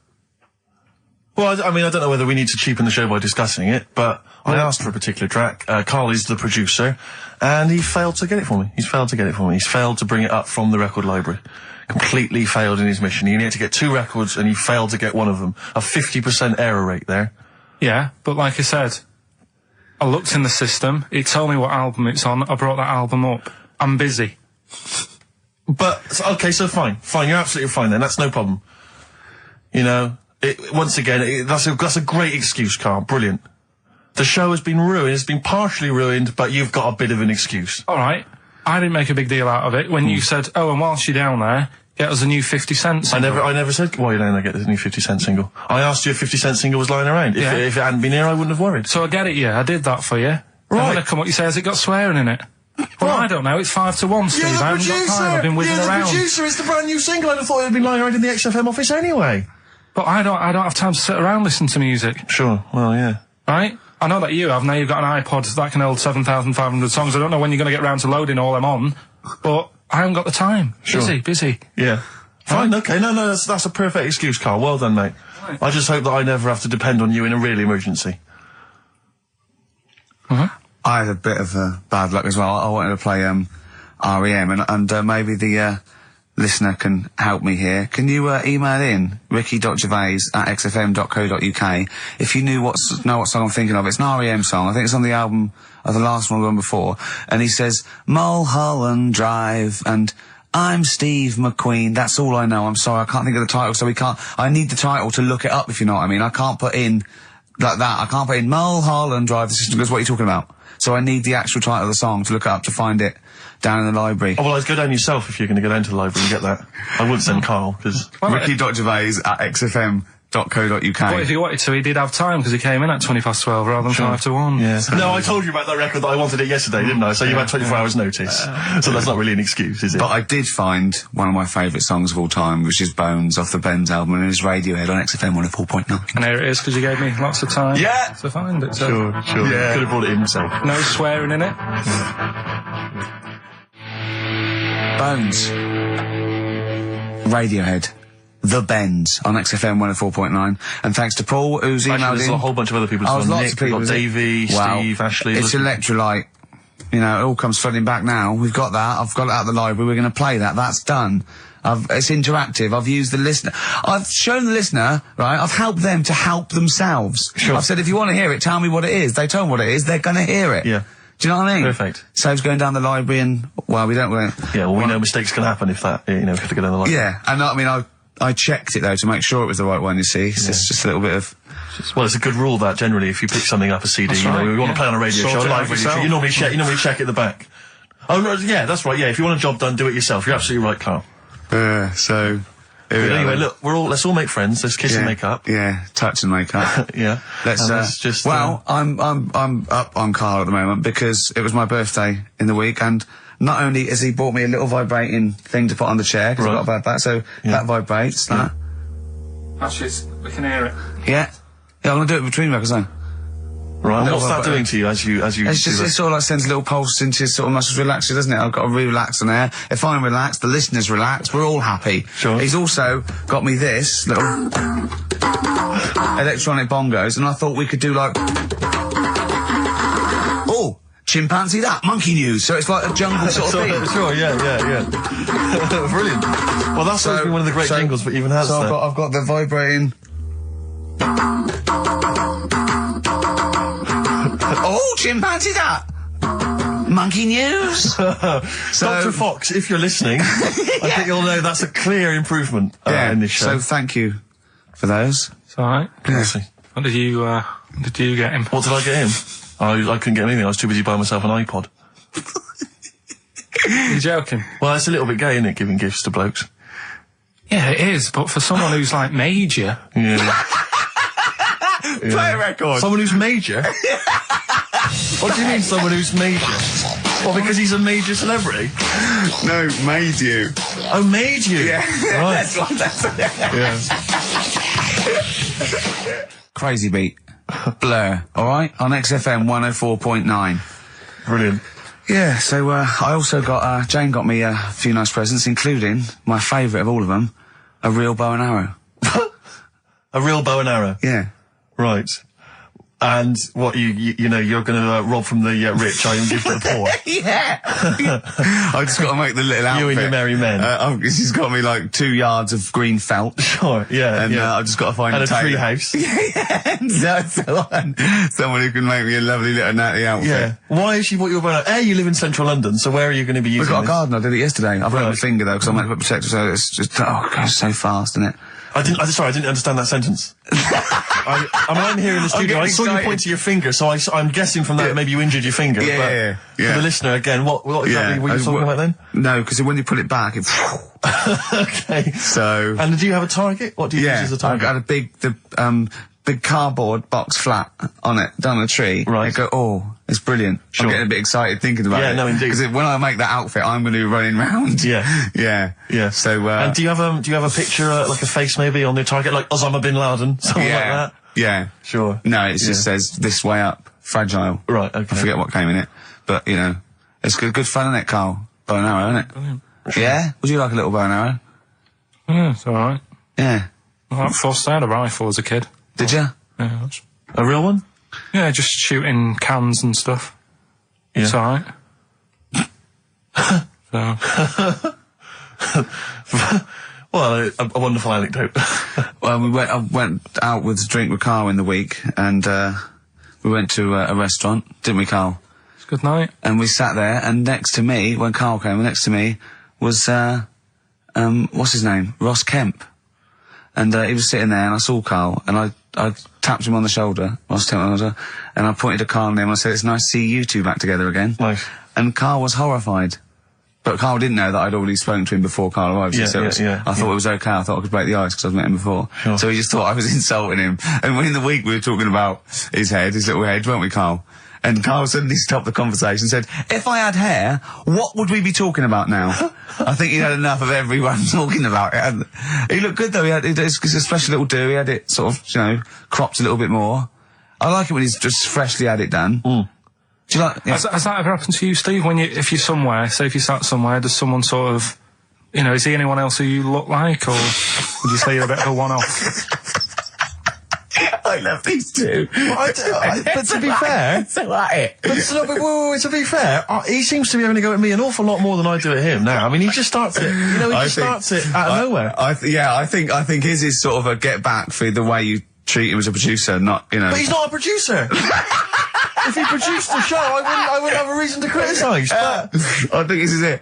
Well, I mean, I don't know whether we need to cheapen the show by discussing it, but I asked for a particular track. Karl is the producer, and he failed to get it for me. He's failed to bring it up from the record library. Completely failed in his mission. He needed to get 2 records, and he failed to get one of them. A 50% error rate there. Yeah, but like I said, I looked in the system, it told me what album it's on, I brought that album up. I'm busy. But, okay, so fine, you're absolutely fine then, that's no problem. Once again, that's a great excuse, Karl, brilliant. The show has been ruined, it's been partially ruined, but you've got a bit of an excuse. Alright, I didn't make a big deal out of it when you said, oh, and whilst you're down there, Get us a new 50 Cent single. I never said, why don't I get this new 50 Cent single? I asked you if 50 Cent single was lying around. If it hadn't been here, I wouldn't have worried. So I get it, yeah. I did that for you. Right. And when I come up, you say, has it got swearing in it? Well, I don't know. It's 5-1, Steve. I haven't got time. I've been whizzing around. You're the producer. It's the brand new single. I'd have thought it had been lying around in the XFM office anyway. But I don't have time to sit around listening to music. Sure. Well, yeah. Right? I know that you have. Now you've got an iPod that can hold 7,500 songs. I don't know when you're going to get round to loading all them on, but I haven't got the time. Sure. Busy. Yeah. Fine, okay. No, that's a perfect excuse, Carl. Well done, mate. Right. I just hope that I never have to depend on you in a real emergency. I had a bit of bad luck as well. I wanted to play REM, and maybe the listener can help me here. Can you email in ricky.gervais@xfm.co.uk if you know what song I'm thinking of? It's an REM song. I think it's on the album of the last one before. And he says Mulholland Drive and I'm Steve McQueen. That's all I know. I'm sorry, I can't think of the title, so I need the title to look it up, if you know what I mean. I can't put in like that. I can't put in Mulholland Drive. The system goes, what are you talking about? So I need the actual title of the song to look up to find it down in the library. Oh, well, I'd go down yourself if you're going to go down to the library and get that. I wouldn't send Carl, because... Ricky.gervais@xfm.co.uk. But if he wanted to, he did have time, because he came in at 12:20 rather than 5-1. Yeah. No, I told you about that record that I wanted it yesterday, didn't I? So you had 24 hours notice. So that's not really an excuse, is it? But I did find one of my favourite songs of all time, which is Bones off the Bends album, and it's Radiohead on XFM 104.9. And here it is, because you gave me lots of time to find it. So. Sure. Yeah. Could have brought it himself. No swearing in it. Bones. Radiohead. The Bends on XFM 104.9. And thanks to Paul, who's emailed Actually, there's in. a whole bunch of other people. Lots Nick, of people. we've got Davey, Steve, Ashley. It's Electrolyte. You know, it all comes flooding back now. We've got that. I've got it out of the library. We're going to play that. That's done. It's interactive. I've used the listener. I've shown the listener, right? I've helped them to help themselves. Sure. I've said, if you want to hear it, tell me what it is. They tell me what it is. They're going to hear it. Yeah. Do you know what I mean? Perfect. Saves going down the library and, well, we don't... Yeah, well, we know mistakes can happen if that, you know, if you have to go down the library. Yeah, and I mean, I checked it, though, to make sure it was the right one, you see. It's just a little bit of... Well, it's a good rule that, generally, if you pick something up, a CD, that's you know, right, we want to play on a radio show, a live radio show, you normally check at the back. Oh, no, yeah, that's right, yeah, if you want a job done, do it yourself. You're absolutely right, Carl. So... But anyway, look, let's all make friends, let's kiss and make up. Yeah, touch and make up. Yeah. Let's just... Well, I'm up on Carl at the moment because it was my birthday in the week, and not only has he bought me a little vibrating thing to put on the chair, because I've got a bad back, so that vibrates, that. Actually, we can hear it. Yeah, I'm gonna do it between records then. Right, and what's that doing to you as you It's just, it sort of like sends a little pulse into your sort of muscles, relaxes, doesn't it? I've got to relax on air. If I'm relaxed, the listeners relax, we're all happy. Sure. He's also got me this little electronic bongos, and I thought we could do like... Oh! Chimpanzee that, monkey news, so it's like a jungle sort of thing. Sure, yeah. Brilliant. Well, that's always been one of the great jingles, but even has so there. I've got the vibrating... Oh, chimpanzee that! Monkey news! Dr. Fox, if you're listening, I think you'll know that's a clear improvement in this show. So thank you for those. It's alright. Yeah. What did you get him? What did I get him? I couldn't get him anything, I was too busy buying myself an iPod. You're joking? Well, it's a little bit gay, isn't it, giving gifts to blokes? Yeah, it is, but for someone who's like major... Yeah. Play a record! Someone who's major? What do you mean, someone who's major? Well, because he's a major celebrity? No, made you. Oh, made you? Yeah. Right. Yeah. Crazy beat. Blur, alright? On XFM 104.9. Brilliant. Yeah, so, I also got, Jane got me a few nice presents, including, my favourite of all of them, a real bow and arrow. A real bow and arrow? Yeah. Right. And what, you know, you're gonna rob from the rich, I give to the poor? Yeah! I just got to make the little outfit. You and your merry men. She's got me like 2 yards of green felt. Sure, yeah. And I've just got to find and a tree house. Yeah, someone who can make me a lovely little natty outfit. Yeah. Why has she bought you a bow? You live in central London, so where are you going to be using We've got this? a garden, I did it yesterday. I've got my finger though, because I'm meant to put protector, so it's just, it goes so fast, isn't it? Sorry, I didn't understand that sentence. I'm here in the studio. I saw you point to your finger, so I'm guessing from that maybe you injured your finger. Yeah. For the listener, again, what exactly were you talking about then? No, because when you pull it back, it's... Okay. So... And do you have a target? What do you use as a target? I've got a big cardboard box flat on it, down a tree. Right. I go, oh, it's brilliant. Sure. I'm getting a bit excited thinking about it. Yeah, no, indeed. Because when I make that outfit, I'm going to be running round. Yeah. Yeah. So, and do you have a picture, like a face maybe on the target, like Osama bin Laden, something like that? Yeah. Sure. No, it just says, this way up, fragile. Right, okay. I forget what came in it. But, you know, it's good fun, isn't it, Carl? Bow and arrow, isn't it? Brilliant. Yeah? Would you like a little bow and arrow? Yeah, it's alright. Yeah. I first had a rifle as a kid. Did you? Yeah, that's... A real one? Yeah, just shooting cans and stuff. Yeah. It's alright. Well, a wonderful anecdote. Well, I went out with a drink with Carl in the week, and we went to a restaurant, didn't we, Carl? It's a good night. And we sat there, and next to me, when Carl came, next to me was, what's his name? Ross Kemp. And he was sitting there, and I saw Carl, and I tapped him on the shoulder, Ross Kemp on the shoulder, and I pointed to Carl and him, and I said, it's nice to see you two back together again. Nice. And Carl was horrified. But Carl didn't know that I'd already spoken to him before Carl arrived. Yeah, so I thought it was okay. I thought I could break the ice because I'd met him before. Sure. So he just thought I was insulting him. And when in the week we were talking about his little head, weren't we, Carl? And Carl suddenly stopped the conversation and said, if I had hair, what would we be talking about now? I think he had enough of everyone talking about it. And he looked good though. It's a special little do. He had it sort of, you know, cropped a little bit more. I like it when he's just freshly had it done. Mm. Do you like? Yeah. Has that ever happened to you, Steve? If you're somewhere, say if you sat somewhere, does someone sort of, you know, is he anyone else who you look like, or would you say you're a bit of a one-off? I love these two. Well, but to be fair, to be fair, he seems to be having to go at me an awful lot more than I do at him now. I mean, he just starts it. You know, starts it out of nowhere. I think his is sort of a get back for the way you treat him as a producer, not, you know. But he's not a producer. If he produced the show, I wouldn't have a reason to criticise. But I think this is it.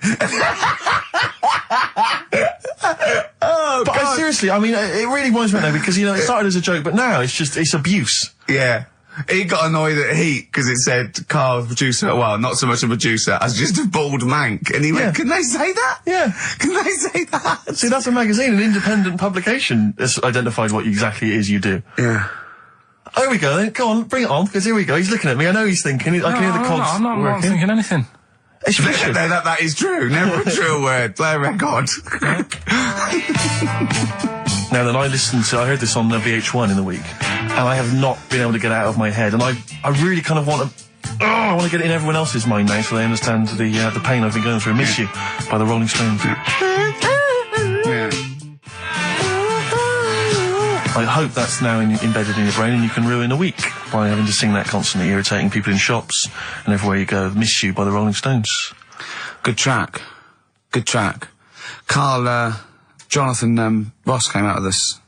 But seriously, I mean, it really winds me up though, because, you know, it started as a joke, but now it's abuse. Yeah. He got annoyed at Heat because it said Carl's producer, well, not so much a producer as just a bald mank. And he went, can they say that? Yeah. Can they say that? See, that's a magazine, an independent publication that's identified what exactly it is you do. Yeah. Oh, here we go then. Go on, bring it on, because here we go. He's looking at me. I know he's thinking. I can hear the cogs I'm not thinking anything. It's vicious. No, that is true. Never a true word. Play a record. Now then, I heard this on VH1 in the week, and I have not been able to get it out of my head, and I really kind of want to, I want to get it in everyone else's mind now so they understand the pain I've been going through. Miss You by the Rolling Stones. Yeah. I hope that's now embedded in your brain and you can ruin a week by having to sing that constantly, irritating people in shops and everywhere you go. Miss You by the Rolling Stones. Good track. Good track. Carl, Jonathan, Ross came out of this,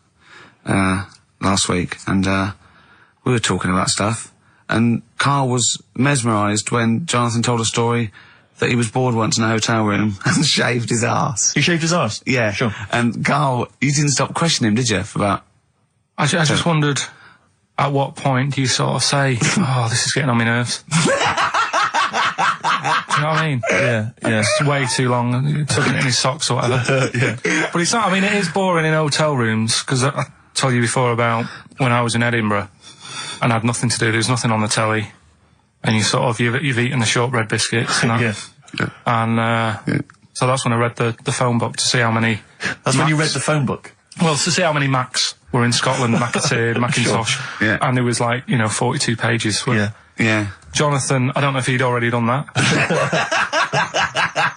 last week, and, we were talking about stuff, and Carl was mesmerised when Jonathan told a story that he was bored once in a hotel room and shaved his arse. He shaved his arse? Yeah. Sure. And Carl, you didn't stop questioning him, did you, for about... I just wondered, at what point do you sort of say, oh, this is getting on my nerves? Do you know what I mean? Yeah. It's way too long, tucking it in his socks or whatever. Yeah. But it's not, I mean, it is boring in hotel rooms, because I told you before about when I was in Edinburgh, and I had nothing to do, there was nothing on the telly, and you sort of, you've eaten the shortbread biscuits, and and, so that's when I read the phone book to see how many... That's when you read the phone book? Well, to see how many Macs were in Scotland, McAteer, Macintosh, Yeah. and there was like, 42 pages. Yeah. Jonathan, I don't know if he'd already done that.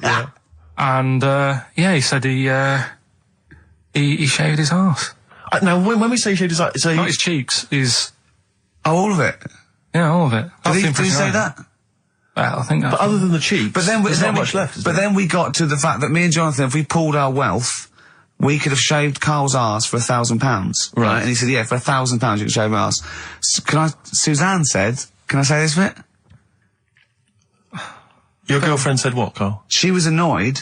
Yeah. And, he said he shaved his arse. Now, when we say he shaved his arse, so Not his cheeks, his... Oh, all of it? Yeah, all of it. Did he say that? Well, I think that's... But other than the cheeks, there's not much left, is there? Then we got to the fact that me and Jonathan, if we pooled our wealth, we could have shaved Carl's arse for £1,000. Right. And he said, yeah, for £1,000 you can shave my arse. Suzanne said, can I say this bit? Your girlfriend said what, Carl? She was annoyed.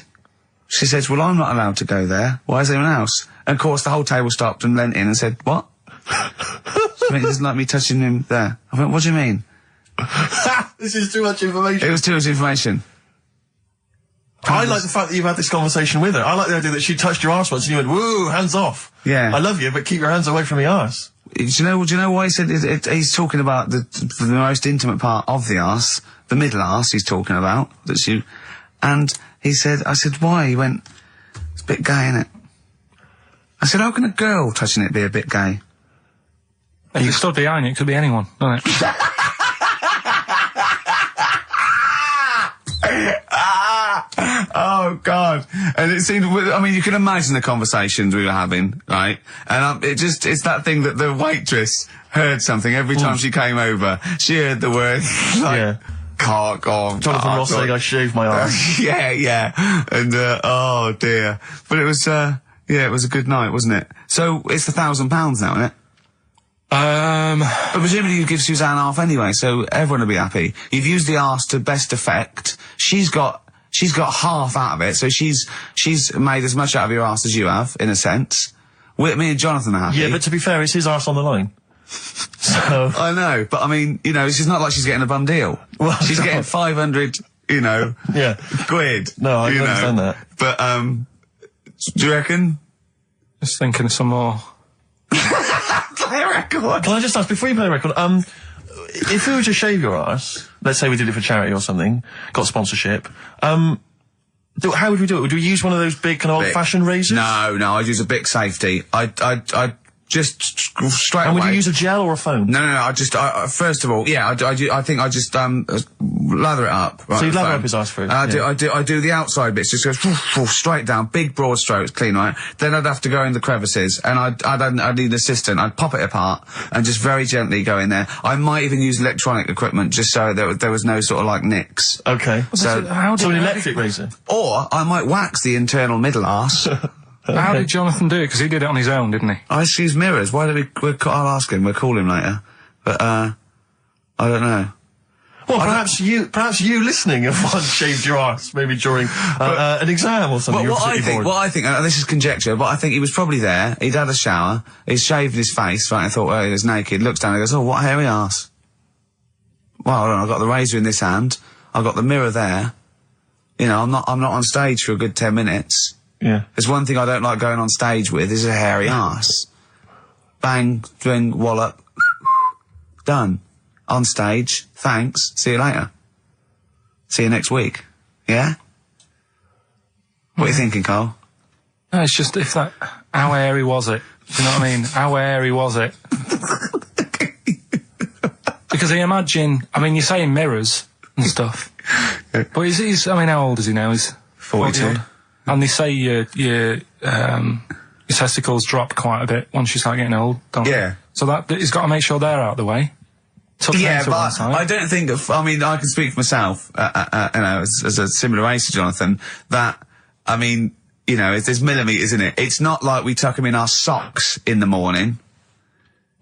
She says, well, I'm not allowed to go there. Why is anyone else? And of course, the whole table stopped and leant in and said, what? I mean, he doesn't like me touching him there. I went, what do you mean? This is too much information. It was too much information. I like the fact that you've had this conversation with her. I like the idea that she touched your arse once and you went, woo, hands off. Yeah. I love you, but keep your hands away from my arse. Do you know why he said he's talking about the most intimate part of the arse, the middle arse he's talking about, and he said, I said, why? He went, it's a bit gay, innit? I said, how can a girl touching it be a bit gay? If you stood behind it, it could be anyone, doesn't it? Oh God! And it seemed, I mean, you can imagine the conversations we were having, right? And it's that thing that the waitress heard something every time she came over. She heard the word, like, cock or... Jonathan Ross saying, I shaved my arse. yeah. And, oh dear. But it was, it was a good night, wasn't it? So, it's £1,000 now, isn't it? But presumably you give Suzanne half anyway, so everyone will be happy. You've used the arse to best effect. She's got half out of it, so she's made as much out of your arse as you have, in a sense. Me and Jonathan are happy. Yeah, but to be fair, it's his arse on the line. So I know, but I mean, it's not like she's getting a bum deal. Well, she's getting 500, quid. No, I understand that. But do you reckon? Just thinking of some more. Play a record. Can I just ask, before you play a record, if we were to shave your arse, let's say we did it for charity or something, got sponsorship, how would we do it? Would we use one of those big kind of old-fashioned razors? No, I'd use a Bic Safety. I'd just straight away. And would you use a gel or a foam? No, first of all, I think I just, lather it up. Right, so you lather up his arse first? I do the outside bits, just goes straight down, big broad strokes, clean, right? Then I'd have to go in the crevices, and I'd need an assistant. I'd pop it apart, and just very gently go in there. I might even use electronic equipment, just so there was no sort of, like, nicks. Okay. So an electric razor? Or, I might wax the internal middle arse. How did Jonathan do it? Because he did it on his own, didn't he? I just use mirrors. Why do I'll ask him. We'll call him later. But, I don't know. Well, perhaps you listening have once shaved your arse, maybe during an exam or something. What I think, and this is conjecture, but I think he was probably there, he'd had a shower, he'd shaved his face, right, and thought, well, he was naked, looks down and goes, oh, what a hairy arse. Well, hold on, I've got the razor in this hand, I've got the mirror there, I'm not on stage for a good 10 minutes. Yeah. There's one thing I don't like going on stage with, is a hairy arse. Bang, drink, wallop, done. On stage, thanks, see you later. See you next week. Yeah? What are you thinking, Carl? No, it's just how hairy was it? Do you know what I mean? How hairy was it? Because I imagine, you're saying mirrors and stuff. But how old is he now? He's 42. And they say your testicles drop quite a bit once you start getting old, don't they? Yeah. So he's got to make sure they're out of the way. Yeah, but I don't think, I can speak for myself, as a similar age to Jonathan, that, there's millimetres in it. It's not like we tuck them in our socks in the morning.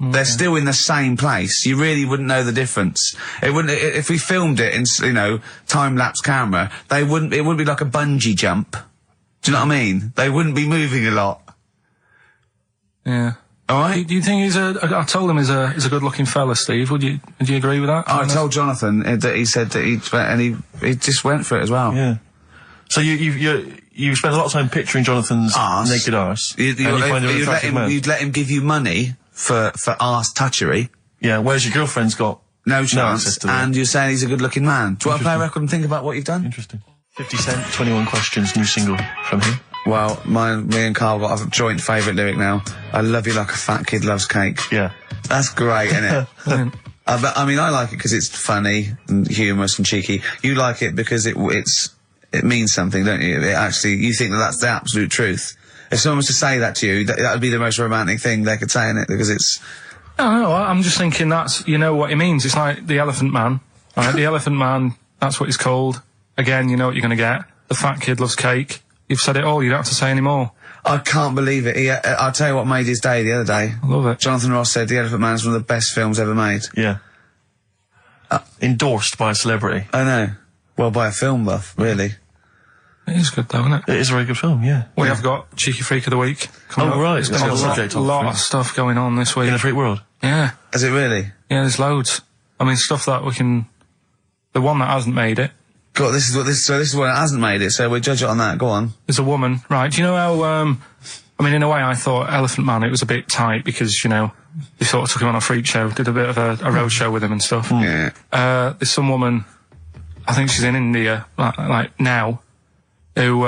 Okay. They're still in the same place. You really wouldn't know the difference. It wouldn't, if we filmed it in, time-lapse camera, it wouldn't be like a bungee jump. Do you know what I mean? They wouldn't be moving a lot. Yeah. All right. Do you think I told him he's a good-looking fella, Steve. Would you agree with that? I told Jonathan that he said that he just went for it as well. Yeah. So you spent a lot of time picturing Jonathan's naked arse. You'd let him give you money for arse touchery. Yeah. Whereas your girlfriend's got no chance, and you're saying he's a good-looking man. Do you want to play a record and think about what you've done? Interesting. 50 Cent, 21 Questions, new single from him. Well, me and Carl got a joint favourite lyric now. I love you like a fat kid loves cake. Yeah. That's great, isn't it? I like it because it's funny and humorous and cheeky. You like it because it means something, don't you? You think that's the absolute truth. If someone was to say that to you, that would be the most romantic thing they could say in it, because it's... No, I'm just thinking what it means. It's like the Elephant Man, right? The Elephant Man, that's what he's called. Again, you know what you're going to get. The fat kid loves cake. You've said it all, you don't have to say any more. I can't believe it. I'll tell you what made his day the other day. I love it. Jonathan Ross said The Elephant Man is one of the best films ever made. Yeah. Endorsed by a celebrity. I know. Well, by a film buff, really. It is good though, isn't it? It is a very good film, yeah. We have got Cheeky Freak of the Week coming up. Right. There's been a lot of stuff going on this week. In the freak world? Yeah. Is it really? Yeah, there's loads. I mean, stuff that we can... The one that hasn't made it. God, this is what hasn't made it, so we'll judge it on that. Go on. There's a woman, right? Do you know how, I mean, in a way, I thought Elephant Man, it was a bit tight because, you know, they sort of took him on a freak show, did a bit of a road show with him and stuff. Yeah. There's some woman, I think she's in India, like now, who,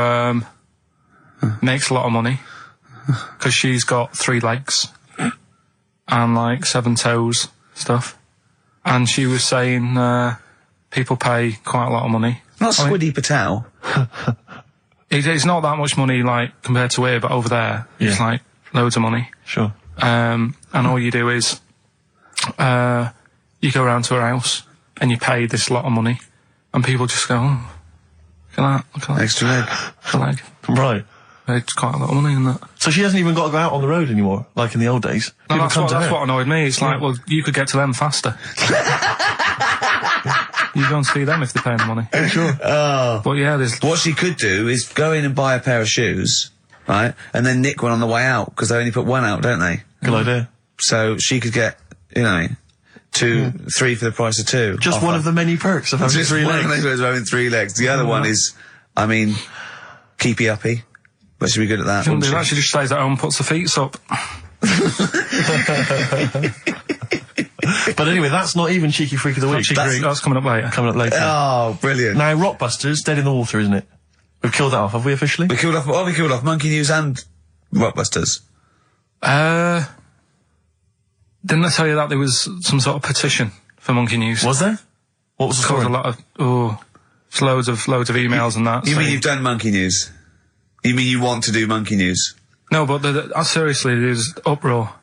makes a lot of money because she's got 3 legs and like 7 toes stuff. And she was saying, people pay quite a lot of money. Not Squiddy Patel. It's not that much money, like, compared to here, but over there, it's like loads of money. Sure. And all you do is, you go around to her house and you pay this lot of money, and people just go, oh, look at that. Extra leg. Extra leg. Right. It's quite a lot of money in that. So she hasn't even got to go out on the road anymore, like in the old days? No, that's what annoyed me. It's like, well, you could get to them faster. You go and see them if they're paying the money. Sure. But yeah, there's... What she could do is go in and buy a pair of shoes, right, and then nick one on the way out, because they only put one out, don't they? Good idea. So she could get, you know, 2, 3 for the price of 2. Just one of the many perks of having Just 3 one legs. of the perks of having 3 legs. The other one is, I mean, keepy uppy. But she'd be good at that, wouldn't she? She just stays at home and puts her feet up. But anyway, that's not even Cheeky Freak of the Week. That's coming up later. Coming up later. Oh, brilliant. Now, Rockbusters, Dead in the Water, isn't it? We've killed that off, have we officially? We killed off Monkey News and Rockbusters. Didn't I tell you that there was some sort of petition for Monkey News? Was there? What was the story? A lot of, it's loads of emails and that. You mean you've done Monkey News? You mean you want to do Monkey News? No, but seriously, there's uproar.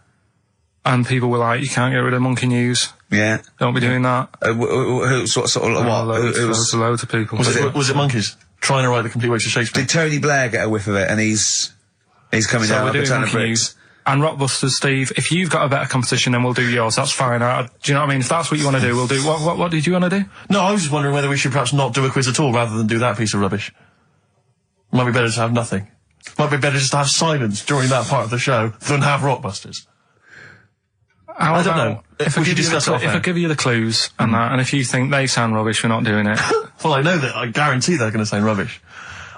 And people were like, you can't get rid of Monkey News. Yeah. Don't be doing that. Who sort of what? Loads of people. Was it monkeys? Trying to write the complete works of Shakespeare? Did Tony Blair get a whiff of it and he's coming down like a ton of bricks? And Rockbusters, Steve, if you've got a better competition, then we'll do yours. That's fine. Do you know what I mean? If that's what you want to do, we'll do. What did you want to do? No, I was just wondering whether we should perhaps not do a quiz at all rather than do that piece of rubbish. Might be better to have nothing. Might be better just to have silence during that part of the show than have Rockbusters. I don't know. If I give you the clues and that, and if you think they sound rubbish, we're not doing it. Well, I know that. I guarantee they're going to sound rubbish.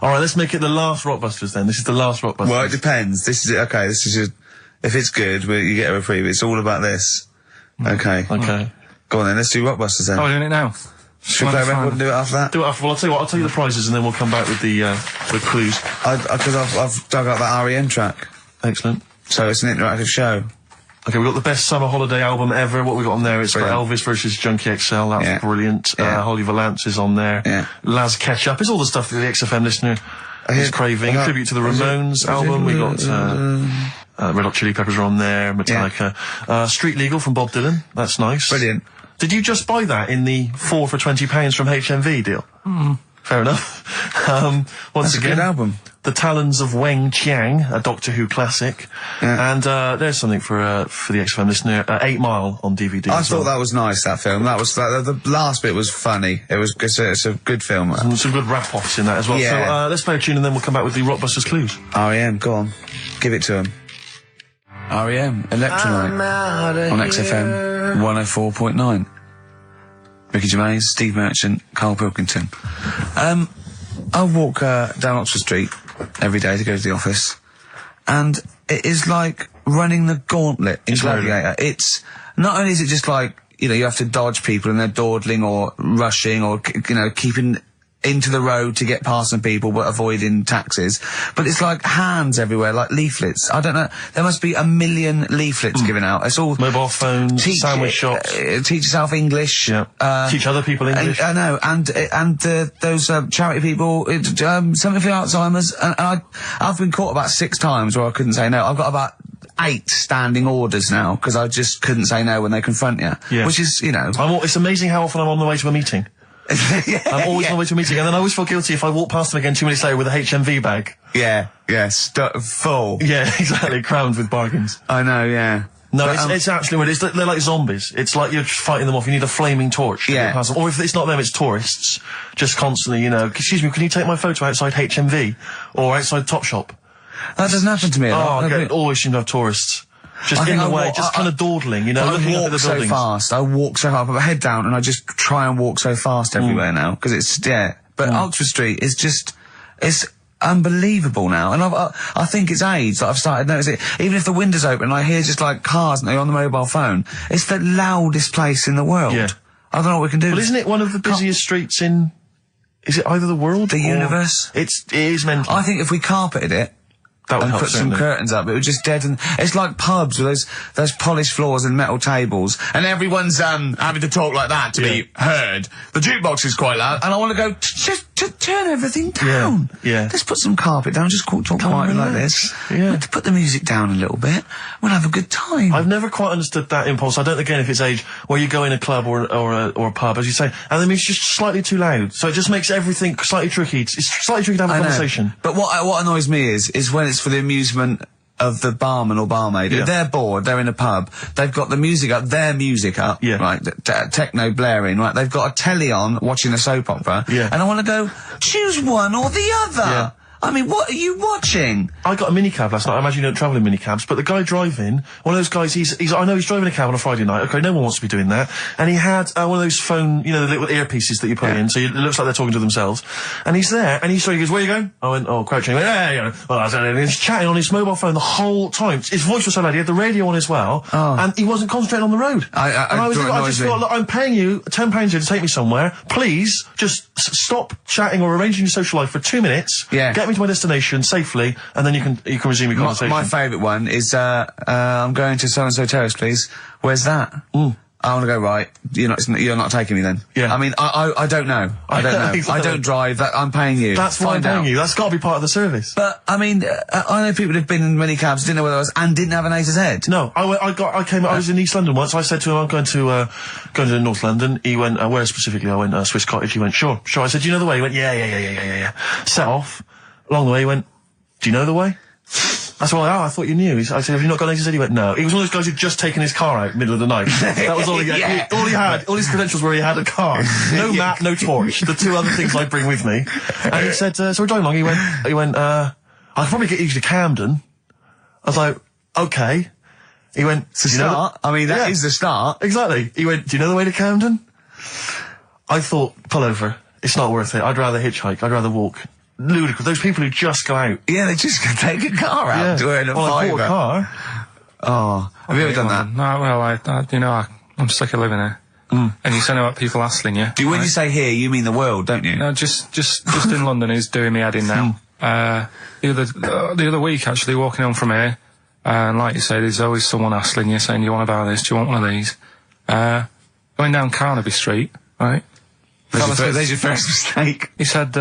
All right, let's make it the last Rockbusters then. This is the last Rockbusters. Well, it depends. This is okay. This is if it's good, you get a reprieve. It's all about this. Okay. Okay. Go on then. Let's do Rockbusters then. Oh, we're doing it now. Should we play a record and do it after that? Do it after. Well, I'll tell you what. I'll tell you the prizes and then we'll come back with the clues. Because I've dug up that REM track. Excellent. So it's an interactive show. Okay, we've got the best summer holiday album ever. What we got on there? It's Brilliant. got Elvis versus Junkie XL. That's brilliant. Holly Valance is on there. Yeah. Laz Ketchup. It's all the stuff that the XFM listener is craving. A tribute to the Ramones album. We got Red Hot Chili Peppers are on there. Metallica. Street Legal from Bob Dylan. That's nice. Brilliant. Did you just buy that in the 4 for £20 from HMV deal? Fair enough. Once That's again, a good album. The Talons of Weng Chiang, a Doctor Who classic. Yeah. And there's something for the XFM listener, 8 Mile on DVD. I thought that was nice, that film. That was the last bit was funny. It's a good film. Some good rap-offs in that as well. Yeah. So let's play a tune and then we'll come back with the Rockbusters clues. REM, go on. Give it to him. REM, Electrolyte on XFM 104.9. Ricky Gervais, Steve Merchant, Karl Pilkington. I walk down Oxford Street every day to go to the office, and it is like running the gauntlet in Gladiator. It's not only is it just like, you know, you have to dodge people and they're dawdling or rushing or, you know, keeping into the road to get past some people but avoiding taxis, but it's like hands everywhere, like leaflets. I don't know, there must be 1 million leaflets given out. It's all mobile phones, sandwich shops. Teach yourself English. Teach other people English. I know, and those charity people, something for Alzheimer's, and I've been caught about 6 times where I couldn't say no. I've got about 8 standing orders now because I just couldn't say no when they confront you. Yeah. Which is, you know, it's amazing how often I'm on the way to a meeting. I'm always on the way to a meeting, and then I always feel guilty if I walk past them again 2 minutes later with a HMV bag. Yeah, full. Yeah, exactly, crammed with bargains. I know, yeah. No, But, it's actually weird. They're like zombies. It's like you're fighting them off. You need a flaming torch to get past them. Or if it's not them, it's tourists. Just constantly, excuse me, can you take my photo outside HMV? Or outside Topshop? That doesn't happen to me a lot. I always seem to have tourists. Just in the way, just kind of dawdling, looking up at the buildings. I walk so fast. I put my head down and I just try and walk so fast everywhere now. Because But Oxford Street is just, it's unbelievable now. And I think it's age that I've started noticing it. Even if the window's open and I hear just like cars and they're on the mobile phone, it's the loudest place in the world. Yeah. I don't know what we can do. Well, isn't it one of the busiest streets in, is it either the world? The universe? It is mental. I think if we carpeted it, that would and put some curtains up, it would just deaden. It's like pubs with those polished floors and metal tables, and everyone's having to talk like that to be heard. The jukebox is quite loud, and I want to go just turn everything down. Yeah. Let's put some carpet down. Just talk quietly like this. Yeah. Put the music down a little bit. We'll have a good time. I've never quite understood that impulse. I don't know again if it's age where you go in a club or a pub, as you say, and then it's just slightly too loud. So it just makes everything slightly tricky. It's slightly tricky to have a conversation. But what annoys me is when it's for the amusement of the barman or barmaid. If they're bored, they're in a pub, they've got the music up, their music up, right, techno blaring, right, they've got a telly on watching a soap opera, and I want to go, choose one or the other. I mean, what are you watching? I got a minicab last night. I imagine you don't travel in minicabs, but the guy driving, one of those guys, I know he's driving a cab on a Friday night. Okay, no one wants to be doing that. And he had one of those phone, the little earpieces that you put in, so it looks like they're talking to themselves. And he's there, and he goes, where are you going? I went, crouching. He went, well, and he's chatting on his mobile phone the whole time. His voice was so loud, he had the radio on as well, and he wasn't concentrating on the road. I just thought, look, I'm paying you £10 here to take me somewhere. Please, just stop chatting or arranging your social life for 2 minutes. Get me to my destination safely, and then you can resume your conversation. My favourite one is I'm going to so-and-so terrace, please. Where's that? I want to go, right, you're not taking me then. Yeah. I mean, I don't know. I don't know. Exactly. I don't drive. I'm paying you. That's why I'm paying you. That's got to be part of the service. But, I mean, I know people who've been in many cabs, didn't know where I was, and didn't have an A to Z. No, I was in East London once. I said to him, I'm going to North London. He went, where specifically? I went, Swiss Cottage. He went, sure. I said, do you know the way? He went, yeah. Set off. Along the way, he went, do you know the way? I said, I thought you knew. I said, have you not got an A to Z? He went, no. He was one of those guys who'd just taken his car out middle of the night. That was all he had. All he had, all his credentials were he had a car. No map, no torch. The two other things I bring with me. And he said, so we're driving along. He went, I could probably get you to Camden. I was like, okay. He went, it's a start. I mean, that is the start. Exactly. He went, do you know the way to Camden? I thought, pull over. It's not worth it. I'd rather hitchhike. I'd rather walk. Ludicrous. Those people who just go out. Yeah, they just take a car out to earn a I fiver. bought a car. Oh, have you ever done that? No, well, I'm sick of living here. And you say about people hassling you. When you say here, you mean the world, don't you? No, just in London is doing me head in now. The other week, actually, walking home from here, and like you say, there's always someone hassling you, saying, do you want to buy this? Do you want one of these? Going down Carnaby Street, right? There's your first mistake. He said,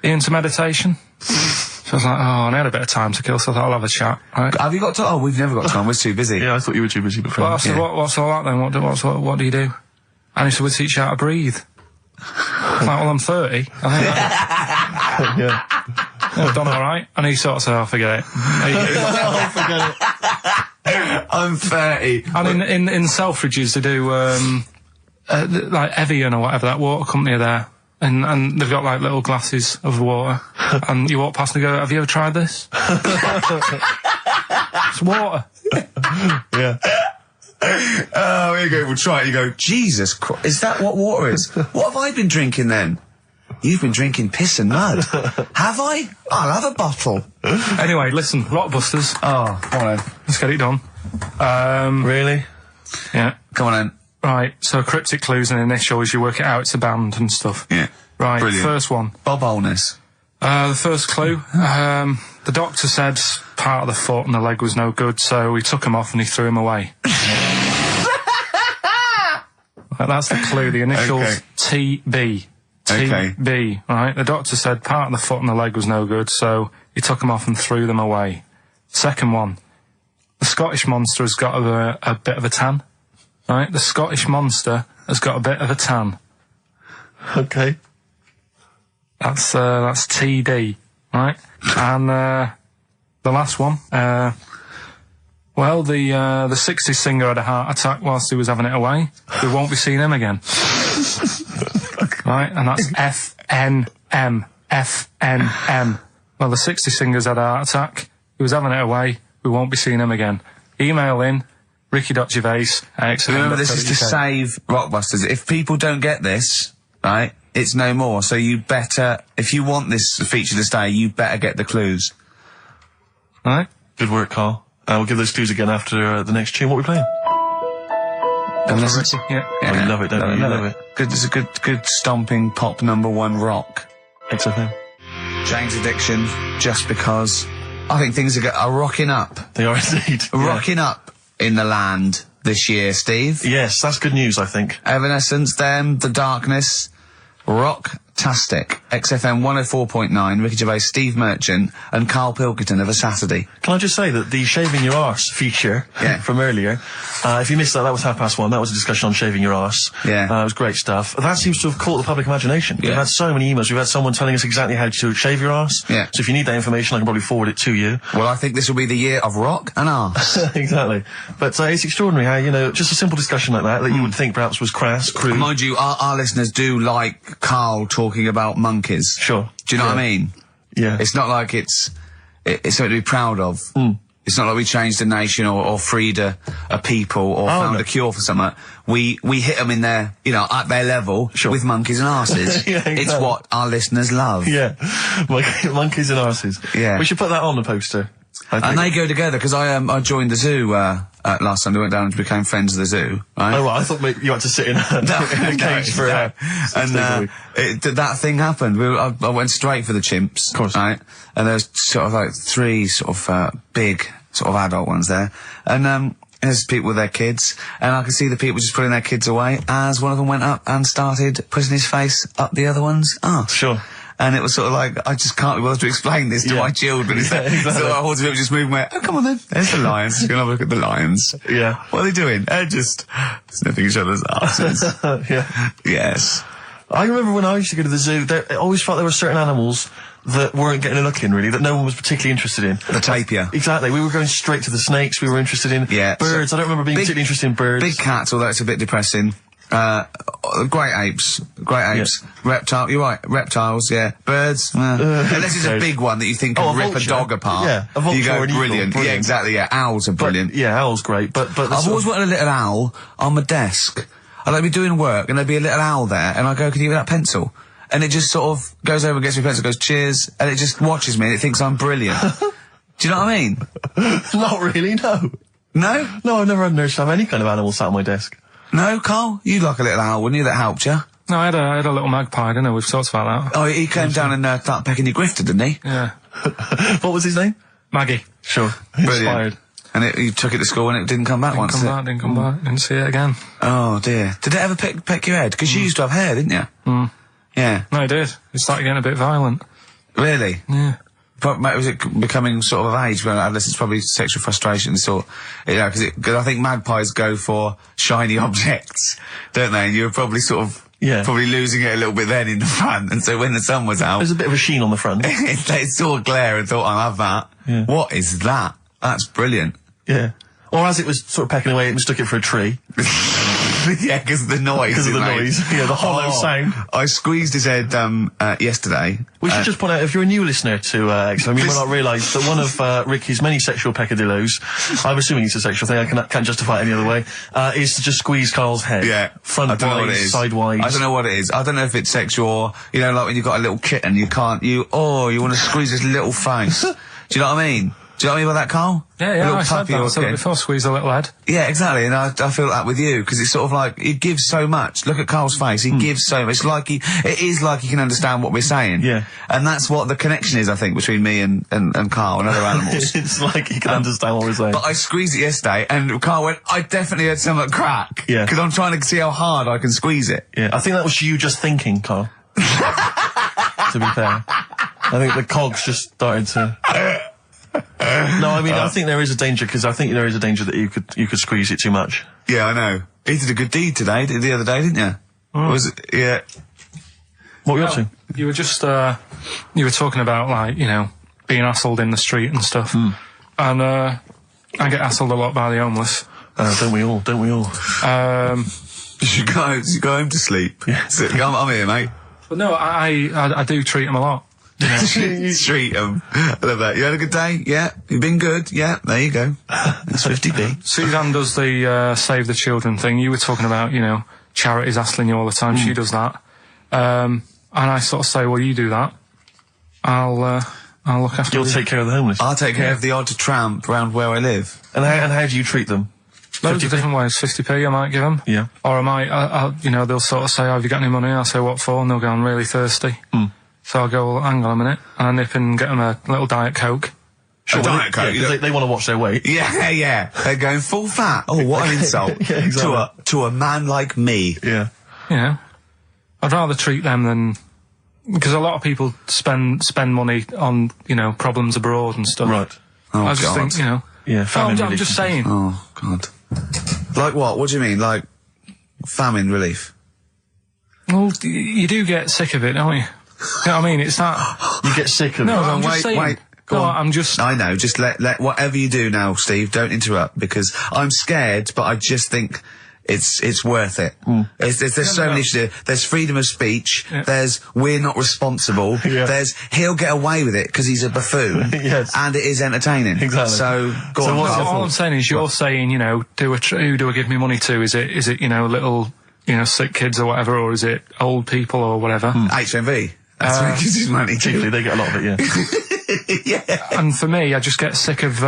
you into meditation? So I was like, I had a bit of time to kill, so I thought I'll have a chat, right? Have you got time? Oh, we've never got time, we're too busy. Yeah, I thought you were too busy before. Well, I said, what's all that then? What do you do? And he said, we teach you how to breathe. I was like, well, I'm 30. I think I've done alright. And he sort of said, forget it. Forget it. I'm 30. And in Selfridges, they do, like Evian or whatever, that water company there. And they've got like little glasses of water. And you walk past and go, have you ever tried this? It's water. Yeah. Oh, here you go, we'll try it. You go, Jesus Christ, is that what water is? What have I been drinking then? You've been drinking piss and mud. Have I? I'll have a bottle. Anyway, listen, Blockbusters. Oh, come on then. Let's get it done. Really? Yeah. Come on then. Right, so cryptic clues and initials, you work it out, it's a band and stuff. Yeah. Right, Brilliant. First one. Bob Holness. The first clue, the doctor said part of the foot and the leg was no good, so he took him off and he threw him away. That's the clue, the initials TB. TB, right? The doctor said part of the foot and the leg was no good, so he took them off and threw them away. Second one, the Scottish Monster has got a bit of a tan. Right, the Scottish Monster has got a bit of a tan. Okay. That's TD, right? And, the last one, Well, the 60s singer had a heart attack whilst he was having it away. We won't be seeing him again. Right, and that's FNM. FNM. Well, the 60s singer's had a heart attack. He was having it away. We won't be seeing him again. Email in ricky.gervais@xfm.co.uk. Remember, this is to save Rockbusters. If people don't get this, right, it's no more. So you better, if you want this feature to stay, you better get the clues. Right? Good work, Carl. We'll give those clues again after the next tune. What are we playing? Yeah. Oh, you love it, don't you? You love it. Good, it's a good stomping pop #1 rock. XFM. Jane's Addiction, just because I think things are rocking up. They are indeed. Rocking up in the land this year, Steve. Yes, that's good news, I think. Evanescence, them, The Darkness, rock-tastic. XFM 104.9, Ricky Gervais, Steve Merchant, and Karl Pilkington of A Saturday. Can I just say that the shaving your arse feature from earlier, if you missed that was 1:30. That was a discussion on shaving your arse. Yeah. It was great stuff. That seems to have caught the public imagination. Yeah. We've had so many emails. We've had someone telling us exactly how to shave your arse. Yeah. So if you need that information, I can probably forward it to you. Well, I think this will be the year of rock and arse. Exactly. But it's extraordinary how, you know, just a simple discussion like that you would think perhaps was crass, crude. Mind you, our listeners do like Karl talking about monkeys. Sure. Do you know what I mean? Yeah. It's not like it's something to be proud of. It's not like we changed a nation or freed a people or found a cure for something. We hit them in their, you know, at their level with monkeys and arses. Yeah, exactly. It's what our listeners love. Yeah. Monkeys and arses. Yeah. We should put that on the poster. And they go together, because I joined the zoo last Sunday. Went down and became friends of the zoo. Right? Oh, well, I thought maybe you had to sit in a cage for that thing happened. I went straight for the chimps. Of course. Right? And there's sort of like 3 sort of big sort of adult ones there, and there's people with their kids, and I could see the people just putting their kids away as one of them went up and started putting his face up the other one's arse. Sure. And it was sort of like, I just can't be bothered to explain this to my children. Exactly. So I wanted to just move my, oh, come on then. There's the lions. You're going to have a look at the lions. Yeah. What are they doing? They're just sniffing each other's asses. Yeah. Yes. I remember when I used to go to the zoo, I always felt there were certain animals that weren't getting a look in, really, that no one was particularly interested in. The tapir. Exactly. We were going straight to the snakes we were interested in. Yeah. Birds. I don't remember being particularly interested in birds. Big cats, although it's a bit depressing. Great apes. Yeah. Reptile, you're right, reptiles, yeah. Birds, unless it's a big one that you think can rip a dog apart. Yeah, a vulture. You go, or an eagle, brilliant. Yeah, exactly, yeah. Owls are brilliant. Yeah, owl's great, but I've always wanted a little owl on my desk. I'd be doing work and there'd be a little owl there, and I go, can you give me that pencil? And it just sort of goes over and gets me a pencil, goes, cheers, and it just watches me and it thinks I'm brilliant. Do you know what I mean? Not really, no. No? No, I've never had nurse to have any kind of animal sat on my desk. No, Karl? You'd like a little owl, wouldn't you, that helped you? No, I had a little magpie, didn't I? We've talked about that. Oh, he came down and started pecking your grifter, didn't he? Yeah. What was his name? Maggie. Sure. Brilliant. Inspired. And you took it to school and it didn't come back once, Didn't come back. Didn't see it again. Oh, dear. Did it ever peck your head? Because you used to have hair, didn't you? Yeah. No, it did. It started getting a bit violent. Really? Yeah. But was it becoming sort of age when adolescence, probably sexual frustration sort, you know, because I think magpies go for shiny objects, don't they? And you were probably sort of, probably losing it a little bit then in the front, and so when the sun was out... There's a bit of a sheen on the front. They saw a glare and thought, I'll have that. Yeah. What is that? That's brilliant. Yeah. Or as it was sort of pecking away, it mistook it for a tree. Yeah, because of the noise. Because of the noise. Yeah, the hollow sound. I squeezed his head yesterday. We should just point out, if you're a new listener to XFM, you might not realise that one of Ricky's many sexual peccadillos, I'm assuming it's a sexual thing, I can't justify it any other way, is to just squeeze Karl's head. Yeah. Front-wise, sidewise. I don't know what it is. I don't know if it's sexual or, you know, like when you've got a little kitten, you want to squeeze his little face. Do you know what I mean? Do you know what I mean by that, Karl? Yeah, I said that before, squeeze a little head. Yeah, exactly, and I feel that with you, because it's sort of like, he gives so much. Look at Karl's face, he gives so much. It is like he can understand what we're saying. Yeah. And that's what the connection is, I think, between me and Karl and other animals. It's like he can understand what we're saying. But I squeezed it yesterday, and Karl went, I definitely heard something crack. Yeah. Because I'm trying to see how hard I can squeeze it. Yeah, I think that was you just thinking, Karl. To be fair. I think the cogs just started to... No, I mean, I think there is a danger, because I think there is a danger that you could squeeze it too much. Yeah, I know. He did a good deed today, the other day, didn't you? Was it? Yeah. What were you up to? You were just, you were talking about, like, you know, being hassled in the street and stuff. And, I get hassled a lot by the homeless. Don't we all? You should go home to sleep. Yeah. I'm here, mate. But no, I do treat them a lot. You know? You treat them. I love that. You had a good day? Yeah. You've been good? Yeah. There you go. That's 50p. Suzanne does the Save the Children thing. You were talking about, you know, charities hassling you all the time. She does that. And I sort of say, well, you do that. I'll look after you. You'll take care of the homeless. I'll take care of the odd tramp around where I live. And how do you treat them? Loads of different ways. 50p I might give them. Yeah. Or I might, you know, they'll sort of say, oh, have you got any money? I'll say, what for? And they'll go, I'm really thirsty. So I'll go, well, hang on a minute. And I nip and get them a little Diet Coke. Sure, Diet Coke. Yeah, they want to watch their weight. Yeah. They're going full fat. Oh, what an insult. Yeah, exactly. To a man like me. Yeah. You know, I'd rather treat them than... Because a lot of people spend money on, you know, problems abroad and stuff. Right. I just think, you know... Yeah, I'm just saying. Oh, God. Like what? What do you mean? Like famine relief? Well, you do get sick of it, don't you? You know what I mean? It's not... You get sick of it. No, I'm just saying. Wait. Go on. I'm just... I know, just let whatever you do now, Steve, don't interrupt, because I'm scared, but I just think it's worth it. There's so many issues. There's freedom of speech, there's we're not responsible, there's he'll get away with it because he's a buffoon, and it is entertaining. Exactly. So, go on. all I'm saying is you're saying, you know, who do I give me money to? Is it, you know, little, you know, sick kids or whatever, or is it old people or whatever? HMV. That's where he gives his money to. Chiefly, they get a lot of it, yeah. Yeah. And for me, I just get sick of,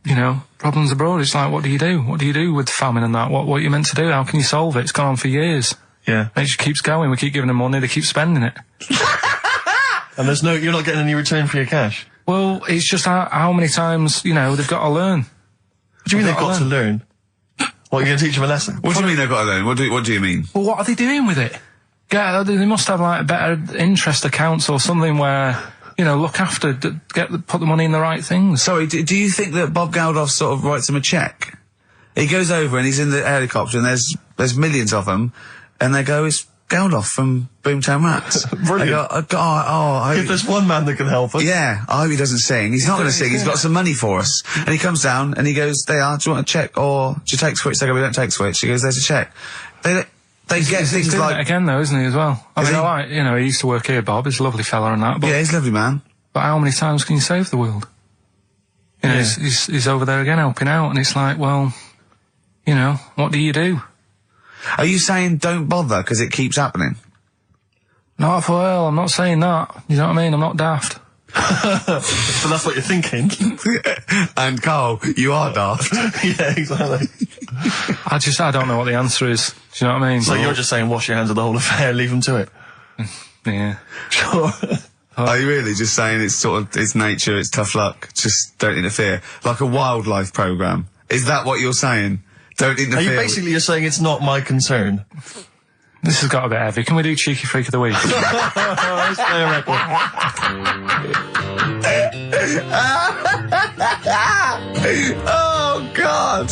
you know, problems abroad. It's like, what do you do? What do you do with famine and that? What are you meant to do? How can you solve it? It's gone on for years. Yeah. And it just keeps going. We keep giving them money, they keep spending it. And you're not getting any return for your cash? Well, it's just how many times, you know, they've got to learn. What do you mean they've got to learn? What, are you going to teach them a lesson? What do you mean they've got to learn? What do you mean? Well, what are they doing with it? Yeah, they must have, like, better interest accounts or something where... You know, look after, put the money in the right things. Sorry, do you think that Bob Geldof sort of writes him a cheque? He goes over and he's in the helicopter and there's millions of them, and they go, it's Geldof from Boomtown Rats. Brilliant. They go, if there's one man that can help us. Yeah, I hope he doesn't sing. He's not going to sing, he's got some money for us. And he comes down and he goes, do you want a cheque or do you take Switch? They go, we don't take Switch. He goes, there's a cheque. They get things doing like... it again, though, isn't he, as well? I mean, I like, you know, he used to work here, Bob. He's a lovely fella and that. But, yeah, he's a lovely man. But how many times can you save the world? You know, he's over there again helping out, and it's like, well, you know, what do you do? Are you saying don't bother because it keeps happening? Not well, I'm not saying that. You know what I mean? I'm not daft. So that's what you're thinking. And Carl, you are daft. Yeah, exactly. I don't know what the answer is. Do you know what I mean? So you're just saying wash your hands of the whole affair, leave them to it? Yeah. Sure. Are you really just saying it's sort of, it's nature, it's tough luck, just don't interfere? Like a wildlife programme. Is that what you're saying? Don't interfere. Are you basically you're saying it's not my concern? This has got a bit heavy. Can we do Cheeky Freak of the Week? Let's play a record. Oh, God.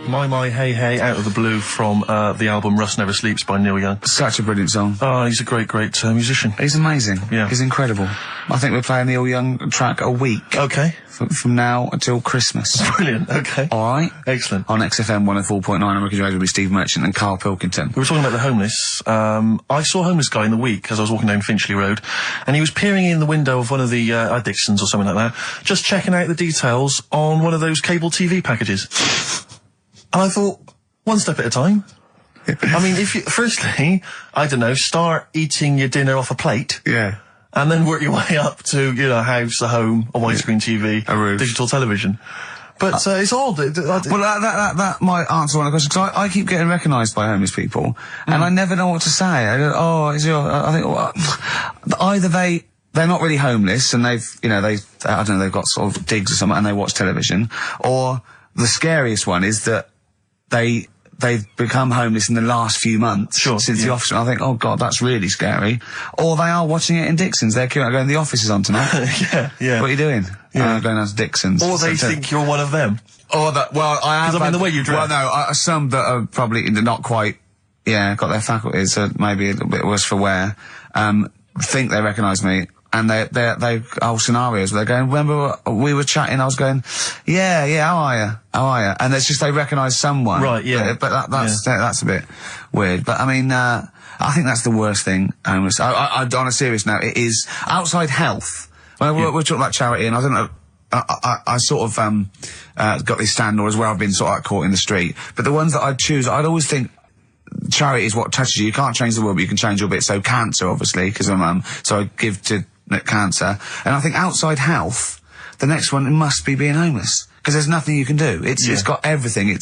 My Hey Hey out of the blue from the album Rust Never Sleeps by Neil Young. Such a brilliant song. Oh, he's a great musician. He's amazing. Yeah. He's incredible. I think we're playing Neil Young track a week. Okay. From now until Christmas. Brilliant, okay. Alright? Excellent. On XFM 104.9, I'm Ricky Radio with Steve Merchant and Karl Pilkington. We were talking about the homeless. I saw a homeless guy in the week as I was walking down Finchley Road, and he was peering in the window of one of the Dixons or something like that, just checking out the details on one of those cable TV packages. And I thought, one step at a time. I mean, firstly, I don't know, start eating your dinner off a plate. Yeah. And then work your way up to, you know, a house, a home, a widescreen TV, a roof, digital television. But it's odd. Well, that might answer one of the questions, because I keep getting recognised by homeless people, and I never know what to say. I go, I think, well, either they're not really homeless, and they've got sort of digs or something, and they watch television, or the scariest one is that they've become homeless in the last few months since the office. I think, oh God, that's really scary. Or they are watching it in Dixon's. They're going, the office is on tonight. Yeah. What are you doing? Yeah. Going down to Dixon's. Or they think you're one of them. Or that, well, I have. Because I mean, the way you dress. Well, no, some that are probably not quite, got their faculties, so maybe a little bit worse for wear, think they recognise me. and they whole scenarios where they're going, remember we were chatting, I was going, yeah, how are you? And it's just they recognise someone. Right, yeah. But that's a bit weird. But I mean, I think that's the worst thing, homeless. On a serious note, it is outside health. Well, we're talking about charity, and I don't know, I sort of, got this standards where I've been sort of like caught in the street. But the ones that I'd choose, I'd always think, charity is what touches you. You can't change the world, but you can change your bit. So cancer, obviously, because I'm so I give to cancer. And I think outside health, the next one must be being homeless, because there's nothing you can do. It's got everything.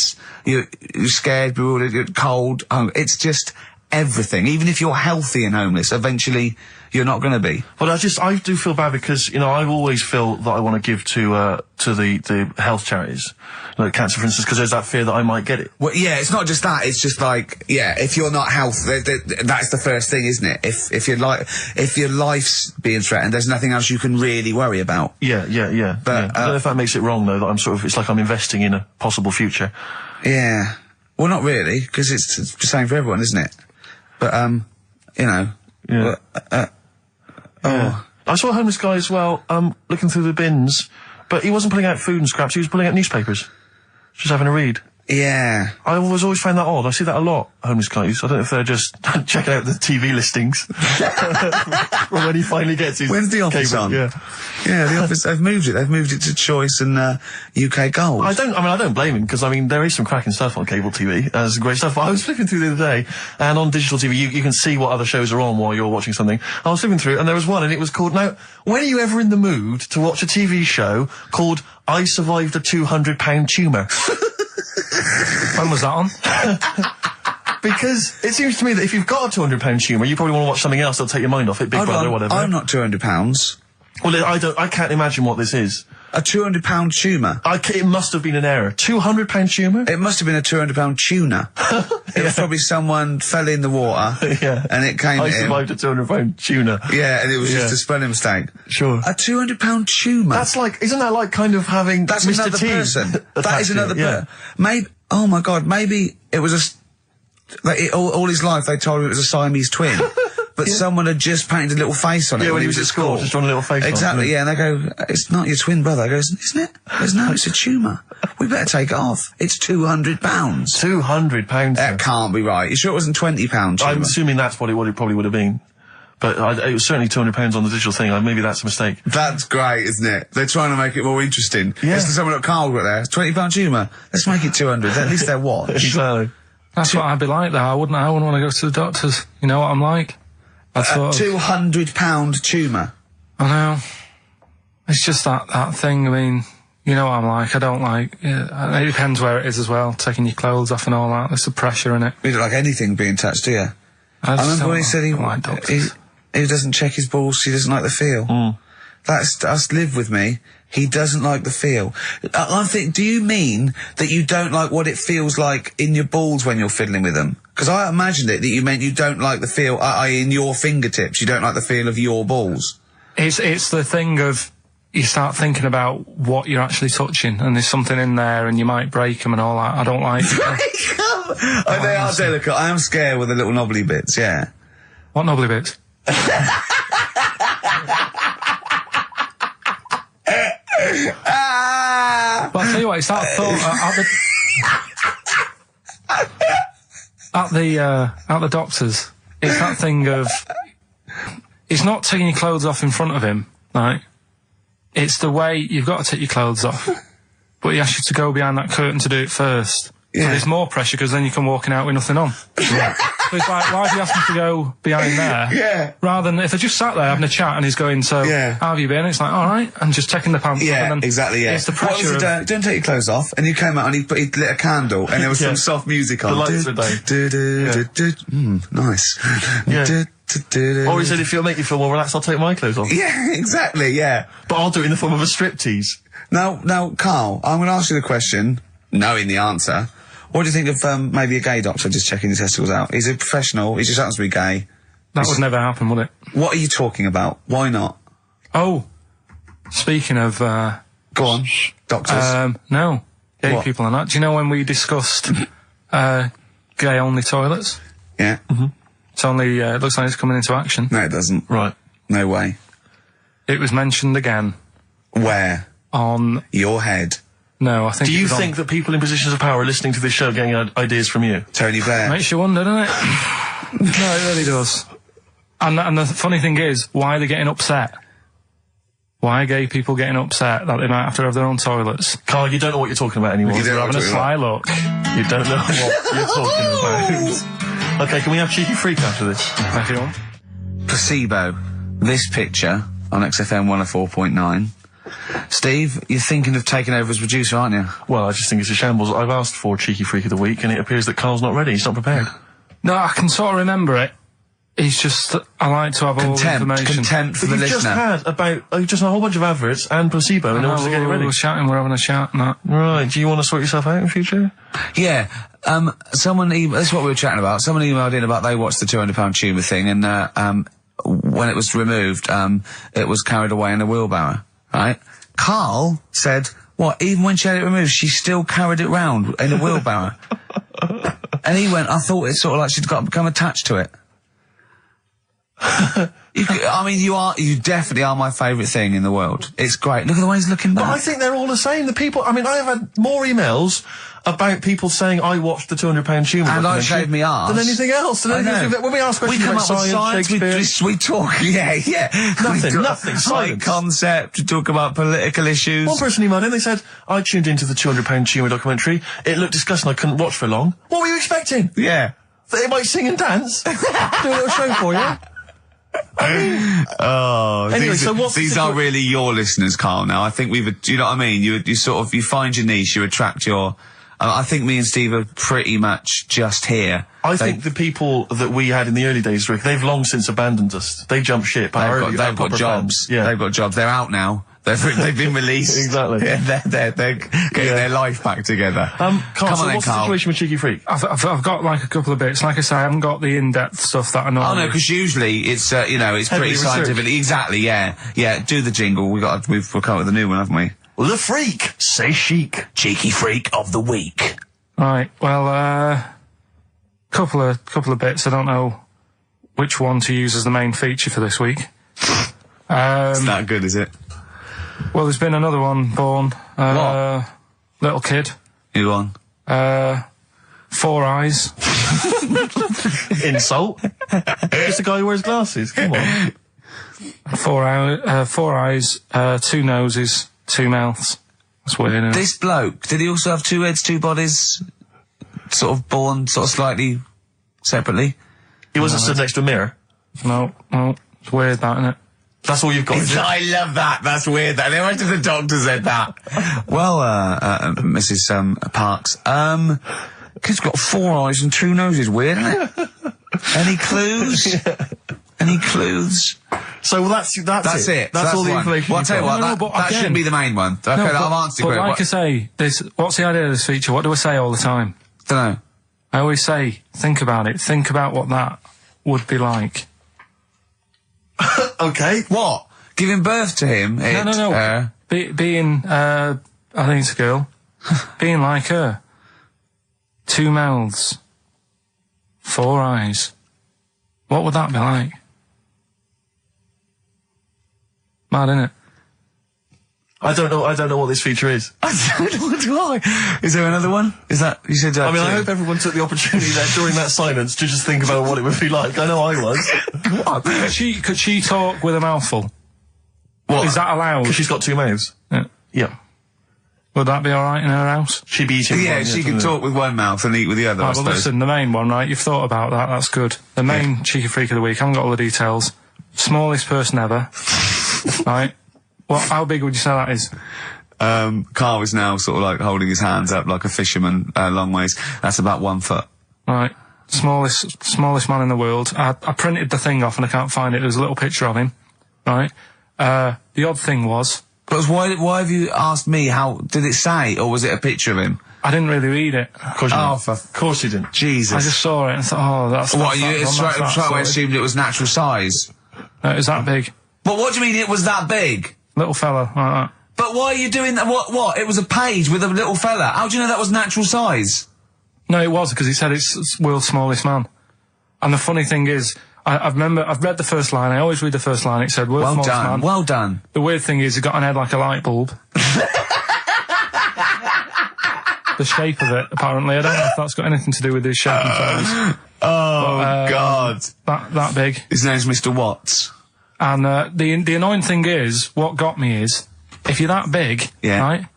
You're scared, bewildered, you're cold. It's just everything. Even if you're healthy and homeless, eventually you're not going to be. Well, I do feel bad because, you know, I always feel that I want to give to the health charities, like cancer, for instance, because there's that fear that I might get it. Well, yeah, it's not just that. It's just like, yeah, if you're not healthy, that's the first thing, isn't it? If your life's being threatened, there's nothing else you can really worry about. Yeah. But I don't know if that makes it wrong though. That it's like I'm investing in a possible future. Yeah. Well, not really, because it's the same for everyone, isn't it? But you know. Yeah. I saw a homeless guy as well, looking through the bins, but he wasn't pulling out food and scraps, he was pulling out newspapers. Just having a read. Yeah. I always found that odd. I see that a lot, homeless guys. I don't know if they're just checking out the TV listings. Or when he finally gets his When's The Office cable, on? Yeah, The Office, they've moved it. They've moved it to Choice and UK Gold. I don't blame him, because, I mean, there is some cracking stuff on cable TV. There's some great stuff. But I was flipping through the other day, and on digital TV, you can see what other shows are on while you're watching something. I was flipping through, and there was one, and it was called, now, when are you ever in the mood to watch a TV show called I Survived a 200-Pound Tumour? When was that on? Because it seems to me that if you've got a 200-pound tumour, you probably want to watch something else that'll take your mind off it, Big Brother or whatever. I'm not 200 pounds. Well, I can't imagine what this is. A 200-pound tumour? It must have been an error. 200-pound tumour? It must have been a 200-pound tuna. It was probably someone fell in the water. And it came I survived a 200-pound tuna. Yeah, and it was just a spelling mistake. Sure. A 200-pound tumour. That's like, isn't that like kind of having That's Mr. another T person. That is another person. Yeah. Maybe, oh my God, maybe it was all his life they told him it was a Siamese twin. But someone had just painted a little face on it when he was at school. Just drawn a little face on it. Exactly, yeah, and they go, it's not your twin brother. I goes, isn't it? There's no, it's a tumour. We better take it off. It's £200. £200? That can't be right. You sure it wasn't £20 tumour? I'm assuming that's what it probably would have been. But it was certainly £200 on the digital thing. Maybe that's a mistake. That's great, isn't it? They're trying to make it more interesting. Yeah. It's someone at Carl got there. £20 tumour. Let's make it 200. At least they're watch. Exactly. That's what I'd be like, though. I wouldn't want to go to the doctors. You know what I'm like? A £200 tumour. I know. It's just that thing. I mean, you know what I'm like. I don't like. Yeah, it depends where it is as well. Taking your clothes off and all that. There's the pressure in it. You don't like anything being touched, do you? I remember when he said he doesn't check his balls. He doesn't like the feel. That's live with me. He doesn't like the feel. I think, do you mean that you don't like what it feels like in your balls when you're fiddling with them? Because I imagined it that you meant you don't like the feel, in your fingertips. You don't like the feel of your balls. It's the thing of, you start thinking about what you're actually touching, and there's something in there, and you might break them and all that. I don't like Break them? They are delicate. I am scared with the little knobbly bits, yeah. What knobbly bits? But I'll tell you what, it's that thought at the doctors. It's that thing of, it's not taking your clothes off in front of him, right? It's the way you've got to take your clothes off, but he asks you to go behind that curtain to do it first. Yeah. So there's more pressure, because then you come walking out with nothing on. Right. So it's like, why have you asked me to go behind there? Yeah. Rather than if I just sat there having a chat and he's going, so how have you been? It's like, all right, and just taking the pants off. Yeah, And then exactly, yeah. It's the pressure of... Don't take your clothes off. And you came out and he lit a candle and there was some soft music on. The lights were down. Nice. Yeah. Or he said, if it'll make you feel more relaxed, I'll take my clothes off. Yeah, exactly, yeah. But I'll do it in the form of a striptease. Now, Carl, I'm going to ask you the question, knowing the answer. What do you think of maybe a gay doctor just checking his testicles out? He's a professional, he just happens to be gay. That would never happen, would it? What are you talking about? Why not? Oh, speaking of... Go on, doctors. No, gay people and that. Do you know when we discussed gay-only toilets? Yeah. It's only, it looks like it's coming into action. No, it doesn't. Right. No way. it was mentioned again. Where? On... Your head. No, I think Do you think that people in positions of power are listening to this show getting ideas from you? Tony Blair. Makes you wonder, doesn't it? No, it really does. And the funny thing is, why are they getting upset? Why are gay people getting upset that they might have to have their own toilets? Carl, you don't know what you're talking about anymore. You're having a sly look. You don't know what you're talking about. Okay, can we have Cheeky Freak after this? If you want. Placebo. This picture on XFM 104.9. Steve, you're thinking of taking over as producer, aren't you? Well, I just think it's a shambles. I've asked for Cheeky Freak of the Week, and it appears that Carl's not ready. He's not prepared. No, I can sort of remember it. It's just that I like to have all the information. Contempt for the You've listener. just a whole bunch of adverts and Placebo in order to get it ready. We're having a chat and that. Right, do you want to sort yourself out in future? Yeah. Someone this is what we were chatting about. Someone emailed in about they watched the £200 tumour thing, and when it was removed, it was carried away in a wheelbarrow, right? Karl said, what, even when she had it removed, she still carried it round in a wheelbarrow? And he went, I thought it's sort of like she'd become attached to it. You definitely are my favourite thing in the world. It's great. Look at the way he's looking back. But I think they're all the same. The people, I have had more emails about people saying I watched the £200 tumour and I shaved me arse than anything else. When we ask questions about science, Shakespeare, we talk, yeah. Nothing. Science concept. We talk about political issues. One person emailed in. They said I tuned into the £200 tumour documentary. It looked disgusting. I couldn't watch for long. What were you expecting? Yeah, that they might sing and dance, do a little show for you. Anyway, these are really your listeners, Karl. Now, I think do you know what I mean? You sort of, you find your niche, you attract your. I think me and Steve are pretty much just here. I think the people that we had in the early days, Rick, they've long since abandoned us. They jumped ship. They've got jobs. Yeah, they've got jobs. They're out now. They've been released. Exactly. Yeah, they're getting their life back together. Carl, Come on, what's the situation with Cheeky Freak? I've got like a couple of bits. Like I say, I haven't got the in-depth stuff that I know. Oh no, because usually it's it's pretty scientific. Exactly. Yeah. Do the jingle. We've come up with a new one, haven't we? The Freak, say chic. Cheeky Freak of the Week. Right. Well, couple of bits. I don't know which one to use as the main feature for this week. It's not good, is it? Well, there's been another one born. What? Little kid. Who on? 4 eyes. Insult. Just a guy who wears glasses. Come on. 4 eyes, 2 noses, 2 mouths. That's weird, isn't it? This bloke, did he also have 2 heads, 2 bodies? Sort of born sort of slightly separately? He wasn't stood next to a mirror? No. It's weird, that, isn't it? That's all you've got. I love that. That's weird. That. Imagine the doctor said that. Well, Mrs. Parks, kid's got 4 eyes and 2 noses. Weird, isn't it? Any clues? Any clues? So that's it. That's all the information. Well, I'll tell you what, that shouldn't be the main one. Okay, I've answered it. But like I say, what's the idea of this feature? What do I say all the time? Dunno. I always say, think about it. Think about what that would be like. Okay. What? Giving birth to him? No. Being, I think it's a girl. Being like her. 2 mouths. 4 eyes. What would that be like? Mad, innit? I don't know what this feature is. I don't know why. Is there another one? Is that, you said that? I hope everyone took the opportunity there during that silence to just think about what it would be like. I know I was. What? Could she talk with a mouthful? What? Is that allowed? Because she's got 2 mouths. Yeah. Would that be alright in her house? She'd be eating one, she can talk with one mouth and eat with the other, I well, suppose. listen, the main one, right? You've thought about that. That's good. The main Cheeky Freak of the Week. I haven't got all the details. Smallest person ever. Right? How big would you say that is? Karl is now sort of like holding his hands up like a fisherman, long ways. That's about 1 foot. Right. Smallest man in the world. I printed the thing off and I can't find it. There's a little picture of him. Right? The odd thing was... But why have you asked me how... Did it say, or was it a picture of him? I didn't really read it. Of course you didn't. Jesus. I just saw it and thought, that's... What, you straight away assumed it was natural size? No, it was that big. But what do you mean it was that big? Little fella, like that. But why are you doing that? What? It was a page with a little fella. How do you know that was natural size? No, it was, because he said it's world's smallest man. And the funny thing is, I've read the first line. I always read the first line. It said, "World's smallest man." Well done. The weird thing is, he got an head like a light bulb. The shape of it, apparently. I don't know if that's got anything to do with his shape and face. God. That big. His name's Mr. Watts. And the annoying thing is, what got me is, if you're that big, right,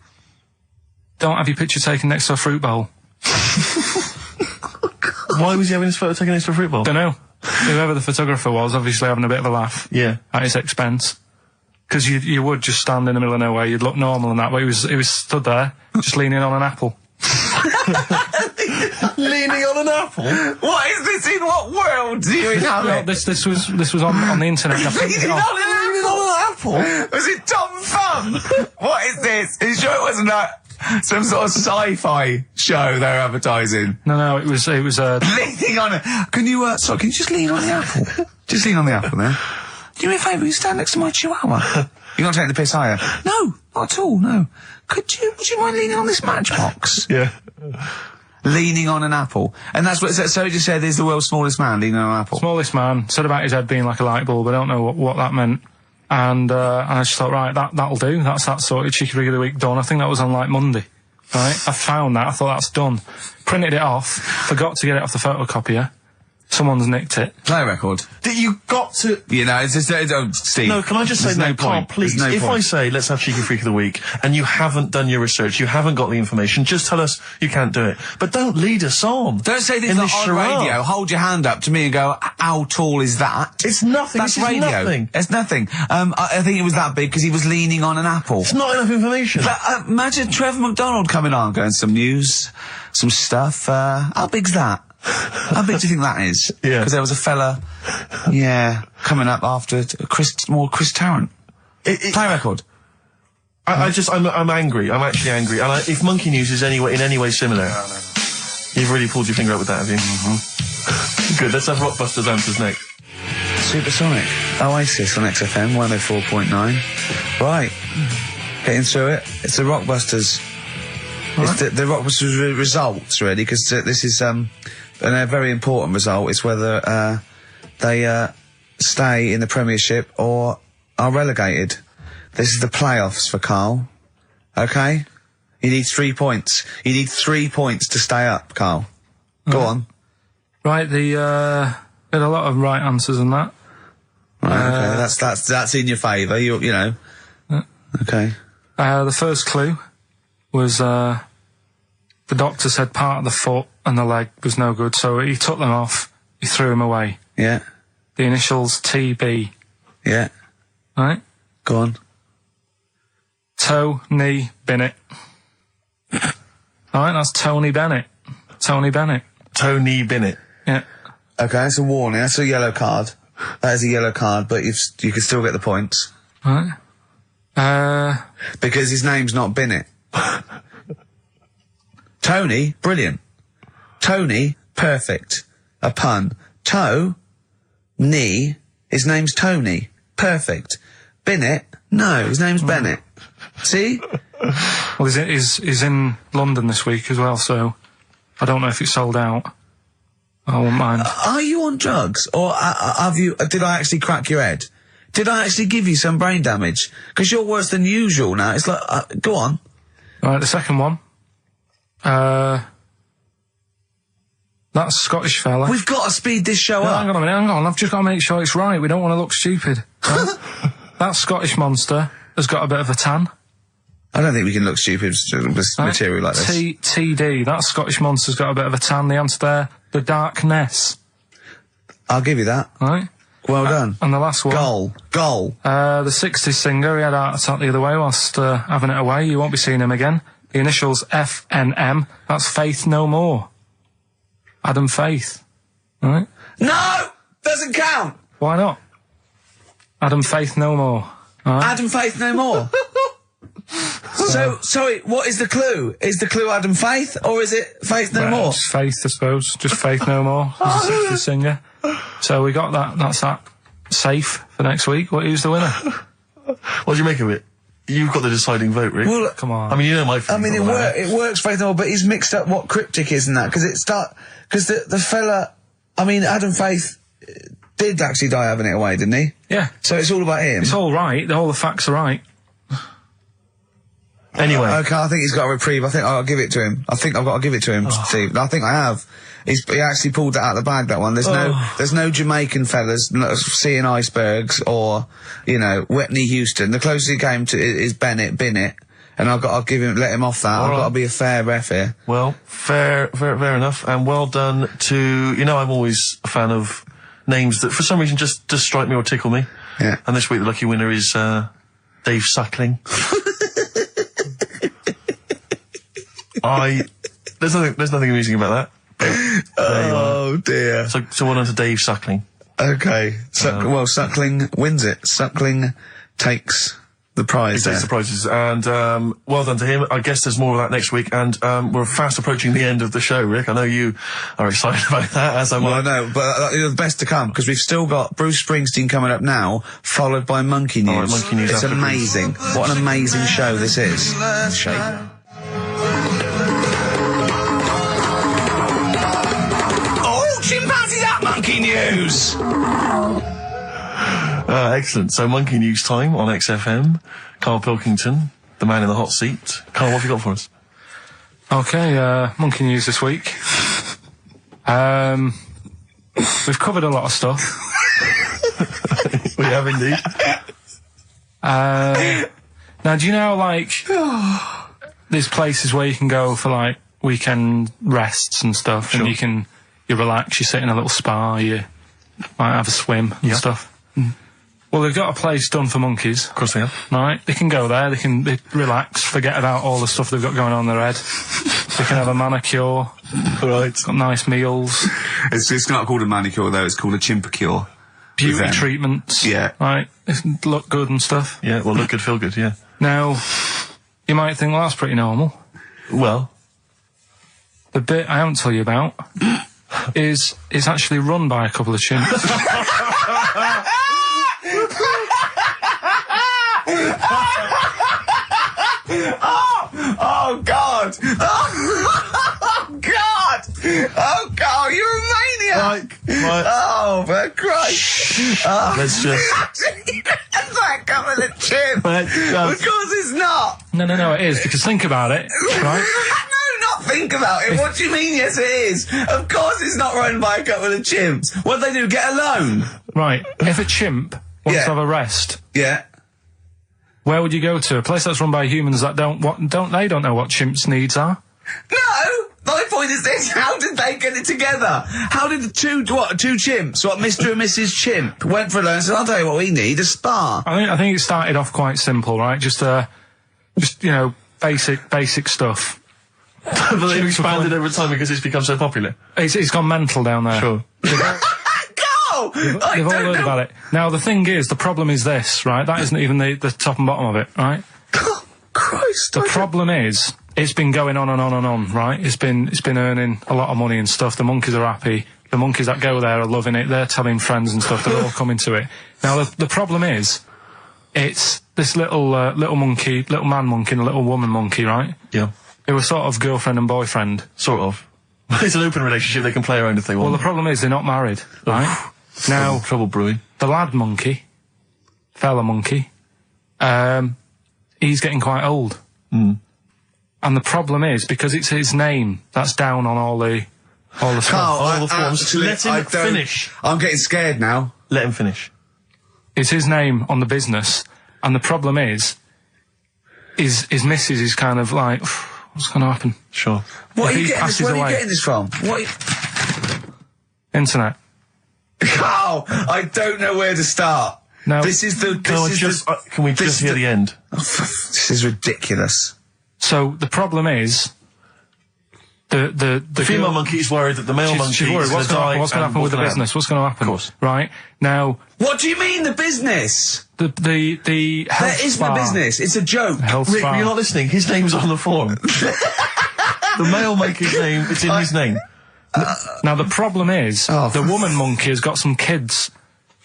don't have your picture taken next to a fruit bowl. Why was he having his photo taken next to a fruit bowl? Don't know. Whoever the photographer was, obviously having a bit of a laugh. Yeah. At his expense. Because you would just stand in the middle of nowhere, you'd look normal and that, but he was stood there, just leaning on an apple. Leaning on an apple? What is this? In what world do you inhabit? Well, this was on the internet. I printed it off. Leaning on an apple? Was it Tom Thumb? What is this? Are you sure it wasn't some sort of sci-fi show they were advertising? No, it was leaning on it. Can you just lean on the apple? Just lean on the apple there. Do me a favour, you stand next to my chihuahua. You're not taking the piss, are you? No, not at all, no. Would you mind leaning on this matchbox? Yeah. Leaning on an apple. And that's what, so you just said there's the world's smallest man leaning on an apple? Smallest man, said about his head being like a light bulb, I don't know what that meant. And I just thought, right, that'll do, that's that sorted, Cheeky Rig of the Week done. I think that was on like Monday. Right? I found that, I thought that's done. Printed it off, forgot to get it off the photocopier. Someone's nicked it. Play a record. You got to... You know, it's just... Steve. No, can I just say, no, Carl, please, no if point. I say, let's have Cheeky Freak of the Week, and you haven't done your research, you haven't got the information, just tell us you can't do it. But don't lead us on. Don't say this on radio, hold your hand up to me and go, how tall is that? It's nothing. That's this is radio. Nothing. It's nothing. I think it was that big because he was leaning on an apple. It's not enough information. But imagine Trevor McDonald coming on, going some news, some stuff. How big's that? How big do you think that is? Yeah. Because there was a fella, coming up after Chris Tarrant. Play a record. I'm angry. I'm actually angry. And if Monkey News is in any way similar, you've really pulled your finger out with that, have you? Mm-hmm. Good. Let's have Rockbusters answers next. Supersonic. Oasis on XFM 104.9. Right. Getting through it. It's the Rockbusters. Right. It's the Rockbusters results, really, because this is a very important result. It's whether they stay in the Premiership or are relegated. This is the playoffs for Karl. Okay? You need 3 points. You need 3 points to stay up, Karl. Go on. Right, had a lot of right answers in that. Right, okay, that's in your favour, you know. Okay. The first clue was, the doctor said part of the foot and the leg was no good, so he took them off, he threw them away. Yeah. The initials TB. Yeah. Right? Go on. Tony Bennett. Alright, that's Tony Bennett. Tony Bennett. Tony Bennett. Yeah. Okay, that's a warning, that's a yellow card. That is a yellow card, but you can still get the points. Right. Because his name's not Bennett. Tony, brilliant. Tony, perfect. A pun. Knee, his name's Tony. Perfect. Bennett, no, his name's Bennett. See? Well, he's in London this week as well, so I don't know if it's sold out. I won't mind. Are you on drugs? Or did I actually crack your head? Did I actually give you some brain damage? Because you're worse than usual now. It's like, go on. Right, the second one. That Scottish fella. We've got to speed this show up. Hang on a minute, hang on. I've just got to make sure it's right. We don't want to look stupid. Right? That Scottish monster has got a bit of a tan. I don't think we can look stupid with material like this. TD, that Scottish monster's got a bit of a tan. The answer there, the Darkness. I'll give you that. Right. Well done. And the last one. Goal. The 60s singer, he had a heart attack the other way whilst having it away. You won't be seeing him again. The initials FNM. That's Faith No More. Adam Faith. Right? No! Doesn't count! Why not? Adam Faith No More. Right? Adam Faith No More? So, sorry, what is the clue? Is the clue Adam Faith, or is it Faith No More? Just Faith, I suppose. Just Faith No More. He's a 60s singer. So we got that. That's that. Safe for next week. Who's the winner? What do you make of it? You've got the deciding vote, Rick. Well, come on. I mean, you know my feelings. I mean, it works, Faith No More, but he's mixed up what cryptic is and that, because the fella, I mean, Adam Faith did actually die having it away, didn't he? Yeah. So it's all about him. It's all right. All the facts are right. Anyway. Okay, I think he's got a reprieve. I think I'll give it to him. I think I've got to give it to him, Steve. I think I have. He actually pulled that out of the bag, that one. There's no Jamaican fellas seeing icebergs or, you know, Whitney Houston. The closest he came to is Bennett. And I'll let him off that. I've got to be a fair ref here. Well, fair enough. And well done to, you know, I'm always a fan of names that for some reason just strike me or tickle me. Yeah. And this week the lucky winner is, Dave Suckling. There's nothing amusing about that. Oh dear. So well done to Dave Suckling. Okay. Suckling wins it. Suckling takes the prize. He takes the prizes, and well done to him. I guess there's more of that next week, and we're fast approaching the end of the show, Rick. I know you are excited about that, as am I. Well, I know, but the best to come, because we've still got Bruce Springsteen coming up now, followed by Monkey News. All right, Monkey News. It's amazing. What an amazing show this is. Shake. Chimpanzee that Monkey News! Excellent. So, Monkey News time on XFM. Karl Pilkington, the man in the hot seat. Karl, what have you got for us? Okay, Monkey News this week. We've covered a lot of stuff. We have indeed. Now, do you know, like, there's places where you can go for, like, weekend rests and stuff, Sure. and you relax, you sit in a little spa, you might have a swim and stuff. Well, they've got a place done for monkeys. Of course they have. Right? They can go there, they relax, forget about all the stuff they've got going on in their head. They can have a manicure. Right. Got nice meals. It's not called a manicure though, it's called a chimpacure. Beauty treatments. Yeah. Right? Look good and stuff. Yeah, well, look good, feel good, yeah. Now, you might think, well, that's pretty normal. Well. The bit I haven't told you about is actually run by a couple of chimps. Oh God! Oh God! Oh God! You're a maniac! Right. Oh, for Christ! Oh. Let's just. That's like coming a chimp. Of course it's not. No, it is, because think about it, right? No, not think about it. What do you mean? Yes, it is. Of course it's not run by a couple of chimps. What do they do? Get a loan? Right. If a chimp wants to have a rest, yeah. Where would you go to? A place that's run by humans that don't know what chimps' needs are? No! My point is this, how did they get it together? How did the two chimps, Mr. and Mrs. Chimp, went for a loan and said, I'll tell you what we need, a spa. I think it started off quite simple, right? Just you know, basic stuff. But they've expanded over time because it's become so popular. It's gone mental down there. Sure. They've all heard about it. Now, the thing is, the problem is this, right? That isn't even the top and bottom of it, right? Oh, Christ. The problem is, it's been going on and on and on, right? It's been earning a lot of money and stuff. The monkeys are happy. The monkeys that go there are loving it. They're telling friends and stuff. They're all coming to it. Now, the problem is, it's this little monkey, little man monkey and a little woman monkey, right? Yeah. They were sort of girlfriend and boyfriend. Sort of. It's an open relationship. They can play around if they want. Well, the problem is they're not married, right? Now, trouble brewing. The lad monkey, fella monkey, he's getting quite old. Mm. And the problem is, because it's his name that's down on all the stuff. All the forms. Let him finish. I'm getting scared now. Let him finish. It's his name on the business. And the problem is, his missus is kind of like, what's going to happen? Sure. Where are you getting this from? Internet. Oh, I don't know where to start. No. This is the... Can we just hear the end? This is ridiculous. So, the problem is... The female monkey is worried that the male monkey is worried. What's going to happen with the business? What's going to happen? Of course. Right? Now... What do you mean, the business? The health There isn't a business. It's a joke. Rick, you're not listening. His name's on the form. The male monkey's name, it's in his name. Now, the problem is, the woman monkey has got some kids,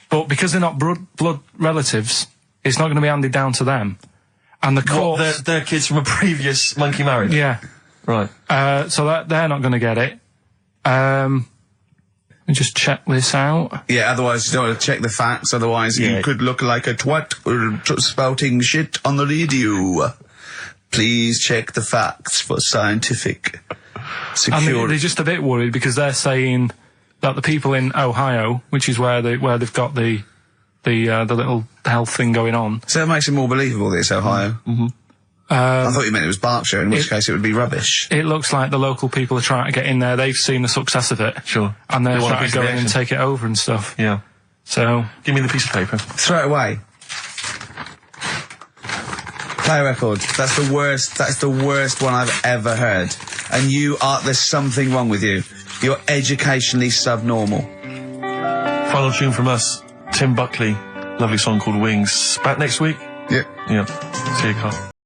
but because they're not blood relatives, it's not going to be handed down to them. And the court... They're kids from a previous monkey marriage? Yeah. Right. So they're not going to get it. me just check this out. Yeah, otherwise you don't want to check the facts, otherwise you could look like a twat spouting shit on the radio. Please check the facts for scientific security. And they're just a bit worried because they're saying that the people in Ohio, which is where they've got the little health thing going on. So that makes it more believable that it's Ohio. Mm-hmm. I thought you meant it was Berkshire, in which case it would be rubbish. It looks like the local people are trying to get in there. They've seen the success of it. Sure. And they're They want a trying piece to of go the in and action. take it over and stuff. Yeah. So, Give me the piece of paper. Throw it away. Play a record. That's the worst one I've ever heard. And there's something wrong with you. You're educationally subnormal. Final tune from us, Tim Buckley. Lovely song called Wings. Back next week? Yep. Yeah. See you, Carl.